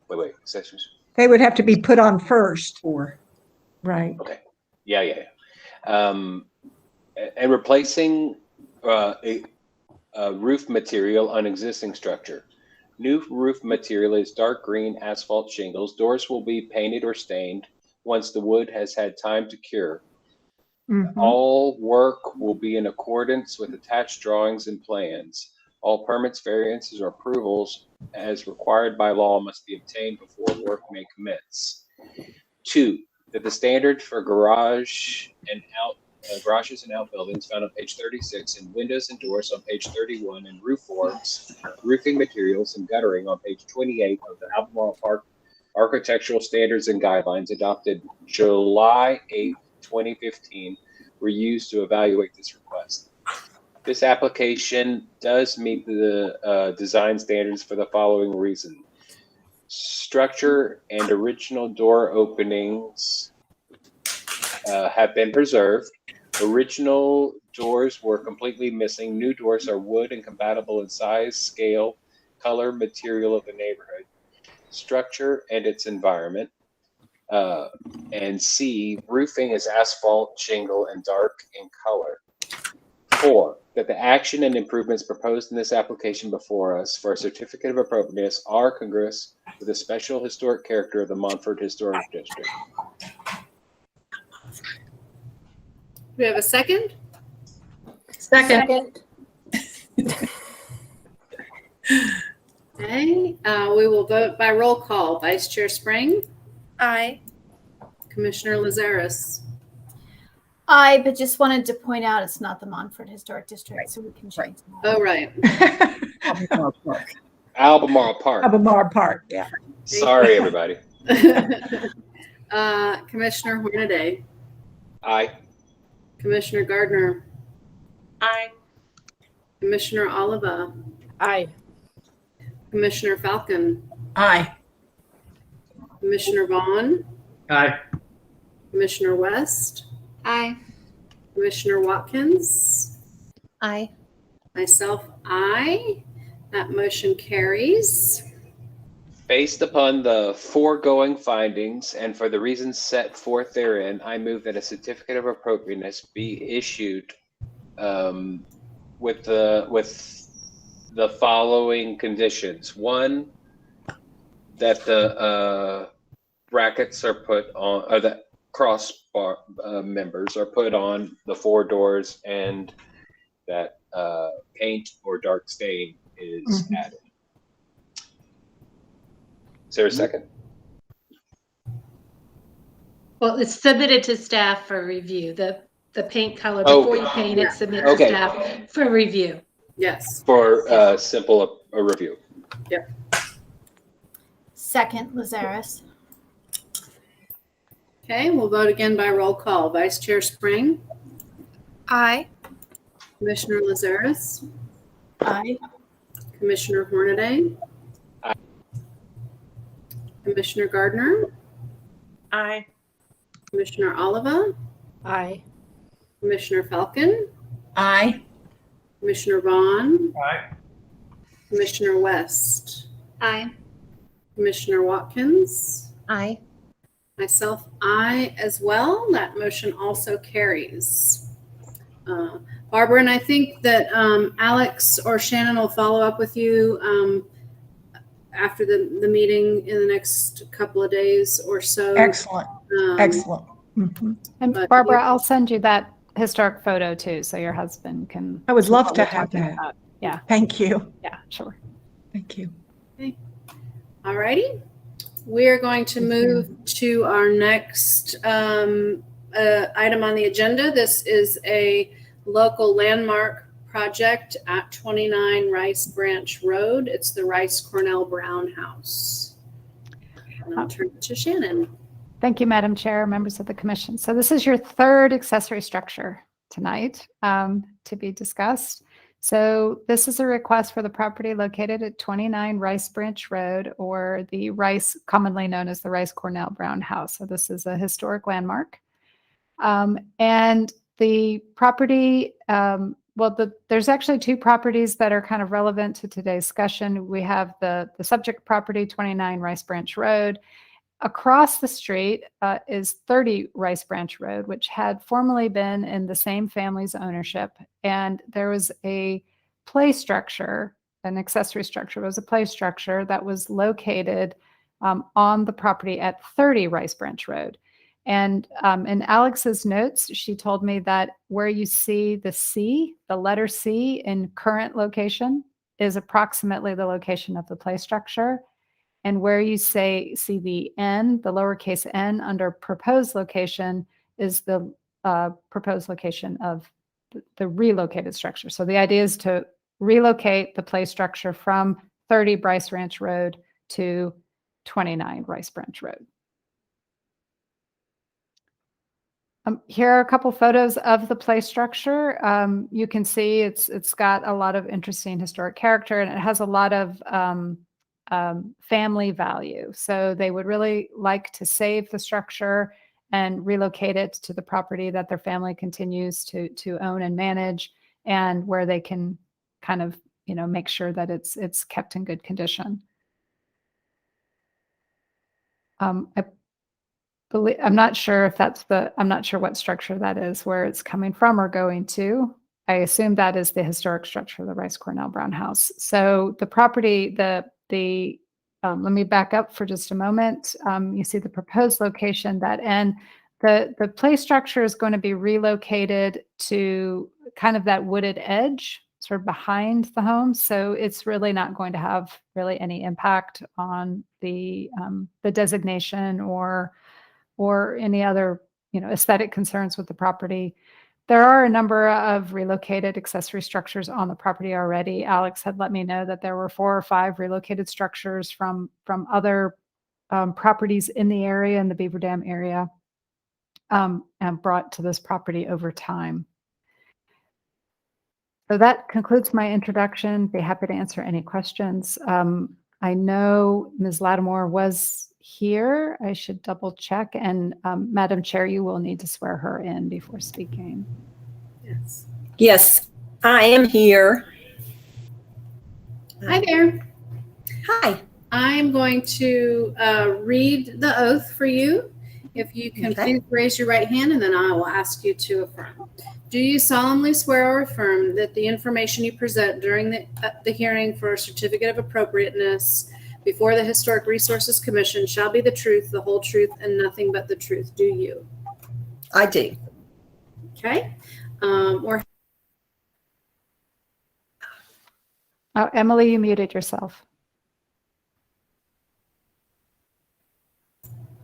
wait, accessories. They would have to be put on first. Right. Okay. Yeah. And replacing a roof material on existing structure. New roof material is dark green asphalt shingles. Doors will be painted or stained once the wood has had time to cure. All work will be in accordance with attached drawings and plans. All permits, variances, or approvals as required by law must be obtained before work may commence. 2, that the standard for garages and outbuildings found on page 36 and windows and doors on page 31 and roof forms, roofing materials and guttering on page 28 of the Albemarle Park Architectural Standards and Guidelines adopted July 8, 2015 were used to evaluate this request. This application does meet the design standards for the following reason. Structure and original door openings have been preserved. Original doors were completely missing. New doors are wood and compatible in size, scale, color, material of the neighborhood, structure, and its environment. And C, roofing is asphalt, shingle, and dark in color. 4, that the action and improvements proposed in this application before us for a certificate of appropriateness are congruous with the special historic character of the Montfort Historic District. Do we have a second? Second. Okay, we will vote by roll call. Vice Chair Spring? Aye. Commissioner Lazarus? I, but just wanted to point out it's not the Montfort Historic District, so we can change that. Oh, right. Albemarle Park. Albemarle Park. Albemarle Park, yeah. Sorry, everybody. Commissioner Hornaday? Aye. Commissioner Gardner? Aye. Commissioner Oliva? Aye. Commissioner Falcon? Aye. Commissioner Vaughn? Aye. Commissioner West? Aye. Commissioner Watkins? Aye. Myself, aye. That motion carries. Based upon the foregoing findings and for the reasons set forth therein, I move that a certificate of appropriateness be issued with the following conditions. 1, that the brackets are put on, or the crossbar members are put on the 4 doors, and that paint or dark stain is added. Is there a second? Well, it's submitted to staff for review. The paint color, Oh. before you paint it, submit Okay. to staff for review. Yes. For simple a review. Yep. Second, Lazarus. Okay, we'll vote again by roll call. Vice Chair Spring? Aye. Commissioner Lazarus? Aye. Commissioner Hornaday? Aye. Commissioner Gardner? Aye. Commissioner Oliva? Aye. Commissioner Falcon? Aye. Commissioner Vaughn? Aye. Commissioner West? Aye. Commissioner Watkins? Aye. Myself, aye as well. That motion also carries. Barbara, and I think that Alex or Shannon will follow up with you after the meeting in the next couple of days or so. Excellent. Excellent. And But Barbara, you- I'll send you that historic photo too, so your husband can. I would see love what to we're have talking that. about. Yeah, Thank you. yeah, sure. Thank you. All righty. We're going to move to our next item on the agenda. This is a local landmark project at 29 Rice Branch Road. It's the Rice Cornell Brown House. And I'll turn it to Shannon. Thank you, Madam Chair, members of the commission. So this is your third accessory structure tonight to be discussed. So this is a request for the property located at 29 Rice Branch Road, or the Rice, commonly known as the Rice Cornell Brown House. So this is a historic landmark. And the property, there's actually 2 properties that are kind of relevant to today's discussion. We have the subject property, 29 Rice Branch Road. Across the street is 30 Rice Branch Road, which had formerly been in the same family's ownership. And there was a play structure, an accessory structure, was a play structure that was located on the property at 30 Rice Branch Road. And in Alex's notes, she told me that where you see the C, the letter C in current location, is approximately the location of the play structure. And where you see the N, the lowercase n under proposed location, is the proposed location of the relocated structure. So the idea is to relocate the play structure from 30 Bryce Ranch Road to 29 Rice Branch Road. Here are a couple photos of the play structure. You can see it's got a lot of interesting historic character, and it has a lot of family value. So they would really like to save the structure and relocate it to the property that their family continues to own and manage, and where they can kind of, you know, make sure that it's kept in good condition. I'm not sure if that's I'm not sure what structure that is, where it's coming from or going to. I assume that is the historic structure of the Rice Cornell Brown House. So the property, let me back up for just a moment. You see the proposed location, that end. The play structure is going to be relocated to kind of that wooded edge, sort of behind the home. So it's really not going to have really any impact on the designation or any other, you know, aesthetic concerns with the property. There are a number of relocated accessory structures on the property already. Alex had let me know that there were 4 or 5 relocated structures from other properties in the area, in the Beaver Dam area, and brought to this property over time. So that concludes my introduction. Be happy to answer any questions. I know Ms. Lattimore was here. I should double check. And Madam Chair, you will need to swear her in before speaking. Yes. Yes, I am here. Hi there. Hi. I'm going to read the oath for you. If you can please raise your right hand, and then I will ask you to affirm. Do you solemnly swear or affirm that the information you present during the hearing for a certificate of appropriateness before the Historic Resources Commission shall be the truth, the whole truth, and nothing but the truth? Do you? I do. Okay. Emily, you muted yourself.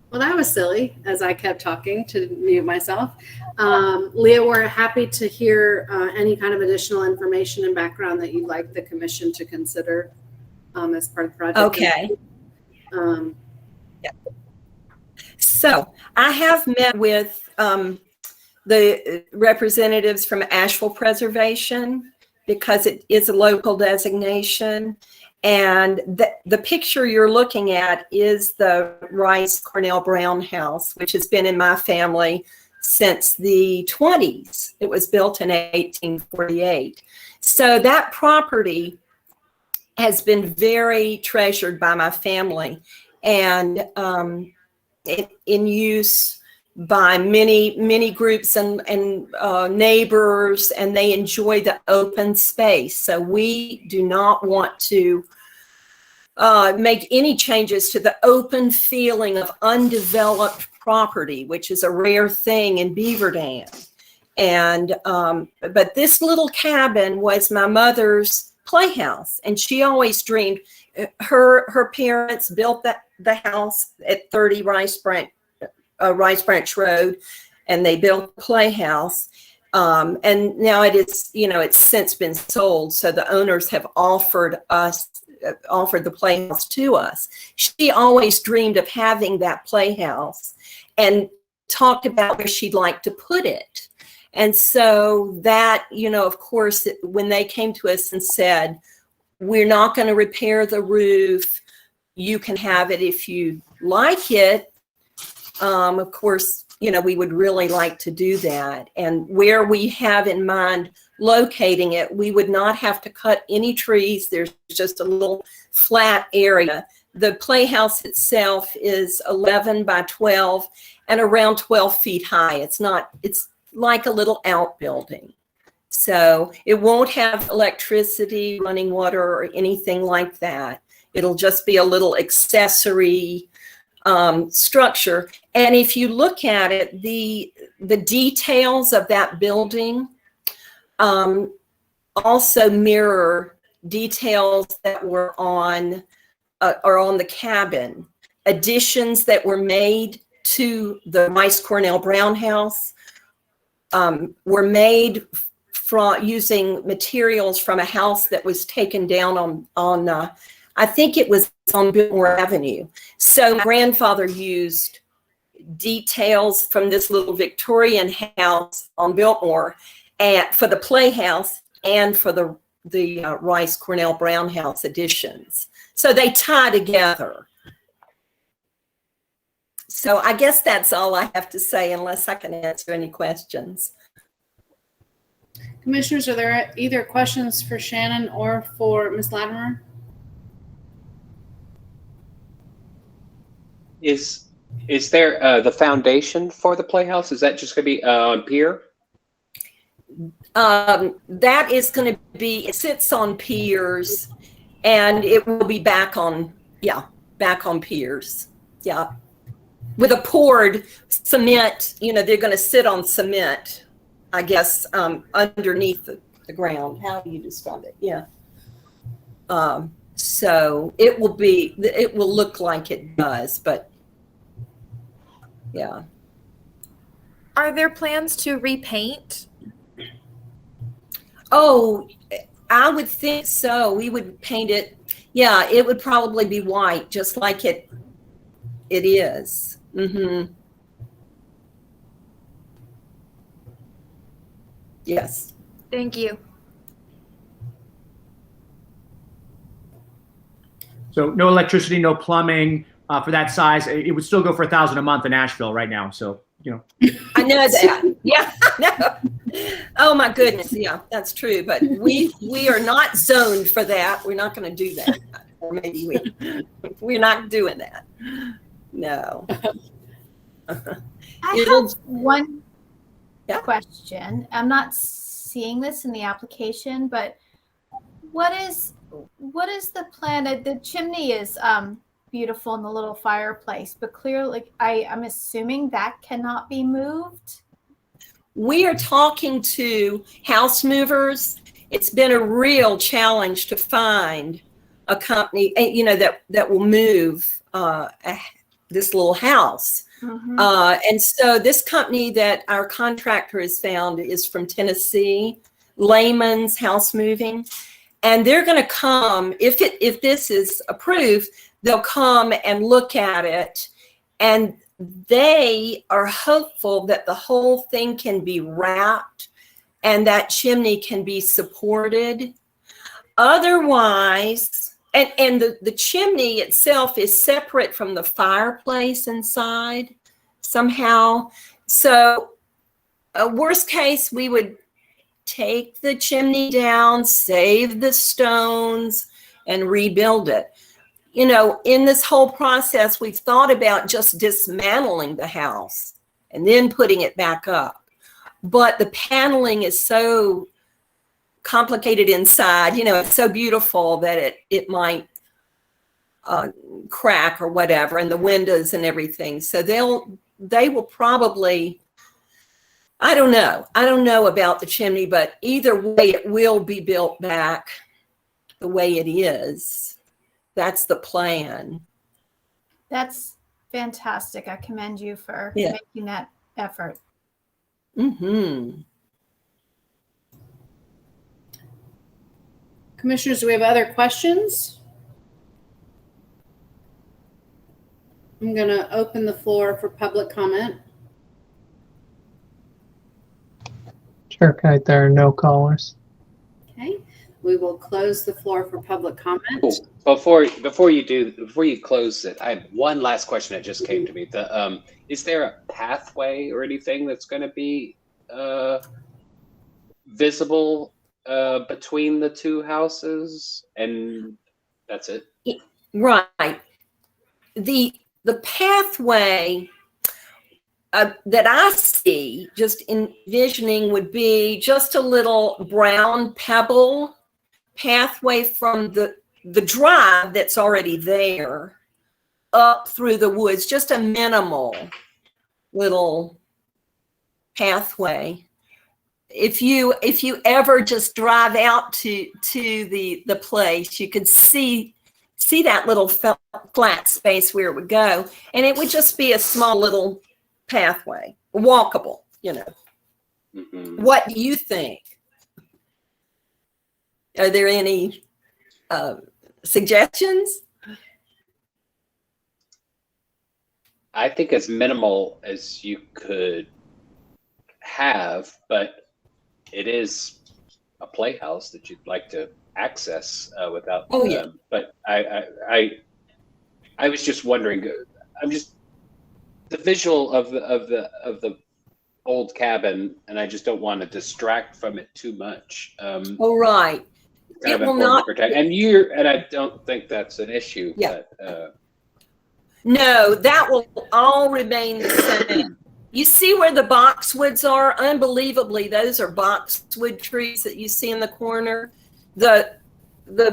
Well, that was silly, as I kept talking to mute myself. Leah, we're happy to hear any kind of additional information and background that you'd like the commission to consider as part of the project. Okay. So I have met with the representatives from Asheville Preservation because it is a local designation. And the picture you're looking at is the Rice Cornell Brown House, which has been in my family since the 20s. It was built in 1848. So that property has been very treasured by my family and in use by many groups and neighbors, and they enjoy the open space. So we do not want to make any changes to the open feeling of undeveloped property, which is a rare thing in Beaver Dam. And but this little cabin was my mother's playhouse, and she always dreamed. Her parents built the house at 30 Rice Branch Road, and they built the playhouse. And now it is, it's since been sold. So the owners have offered the playhouse to us. She always dreamed of having that playhouse and talked about where she'd like to put it. And so that, of course, when they came to us and said, we're not going to repair the roof, you can have it if you like it. Of course, we would really like to do that. And where we have in mind locating it, we would not have to cut any trees. There's just a little flat area. The playhouse itself is 11 by 12 and around 12 feet high. It's like a little outbuilding. So it won't have electricity, running water, or anything like that. It'll just be a little accessory structure. And if you look at it, the details of that building also mirror details that were on the cabin, additions that were made to the Rice Cornell Brown house were made from using materials from a house that was taken down on I think it was on Biltmore Avenue. So my grandfather used details from this little Victorian house on Biltmore and for the Playhouse and for the Rice Cornell Brown house additions. So they tie together. So I guess that's all I have to say, unless I can answer any questions. Commissioners, are there either questions for Shannon or for Ms. Latimer? Is there the foundation for the Playhouse? Is that just going to be on pier? That is going to be, it sits on piers, and it will be back on piers. Yeah. With a poured cement, they're going to sit on cement, I guess, underneath the ground. How do you describe it? Yeah. So it will look like it does, but yeah. Are there plans to repaint? Oh, I would think so. We would paint it. Yeah, it would probably be white, just like it is. Mm-hmm. Yes. Thank you. So no electricity, no plumbing for that size. It would still go for $1,000 a month in Asheville right now. So, I know that. Yeah, I know. Oh my goodness. Yeah, that's true. But we are not zoned for that. We're not going to do that. Or maybe we're not doing that. No. I have one question. I'm not seeing this in the application, but what is the plan? The chimney is beautiful in the little fireplace, but clearly I'm assuming that cannot be moved. We are talking to house movers. It's been a real challenge to find a company, that will move this little house. Mm-hmm. And so this company that our contractor has found is from Tennessee, Layman's House Moving. And they're going to come, if this is approved, they'll come and look at it. And they are hopeful that the whole thing can be wrapped and that chimney can be supported. Otherwise, and the chimney itself is separate from the fireplace inside somehow. So worst case, we would take the chimney down, save the stones, and rebuild it. In this whole process, we've thought about just dismantling the house and then putting it back up. But the paneling is so complicated inside, it's so beautiful that it might crack or whatever, and the windows and everything. So they will probably, I don't know about the chimney, but either way, it will be built back the way it is. That's the plan. That's fantastic. I commend you for making that effort. Mm-hmm. Commissioners, do we have other questions? I'm going to open the floor for public comment. Chair Kite, there are no callers. Okay, we will close the floor for public comment. Cool. Before you close it, I have one last question that just came to me. Is there a pathway or anything that's going to be visible between the two houses, and that's it? Right. The pathway that I see, just envisioning, would be just a little brown pebble pathway from the drive that's already there up through the woods, just a minimal little pathway. if you ever just drive out to the place, you could see that little flat space where it would go, and it would just be a small little pathway, walkable, What do you think? Are there any suggestions? I think as minimal as you could have, but it is a playhouse that you'd like to access without. Oh yeah. But I was just wondering. I'm just the visual of the old cabin, and I just don't want to distract from it too much. Oh right. It will not protect, and I don't think that's an issue. Yeah. But, no, that will all remain the same. You see where the boxwoods are? Unbelievably, those are boxwood trees that you see in the corner. The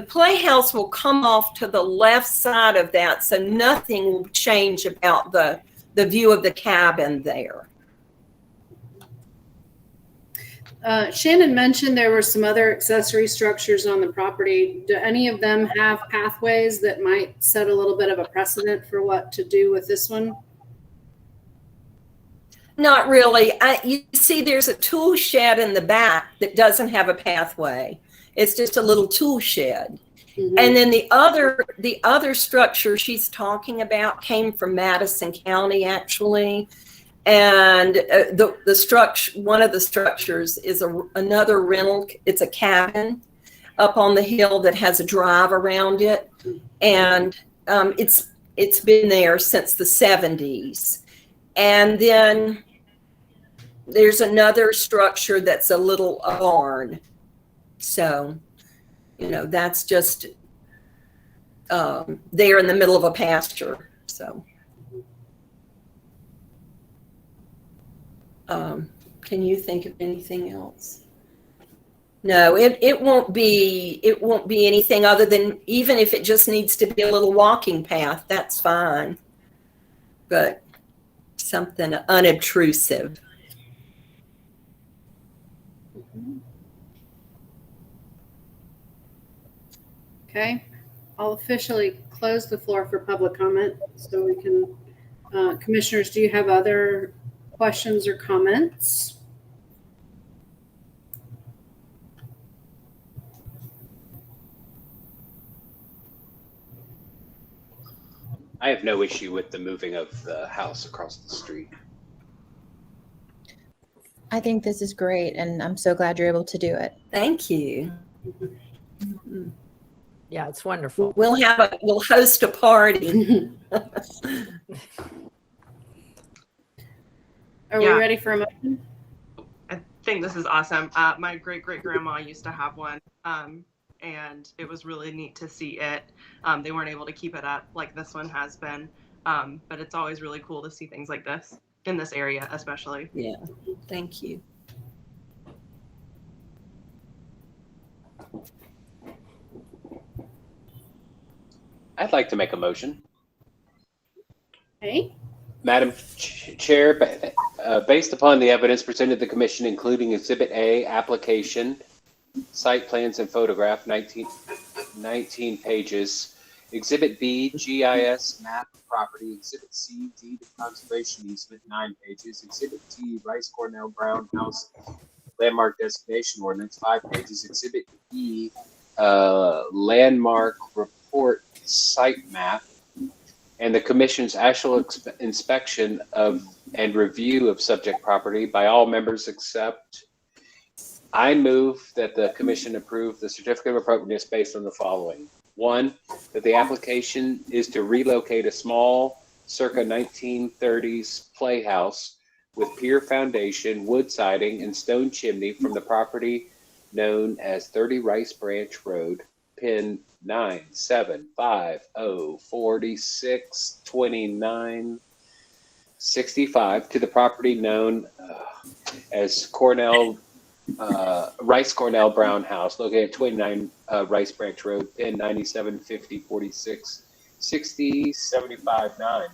playhouse will come off to the left side of that, so nothing will change about the view of the cabin there. Shannon mentioned there were some other accessory structures on the property. Do any of them have pathways that might set a little bit of a precedent for what to do with this one? Not really. You see, there's a tool shed in the back that doesn't have a pathway. It's just a little tool shed. Mm-hmm. And then the other structure she's talking about came from Madison County, actually. And the structure, one of the structures is another rental. It's a cabin up on the hill that has a drive around it, and it's been there since the 70s. And then there's another structure that's a little barn. So, that's just there in the middle of a pasture. So. Can you think of anything else? No, it won't be anything other than, even if it just needs to be a little walking path, that's fine. But something unobtrusive. Okay, I'll officially close the floor for public comment so we can, commissioners, do you have other questions or comments? I have no issue with the moving of the house across the street. I think this is great, and I'm so glad you're able to do it. Thank you. Yeah, it's wonderful. We'll host a party. Are we ready for a motion? I think this is awesome. My great-great-grandma used to have one, and it was really neat to see it. They weren't able to keep it up like this one has been, but it's always really cool to see things like this in this area, especially. Yeah, thank you. I'd like to make a motion. Okay. Madam Chair, based upon the evidence presented to the Commission, including Exhibit A, application, site plans and photograph, 19 pages. Exhibit B, GIS map property. Exhibit C, deed of conservation easement, 9 pages. Exhibit D, Rice Cornell Brown House landmark designation ordinance, 5 pages. Exhibit E, landmark report site map, and the Commission's actual inspection of and review of subject property by all members except. I move that the Commission approve the certificate of appropriateness based on the following. 1, that the application is to relocate a small, circa 1930s playhouse with pier foundation, wood siding, and stone chimney from the property known as 30 Rice Branch Road, pin 97504462965 to the property known as Cornell Rice Cornell Brown House, located at 29 Rice Branch Road, pin 9750466075-9.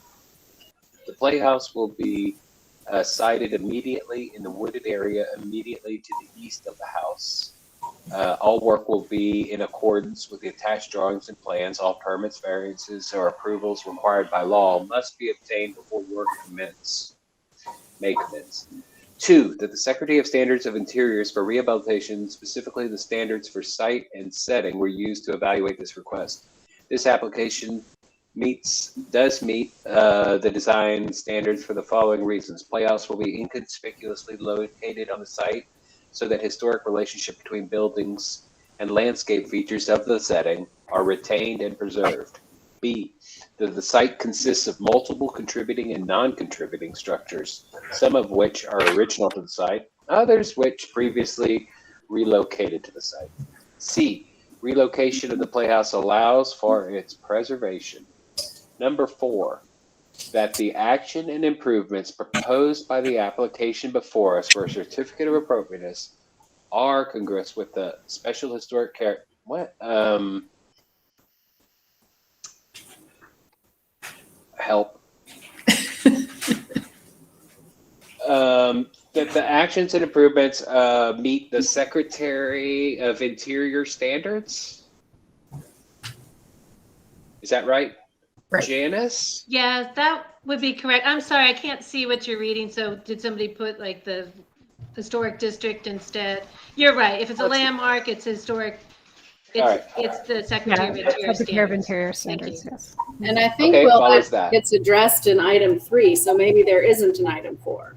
The playhouse will be sited immediately in the wooded area immediately to the east of the house. All work will be in accordance with the attached drawings and plans. All permits, variances, or approvals required by law must be obtained before work may commence. 2, that the Secretary of Standards of Interiors for Rehabilitation, specifically the standards for site and setting, were used to evaluate this request. This application does meet the design standards for the following reasons. Playhouse will be inconspicuously located on the site so that historic relationship between buildings and landscape features of the setting are retained and preserved. B, that the site consists of multiple contributing and non-contributing structures, some of which are original to the site, others which previously relocated to the site. C, relocation of the Playhouse allows for its preservation. Number 4, that the action and improvements proposed by the application before us for a certificate of appropriateness are congruous with the special historic character. Help. That the actions and improvements meet the Secretary of Interior standards. Is that right? Right. Janice? Yeah, that would be correct. I'm sorry, I can't see what you're reading. So did somebody put like the historic district instead? You're right. If it's a landmark, it's historic. It's the Secretary of Interior Secretary of Interior Standards, yes. And I think, Okay, well, follows that. it's addressed in item 3, so maybe there isn't an item 4,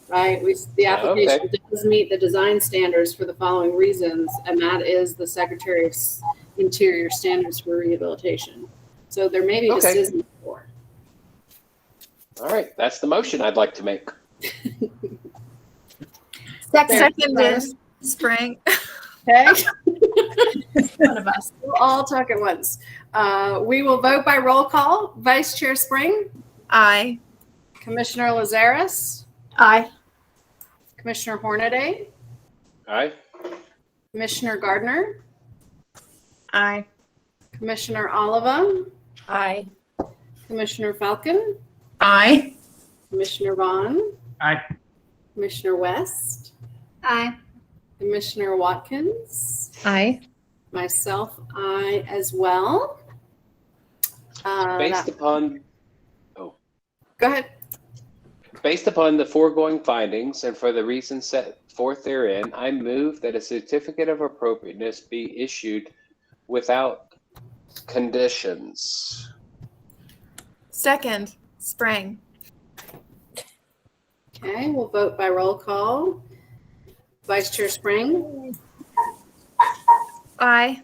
right? The application does meet the design standards for the following reasons, and that is the Secretary of Interior Standards for Rehabilitation. So there maybe just isn't 4. All right, that's the motion I'd like to make. Seconded. Spring. Okay. One of us. We'll all talk at once. We will vote by roll call. Vice Chair Spring? Aye. Commissioner Lazarus? Aye. Commissioner Hornaday? Aye. Commissioner Gardner? Aye. Commissioner Oliva? Aye. Commissioner Falcon? Aye. Commissioner Vaughn? Aye. Commissioner West? Aye. Commissioner Watkins? Aye. Myself, aye as well. Based upon, Go ahead. Based upon the foregoing findings and for the reasons set forth therein, I move that a certificate of appropriateness be issued without conditions. Second. Spring. Okay, we'll vote by roll call. Vice Chair Spring? Aye.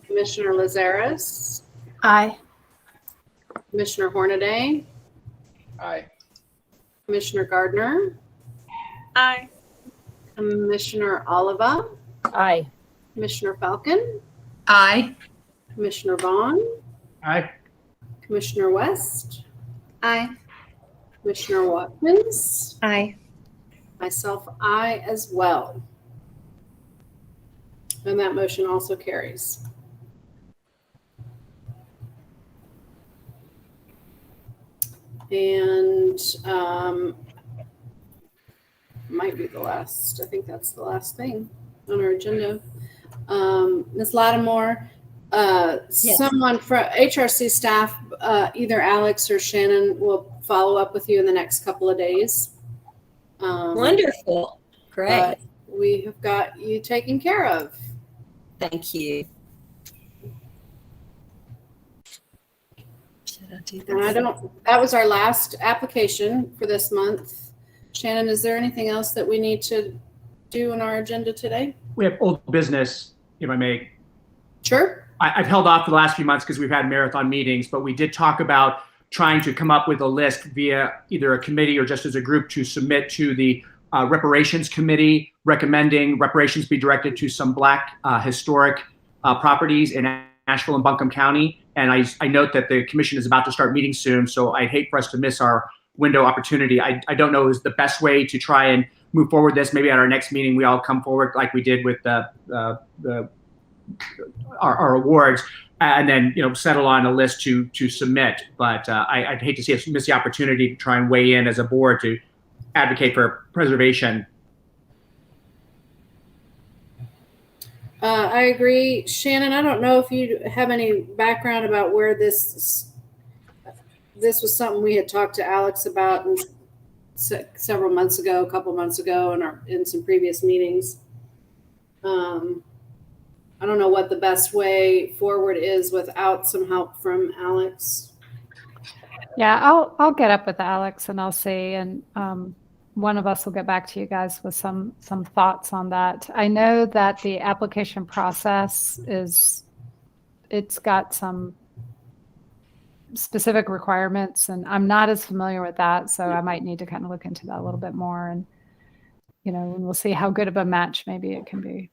Commissioner Lazarus? Aye. Commissioner Hornaday? Aye. Commissioner Gardner? Aye. Commissioner Oliva? Aye. Commissioner Falcon? Aye. Commissioner Vaughn? Aye. Commissioner West? Aye. Commissioner Watkins? Aye. Myself, aye as well. And that motion also carries. And might be the last. I think that's the last thing on our agenda. Ms. Lattimore, Yes. someone from HRC staff, either Alex or Shannon, will follow up with you in the next couple of days. Wonderful. Great. But we have got you taken care of. Thank you. Should I do And that was our last application for this month. Shannon, is there anything else that we need to do on our agenda today? We have old business, if I may. Sure. I've held off for the last few months because we've had marathon meetings, but we did talk about trying to come up with a list via either a committee or just as a group to submit to the reparations committee, recommending reparations be directed to some Black historic properties in Asheville and Buncombe County. And I note that the commission is about to start meeting soon, so I'd hate for us to miss our window opportunity. I don't know is the best way to try and move forward this. Maybe at our next meeting, we all come forward like we did with our awards, and then settle on a list to submit. But I'd hate to see us miss the opportunity to try and weigh in as a board to advocate for preservation. I agree. Shannon, I don't know if you have any background about where this was something we had talked to Alex about several months ago, a couple months ago in some previous meetings. I don't know what the best way forward is without some help from Alex. Yeah, I'll get up with Alex and I'll see, and one of us will get back to you guys with some thoughts on that. I know that the application process it's got some specific requirements, and I'm not as familiar with that, so I might need to kind of look into that a little bit more, and we'll see how good of a match maybe it can be.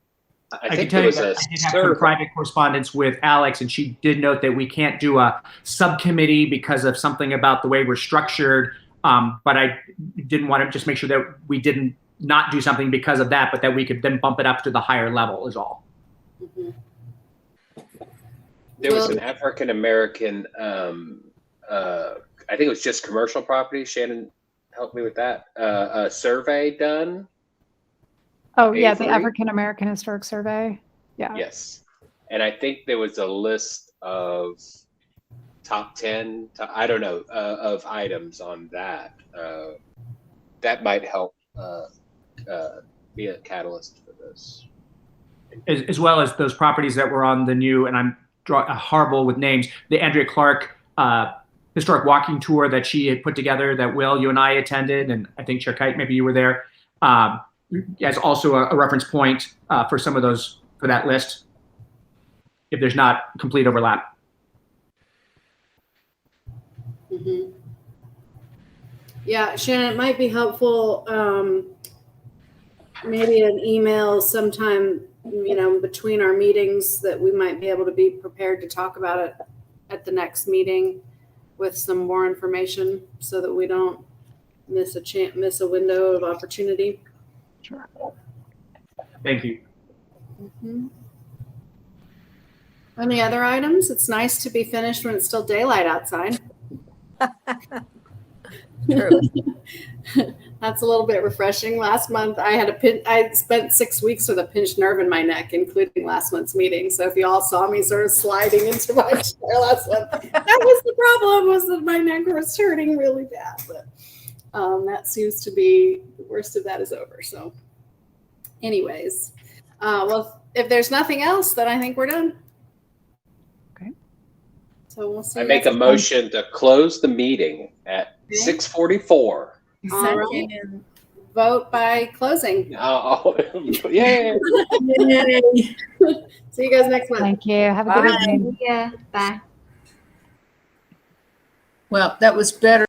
I can tell you that I did have some private correspondence with Alex, and she did note that we can't do a subcommittee because of something about the way we're structured. But I didn't want to just make sure that we didn't not do something because of that, but that we could then bump it up to the higher level is all. Mm-hmm. There was an African American, I think it was just commercial property. Shannon, help me with that. A survey done. Oh, yeah, the African American Historic Survey. Yeah. Yes. And I think there was a list of top 10, I don't know, of items on that. That might help be a catalyst for this. As well as those properties that were on the new, and I'm horrible with names, the Andrea Clark historic walking tour that she had put together that Will, you and I attended, and I think Chair Kite, maybe you were there. As also a reference point for some of those, for that list, if there's not complete overlap. Mm-hmm. Yeah, Shannon, it might be helpful, maybe an email sometime, between our meetings, that we might be able to be prepared to talk about it at the next meeting with some more information so that we don't miss a window of opportunity. Sure. Thank you. Mm-hmm. Any other items? It's nice to be finished when it's still daylight outside. True. That's a little bit refreshing. Last month I spent 6 weeks with a pinched nerve in my neck, including last month's meeting. So if you all saw me sort of sliding into my chair last month, that was the problem, was that my neck was hurting really bad. But that seems to be, the worst of that is over. So anyways, well, if there's nothing else, then I think we're done. Okay. So we'll see. I make a motion to close the meeting at 6:44. All right. Vote by closing. Oh, yay. Yay. See you guys next month. Thank you. Have a good evening. Yeah. Bye. Well, that was better.